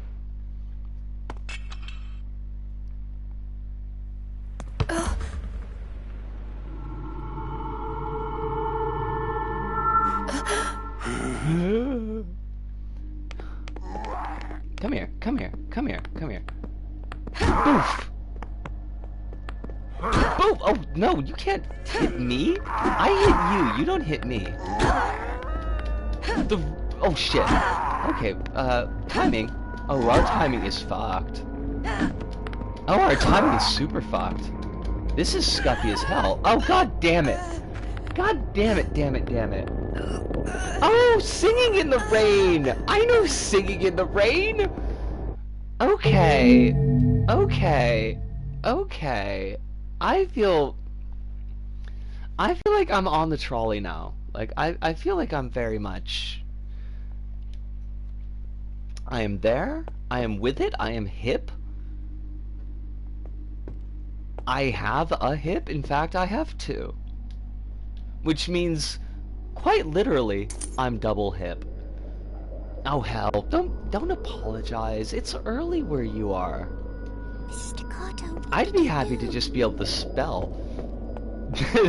Come here, come here, come here, come here. Boof! Boof! Oh, no, you can't hit me. I hit you. You don't hit me. Oh, shit. Okay, timing. Oh, our timing is fucked. Oh, our timing is super fucked. This is scuffy as hell. Oh, god damn it. God damn it, damn it, damn it. Oh, singing in the rain. I know singing in the rain. Okay. Okay. Okay. I feel like I'm on the trolley now. Like, I feel like I'm very much... I am there. I am with it. I am hip. I have a hip. In fact, I have two. Which means, quite literally, I'm double hip. Oh hell, don't apologize. It's early where you are. Staccato, what I'd did be you happy do? to just be able to spell.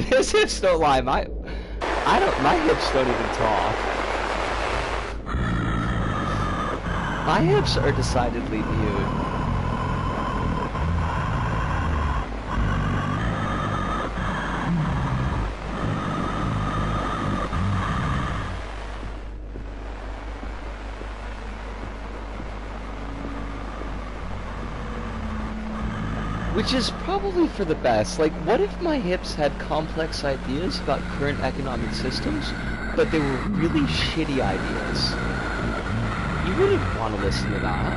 This hips don't lie. My hips don't even talk. My hips are decidedly mute. Which is probably for the best. Like, what if my hips had complex ideas about current economic systems, but they were really shitty ideas? You wouldn't want to listen to that.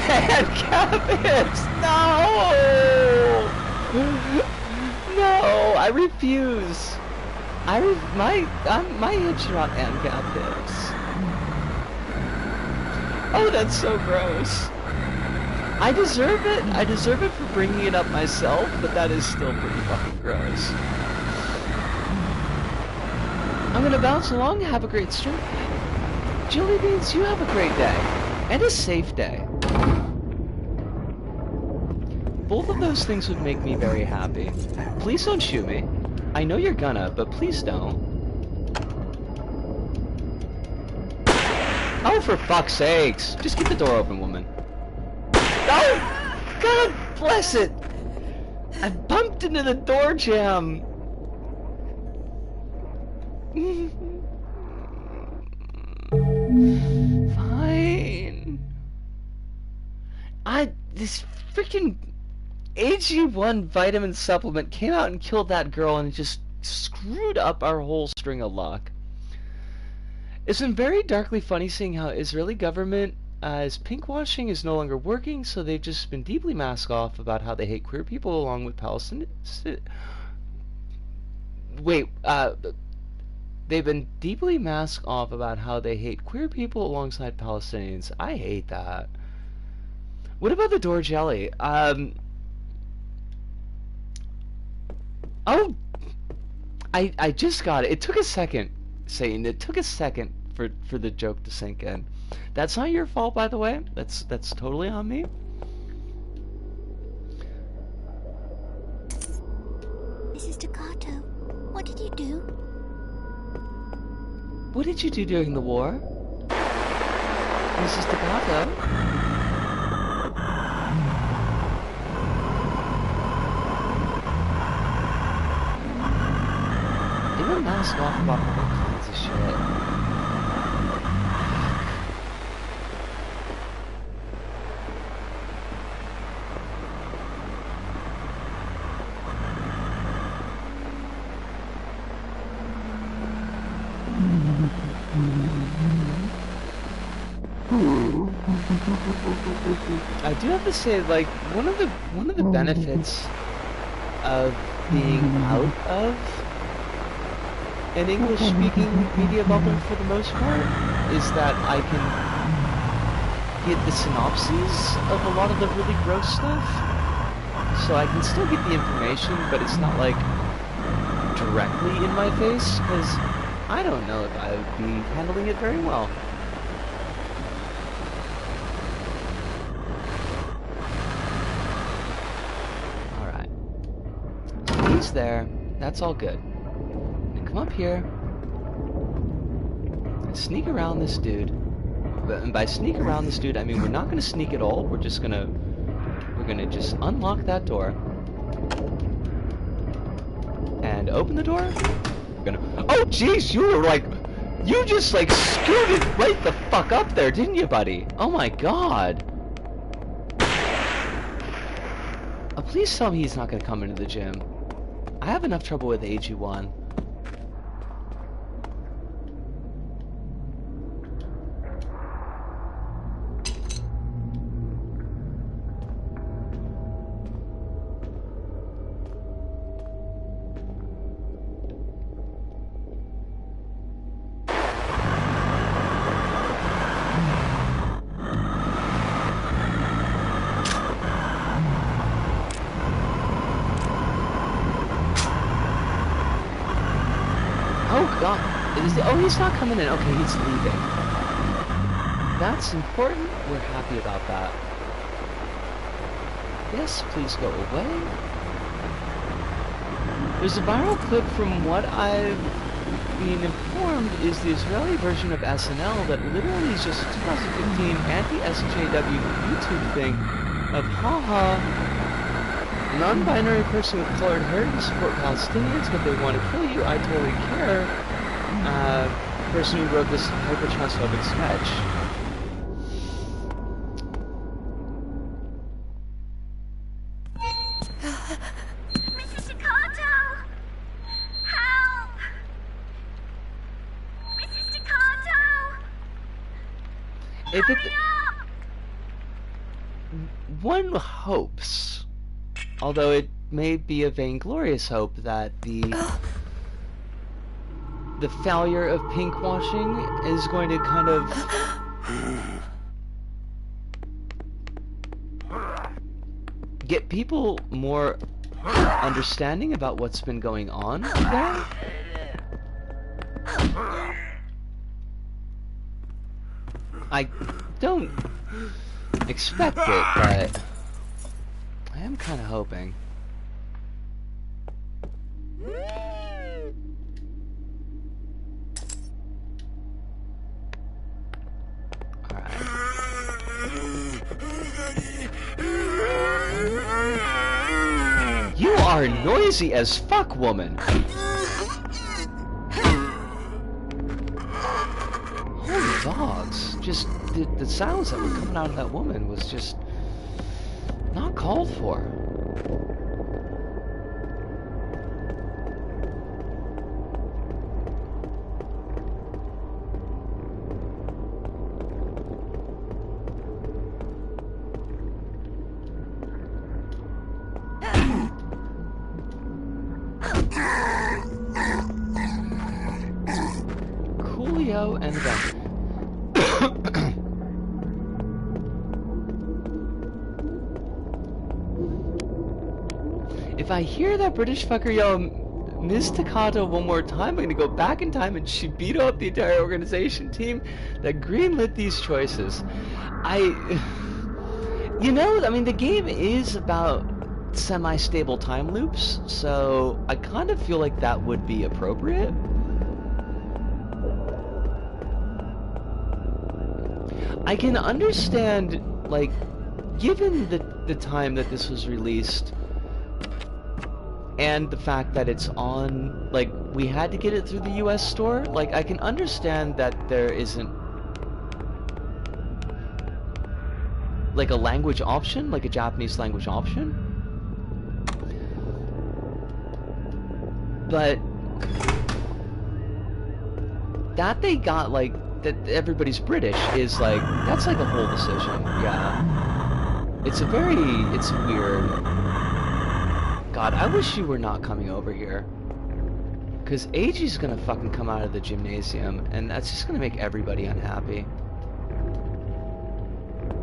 Handcap hips! No! No, I refuse. My hips are not handcap hips. Oh, that's so gross. I deserve it. I deserve it for bringing it up myself, but that is still pretty fucking gross. I'm gonna bounce along. Have a great stream. Jelly Beans, you have a great day. And a safe day. Both of those things would make me very happy. Please don't shoot me. I know you're gonna, but please don't. Oh, for fuck's sakes. Just keep the door open, woman. Oh! God bless it! I bumped into the door jamb. Fine. This freaking AG1 vitamin supplement came out and killed that girl and just screwed up our whole string of luck. It's been very darkly funny seeing how Israeli government as pinkwashing is no longer working, so they've just been deeply masked off about how they hate queer people along with Palestinians. Wait, they've been deeply masked off about how they hate queer people alongside Palestinians. I hate that. What about the door jelly? Oh, I just got it. It took a second, Satan. It took a second for the joke to sink in. That's not your fault, by the way. That's totally on me. Mrs. Staccato, what did you do? What did you do during the war, Mrs. Staccato? They were masked off about all kinds of shit. I do have to say, like, one of the benefits of being out of an English-speaking media bubble for the most part is that I can get the synopses of a lot of the really gross stuff. So I can still get the information, but it's not like directly in my face, because I don't know if I would be handling it very well. He's there. That's all good. Now come up here. And sneak around this dude. And by sneak around this dude, I mean we're not gonna sneak at all. We're gonna just unlock that door and open the door. We're gonna. Oh jeez, you just like scooted right the fuck up there, didn't you, buddy? Oh my god. Please tell me he's not gonna come into the gym. I have enough trouble with AG1. Oh, he's not coming in. Okay, he's leaving. That's important. We're happy about that. Yes, please go away. There's a viral clip from what I've been informed is the Israeli version of SNL that literally is just a 2015 anti-SJW YouTube thing of haha, non-binary person with colored hair to support Palestinians, but they want to kill you, I totally care. Person who wrote this hyper-transphobic sketch. Mrs. Staccato! Help! Mrs. Staccato! If it... Hurry up! One hopes, although it may be a vainglorious hope, that the failure of pink washing is going to kind of get people more understanding about what's been going on there. I don't expect it, but I am kind of hoping. You are noisy as fuck, woman. Holy dogs. Just, the sounds that were coming out of that woman was just not called for. Coolio and then if I hear that British fucker yell Ms. Staccato one more time, I'm gonna go back in time and beat up the entire organization team that greenlit these choices. You know, I mean, the game is about semi-stable time loops, so I kind of feel like that would be appropriate. I can understand, like, given the time that this was released, and the fact that it's on, like, we had to get it through the US store, like, I can understand that there isn't, like, a language option, like a Japanese language option. But that they got, like, that everybody's British is, like, that's like a whole decision, yeah. It's weird. God, I wish you were not coming over here. Because AG's gonna fucking come out of the gymnasium, and that's just gonna make everybody unhappy.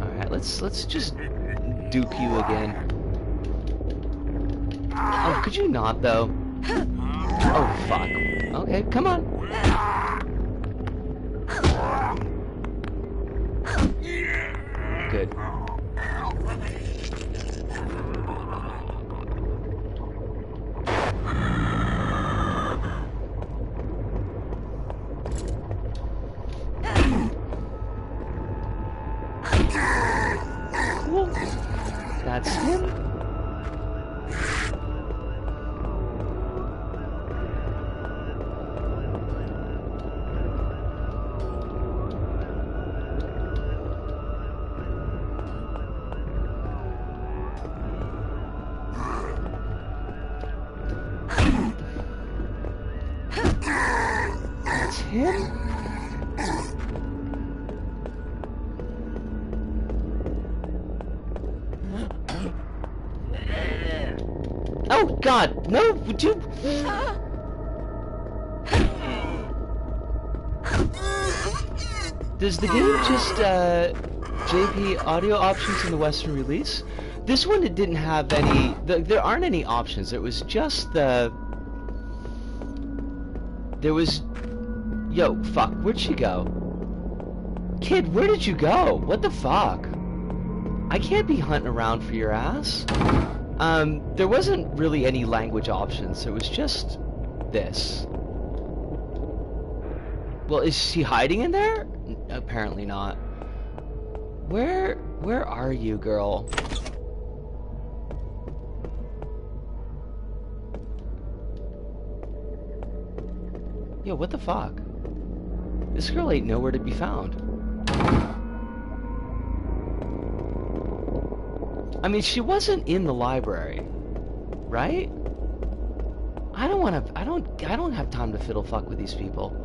Alright, let's just dupe you again. Oh, could you not, though? Oh, fuck. Okay, come on. Good. Cool. That's him. That's him. Oh God, no! Would you? Does the game just JP audio options in the Western release? This one it didn't have any. There aren't any options. It was just the. There was. Yo, fuck. Where'd she go? Kid, where did you go? What the fuck? I can't be hunting around for your ass. There wasn't really any language options. It was just this. Well, is she hiding in there? Apparently not. Where are you, girl? Yo, what the fuck? This girl ain't nowhere to be found. I mean, she wasn't in the library, right? I don't have time to fiddle fuck with these people.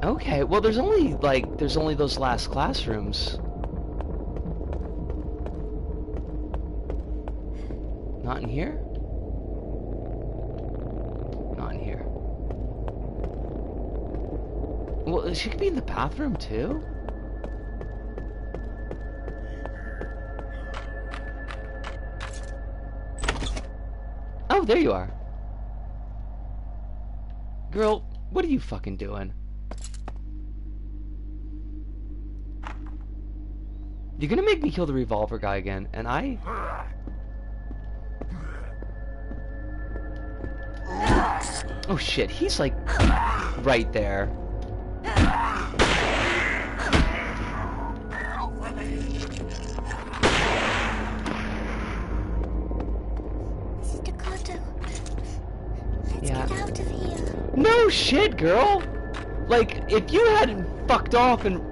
Okay, well there's only those last classrooms. Not in here? Not in here. Well, she could be in the bathroom too? Oh, there you are. Girl, what are you fucking doing? You're gonna make me kill the revolver guy again, and I... Oh shit, he's like... right there. Staccato. Let's Yeah. get out of here. No shit, girl! Like, if you hadn't fucked off and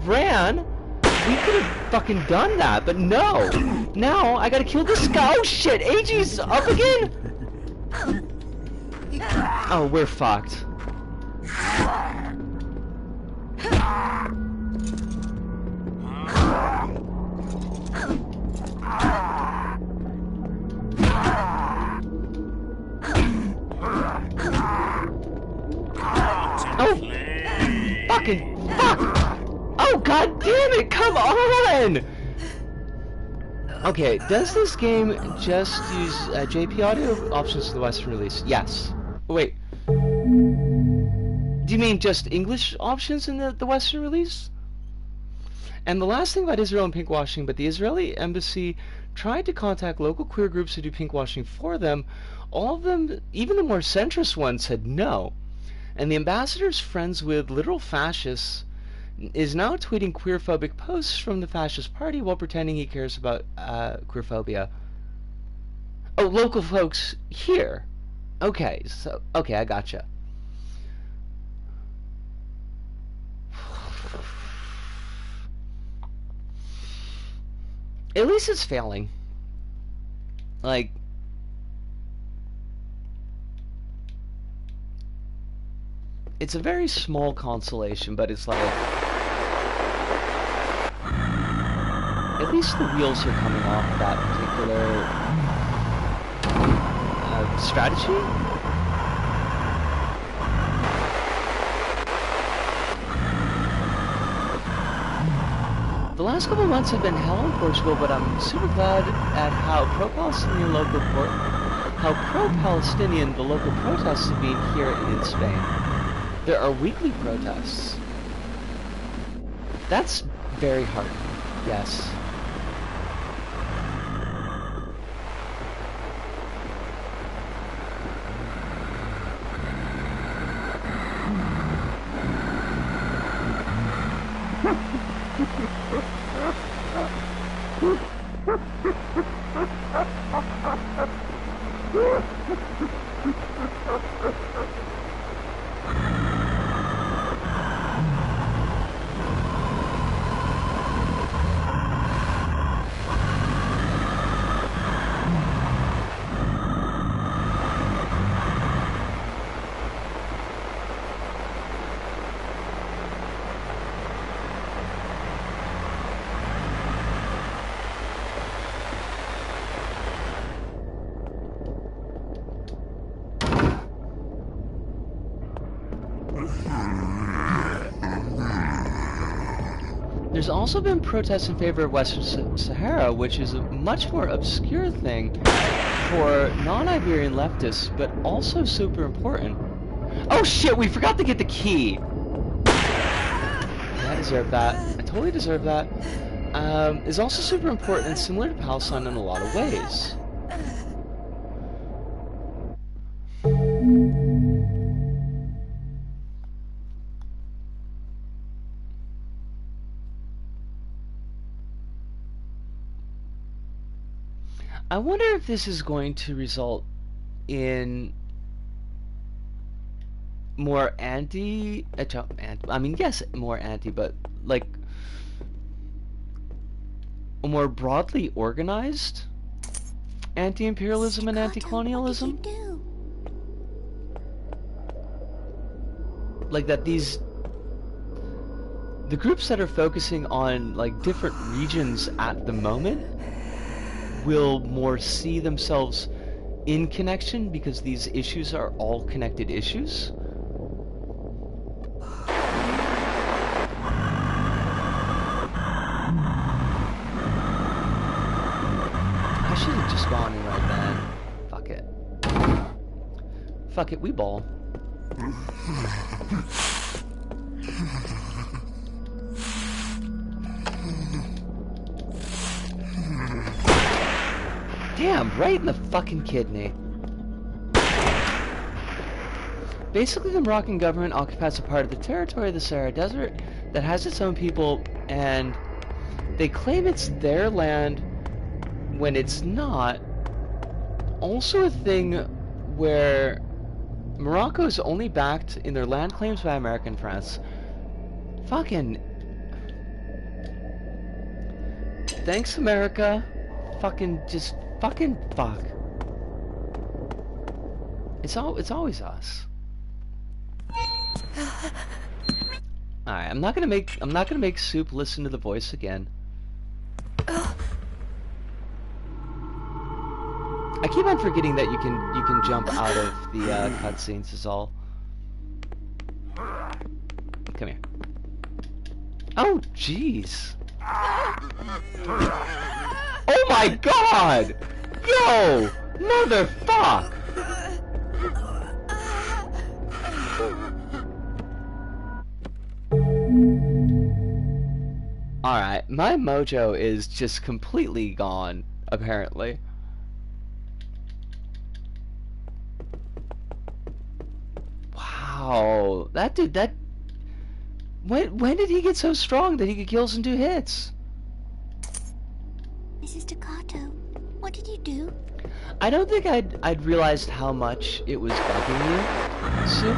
ran... we could have fucking done that, but no! Now, I gotta kill this guy. Oh shit, AG's up again? Oh, we're fucked. Oh! Fucking fuck! Oh god damn it, come on! Okay, does this game just use JP audio options to the Western release? Yes. Wait. Do you mean just English options in the Western release? And the last thing about Israel and pinkwashing, but the Israeli embassy tried to contact local queer groups to do pinkwashing for them. All of them, even the more centrist ones, said no. And the ambassador's friends with literal fascists is now tweeting queerphobic posts from the fascist party while pretending he cares about queerphobia. Oh, local folks here. Okay, so okay, I gotcha. At least it's failing. Like, it's a very small consolation, but it's like, at least the wheels are coming off that particular strategy. The last couple of months have been hell in Portugal, but I'm super glad at how pro-Palestinian the local protests have been here and in Spain. There are weekly protests. That's very heartening, yes. There's also been protests in favor of Western Sahara, which is a much more obscure thing for non-Iberian leftists, but also super important. Oh shit, we forgot to get the key! I deserve that. I totally deserve that. Is also super important and similar to Palestine in a lot of ways. I wonder if this is going to result in more I mean, yes, more anti, but like a more broadly organized anti-imperialism and anti-colonialism. What did you do? Like that the groups that are focusing on like different regions at the moment will more see themselves in connection because these issues are all connected issues. I should have just gone in right then. Fuck it. Fuck it, we ball. Damn, right in the fucking kidney. Basically, the Moroccan government occupies a part of the territory of the Sahara Desert that has its own people, and they claim it's their land when it's not. Also a thing where Morocco is only backed in their land claims by America and France. Fucking... Thanks, America. Fucking just... Fucking fuck. It's always us. Alright, I'm not gonna make Soup listen to the voice again. I keep on forgetting that you can jump out of the cutscenes is all. Come here. Oh jeez. Oh my god! Yo! Motherfuck! Alright, my mojo is just completely gone, apparently. Wow, that dude, that... When did he get so strong that he could kill us in 2 hits? Mrs. Staccato, what did you do? I don't think I'd realized how much it was bugging you, Sue.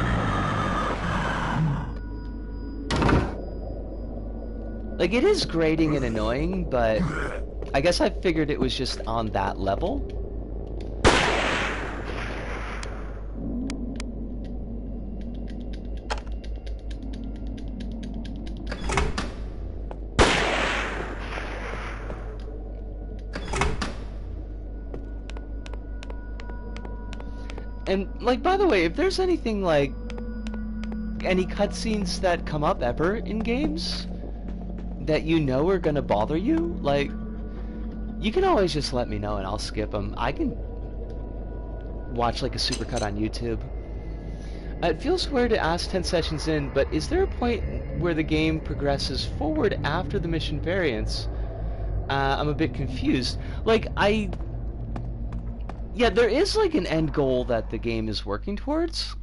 Like, it is grating and annoying, but I guess I figured it was just on that level. And, like, by the way, if there's anything, like, any cutscenes that come up ever in games that you know are gonna bother you, like, you can always just let me know and I'll skip them. I can watch, like, a supercut on YouTube. It feels weird to ask 10 sessions in, but is there a point where the game progresses forward after the mission variants? I'm a bit confused. Like, yeah, there is, like, an end goal that the game is working towards.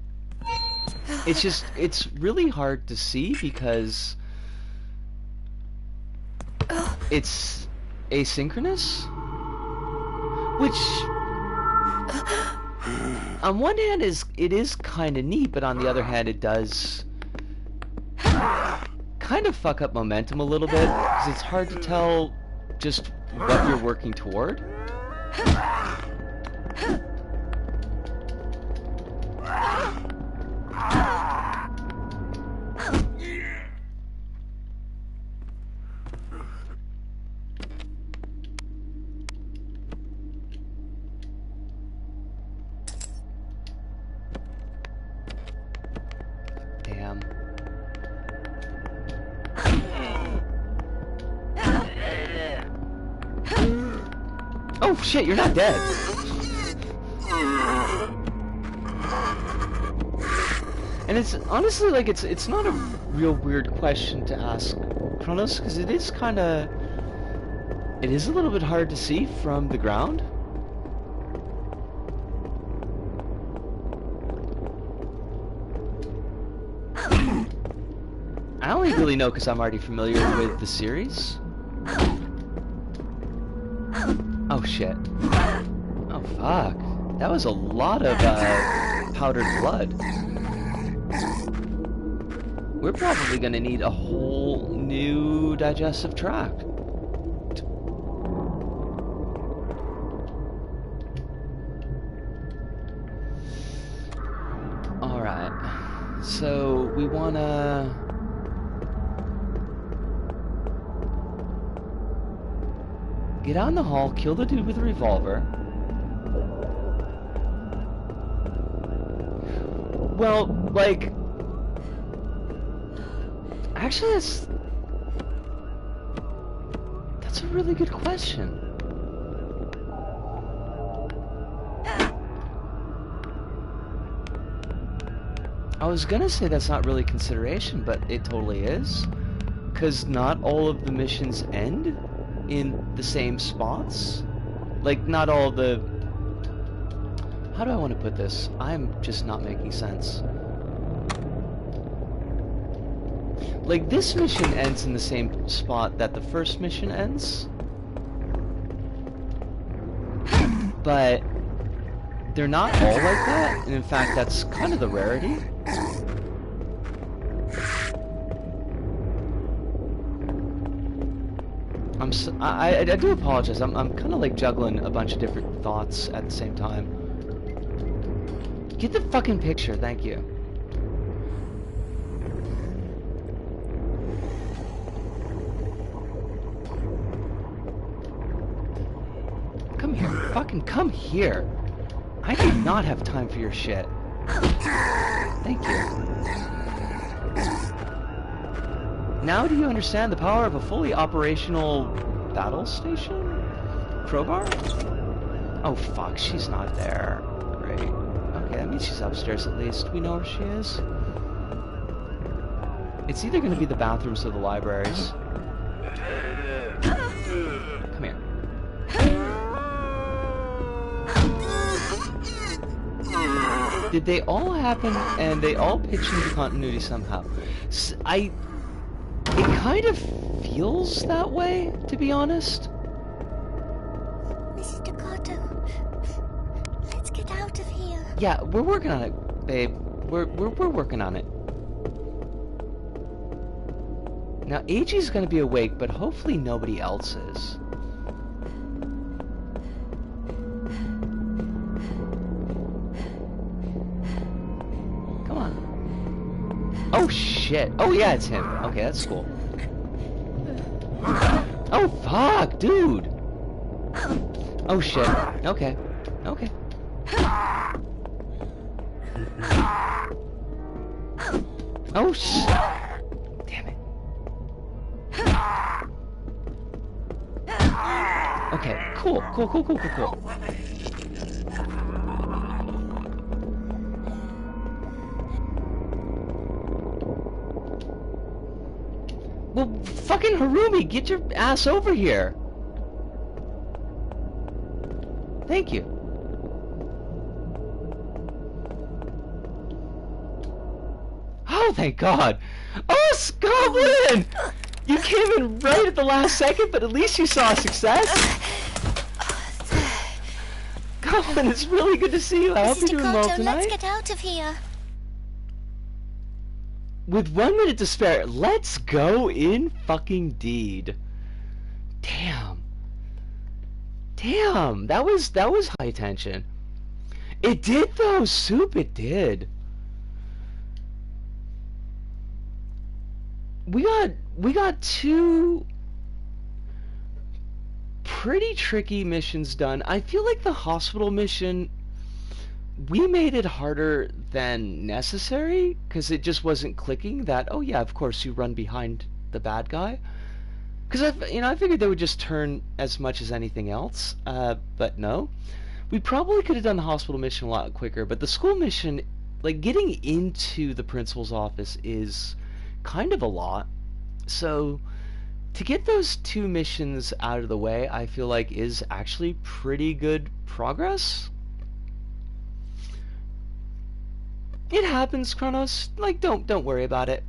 It's just, it's really hard to see because it's asynchronous. Which, on one hand, it is kind of neat, but on the other hand, it does kind of fuck up momentum a little bit, because it's hard to tell just what you're working toward. Damn. Oh shit, you're not dead. And it's honestly like it's not a real weird question to ask Kronos, because it is a little bit hard to see from the ground. I only really know because I'm already familiar with the series. Oh shit. Oh fuck. That was a lot of powdered blood. We're probably gonna need a whole new digestive tract. Alright. So we wanna... get out in the hall, kill the dude with the revolver. Well, like... actually, that's a really good question. I was gonna say that's not really consideration, but it totally is. Because not all of the missions end in the same spots. Like, not all the... how do I want to put this? I'm just not making sense. Like, this mission ends in the same spot that the first mission ends. But they're not all like that, and in fact that's kind of the rarity. I do apologize. I'm kind of like juggling a bunch of different thoughts at the same time. Get the fucking picture, thank you. Come here, fucking come here. I do not have time for your shit. Thank you. Now do you understand the power of a fully operational battle station? Crowbar? Oh fuck, she's not there. Great. Okay, that means she's upstairs at least. We know where she is. It's either gonna be the bathrooms or the libraries. Come here. Did they all happen and they all pitch into continuity somehow? It kind of feels that way, to be honest. Mr. Carter, let's get out of here. Yeah, we're working on it, babe. We're working on it. Now, AG's gonna be awake, but hopefully nobody else is. Come on. Oh shit. Oh yeah, it's him. Okay, that's cool. Oh fuck, dude. Oh shit. Okay. Okay. Oh shit. Damn it. Okay, cool. Well, fucking Harumi, get your ass over here. Thank you. Oh, thank God. Oh, Scotland! You came in right at the last second, but at least you saw success. Goblin, it's really good to see you. I hope Mrs. you're doing well Dakota, let's tonight. get out of here. With 1 minute to spare, let's go in fucking deed. Damn. Damn, that was high tension. It did though, Soup, it did. We got 2 pretty tricky missions done. I feel like the hospital mission, we made it harder than necessary because it just wasn't clicking that, oh yeah, of course you run behind the bad guy. Because I figured they would just turn as much as anything else, but no. We probably could have done the hospital mission a lot quicker, but the school mission, like getting into the principal's office is kind of a lot. So to get those 2 missions out of the way, I feel like is actually pretty good progress. It happens, Kronos. Like, don't worry about it.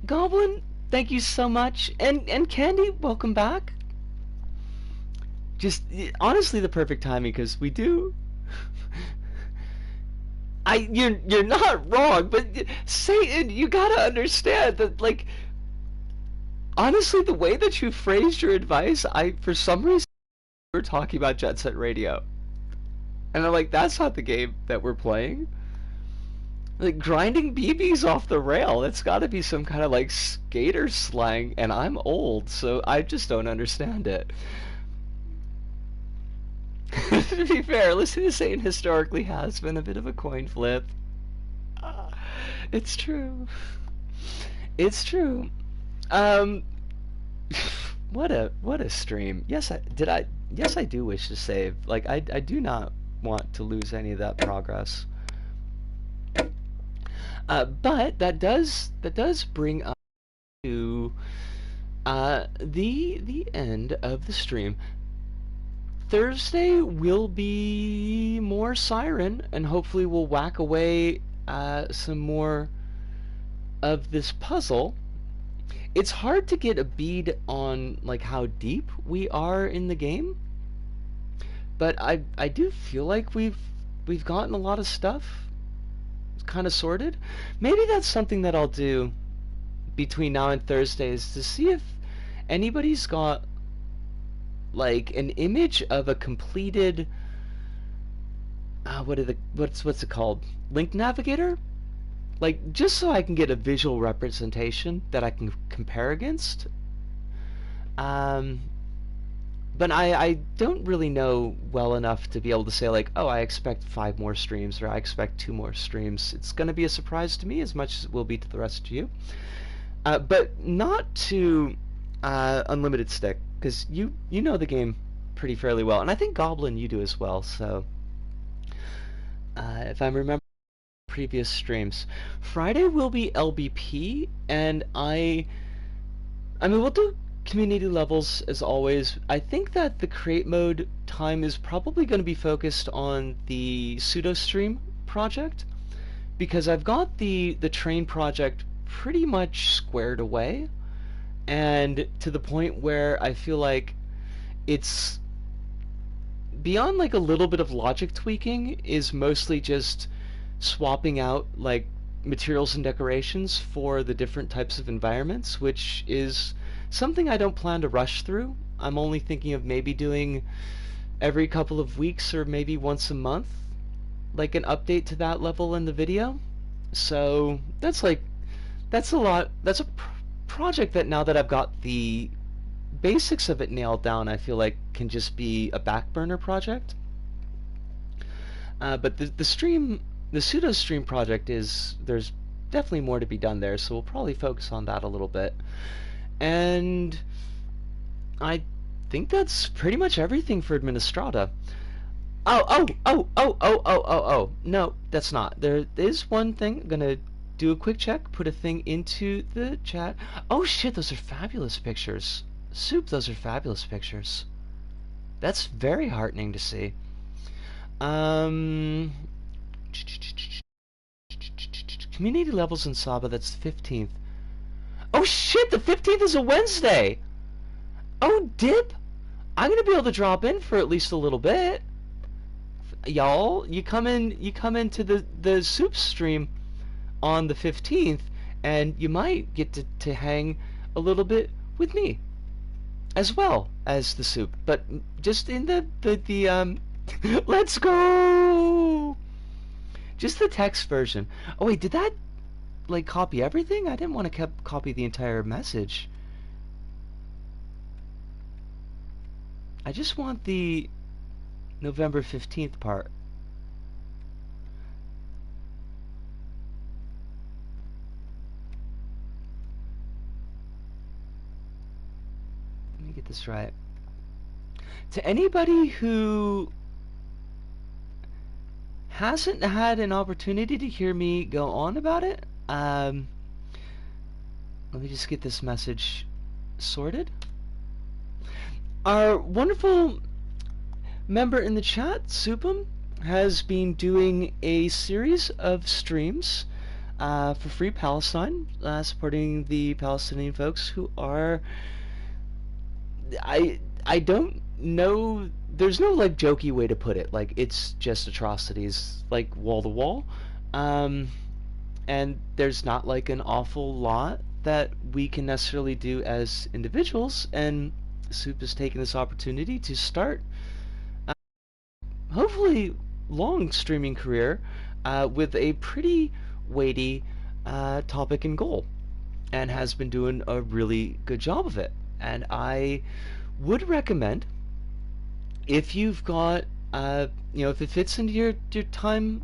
Goblin, thank you so much, and Candy, welcome back. Just honestly, the perfect timing because we do. You're not wrong, but Satan, you gotta understand that, like, honestly, the way that you phrased your advice, for some reason we're talking about Jet Set Radio, and I'm like, that's not the game that we're playing. Like, grinding BBs off the rail, that's got to be some kind of like skater slang, and I'm old, so I just don't understand it. To be fair, listening to Satan historically has been a bit of a coin flip. It's true. It's true. What a stream. Yes, I do wish to save. Like, I do not want to lose any of that progress. But that does bring us to the end of the stream. Thursday will be more Siren, and hopefully we'll whack away some more of this puzzle. It's hard to get a bead on like how deep we are in the game, but I do feel like we've gotten a lot of stuff kind of sorted. Maybe that's something that I'll do between now and Thursday, is to see if anybody's got like an image of a completed what's it called, link navigator, like just so I can get a visual representation that I can compare against. But I don't really know well enough to be able to say like, oh, I expect 5 more streams, or I expect 2 more streams. It's going to be a surprise to me as much as it will be to the rest of you. But not to Unlimited Stick, because you know the game pretty fairly well, and I think Goblin you do as well. So if I remember previous streams, Friday will be LBP, and I mean we'll do community levels as always. I think that the create mode time is probably going to be focused on the pseudo stream project, because I've got the train project pretty much squared away, and to the point where I feel like it's beyond like a little bit of logic tweaking, is mostly just swapping out like materials and decorations for the different types of environments, which is something I don't plan to rush through. I'm only thinking of maybe doing every couple of weeks or maybe once a month, like an update to that level in the video. So that's a lot. That's a project that, now that I've got the basics of it nailed down, I feel like can just be a back burner project. But the pseudo stream project there's definitely more to be done there, so we'll probably focus on that a little bit. And I think that's pretty much everything for Administrata. Oh, no, that's not. There is one thing. I'm gonna do a quick check, put a thing into the chat. Oh shit, those are fabulous pictures. Soup, those are fabulous pictures. That's very heartening to see. Community levels in Saba, that's the 15th. Oh shit, the 15th is a Wednesday! Oh, dip! I'm gonna be able to drop in for at least a little bit. Y'all, you come into the soup stream on the 15th, and you might get to hang a little bit with me as well as the soup, but just in the let's go, just the text version. Oh wait, did that like copy everything? I didn't want to copy the entire message. I just want the November 15th part. Let me get this right. To anybody who hasn't had an opportunity to hear me go on about it, let me just get this message sorted. Our wonderful member in the chat, Supum, has been doing a series of streams for Free Palestine, supporting the Palestinian folks who are... I don't know, there's no like jokey way to put it, like it's just atrocities, like wall to wall, and there's not like an awful lot that we can necessarily do as individuals, and Soup has taken this opportunity to start hopefully long streaming career with a pretty weighty topic and goal, and has been doing a really good job of it. And I would recommend, if you've got if it fits into your time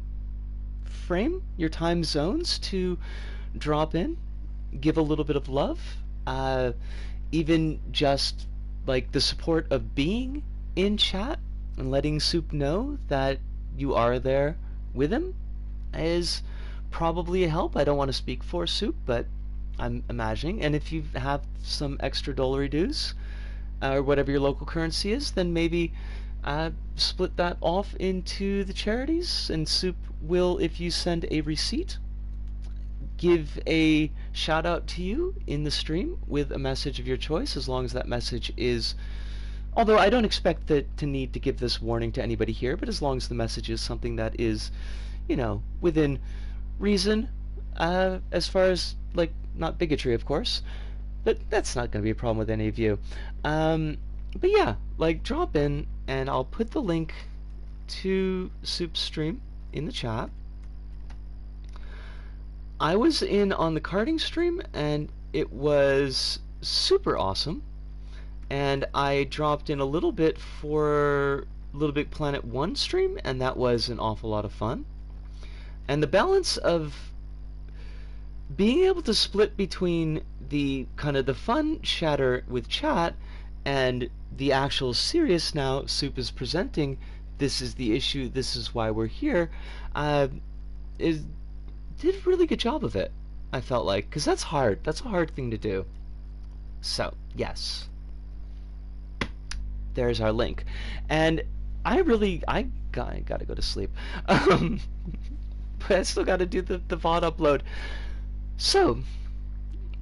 frame, your time zones, to drop in, give a little bit of love, even just like the support of being in chat and letting Soup know that you are there with him is probably a help. I don't want to speak for Soup, but I'm imagining. And if you have some extra dollary dues, or whatever your local currency is, then maybe split that off into the charities, and Soup will, if you send a receipt, give a shout out to you in the stream with a message of your choice, as long as that message is, although I don't expect that to need to give this warning to anybody here, but as long as the message is something that is, within reason, as far as, like, not bigotry, of course, but that's not going to be a problem with any of you. But yeah, like, drop in, and I'll put the link to Soup's stream in the chat. I was in on the karting stream, and it was super awesome, and I dropped in a little bit for Little Big Planet 1 stream, and that was an awful lot of fun. And the balance of being able to split between the kind of the fun chatter with chat and the actual serious, now Soup is presenting, this is the issue, this is why we're here, did a really good job of it, I felt like, because that's hard. That's a hard thing to do. So, yes. There's our link. And I gotta go to sleep. But I still gotta do the VOD upload. So,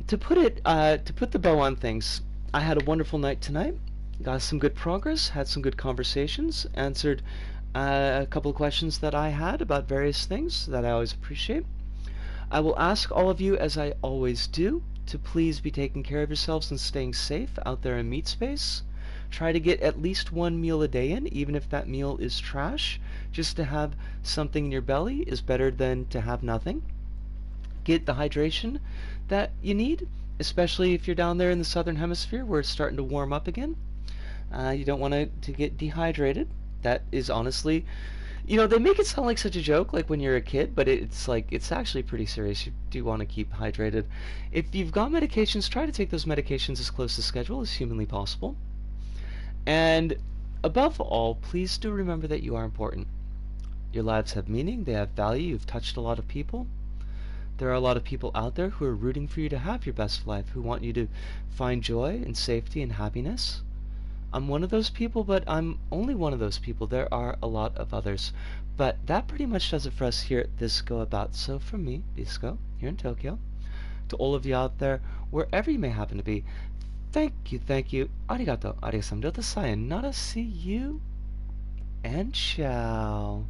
to put the bow on things, I had a wonderful night tonight. Got some good progress, had some good conversations, answered a couple of questions that I had about various things that I always appreciate. I will ask all of you, as I always do, to please be taking care of yourselves and staying safe out there in meat space. Try to get at least one meal a day in, even if that meal is trash. Just to have something in your belly is better than to have nothing. Get the hydration that you need, especially if you're down there in the southern hemisphere where it's starting to warm up again. You don't want to get dehydrated. That is honestly, they make it sound like such a joke, like when you're a kid, but it's actually pretty serious. You do want to keep hydrated. If you've got medications, try to take those medications as close to schedule as humanly possible. And above all, please do remember that you are important. Your lives have meaning, they have value, you've touched a lot of people. There are a lot of people out there who are rooting for you to have your best life, who want you to find joy and safety and happiness. I'm one of those people, but I'm only one of those people. There are a lot of others. But that pretty much does it for us here at This Go About. So from me, Disco, here in Tokyo, to all of you out there, wherever you may happen to be, Thank you. Arigato, arigasamdota sayonara, see you, and ciao.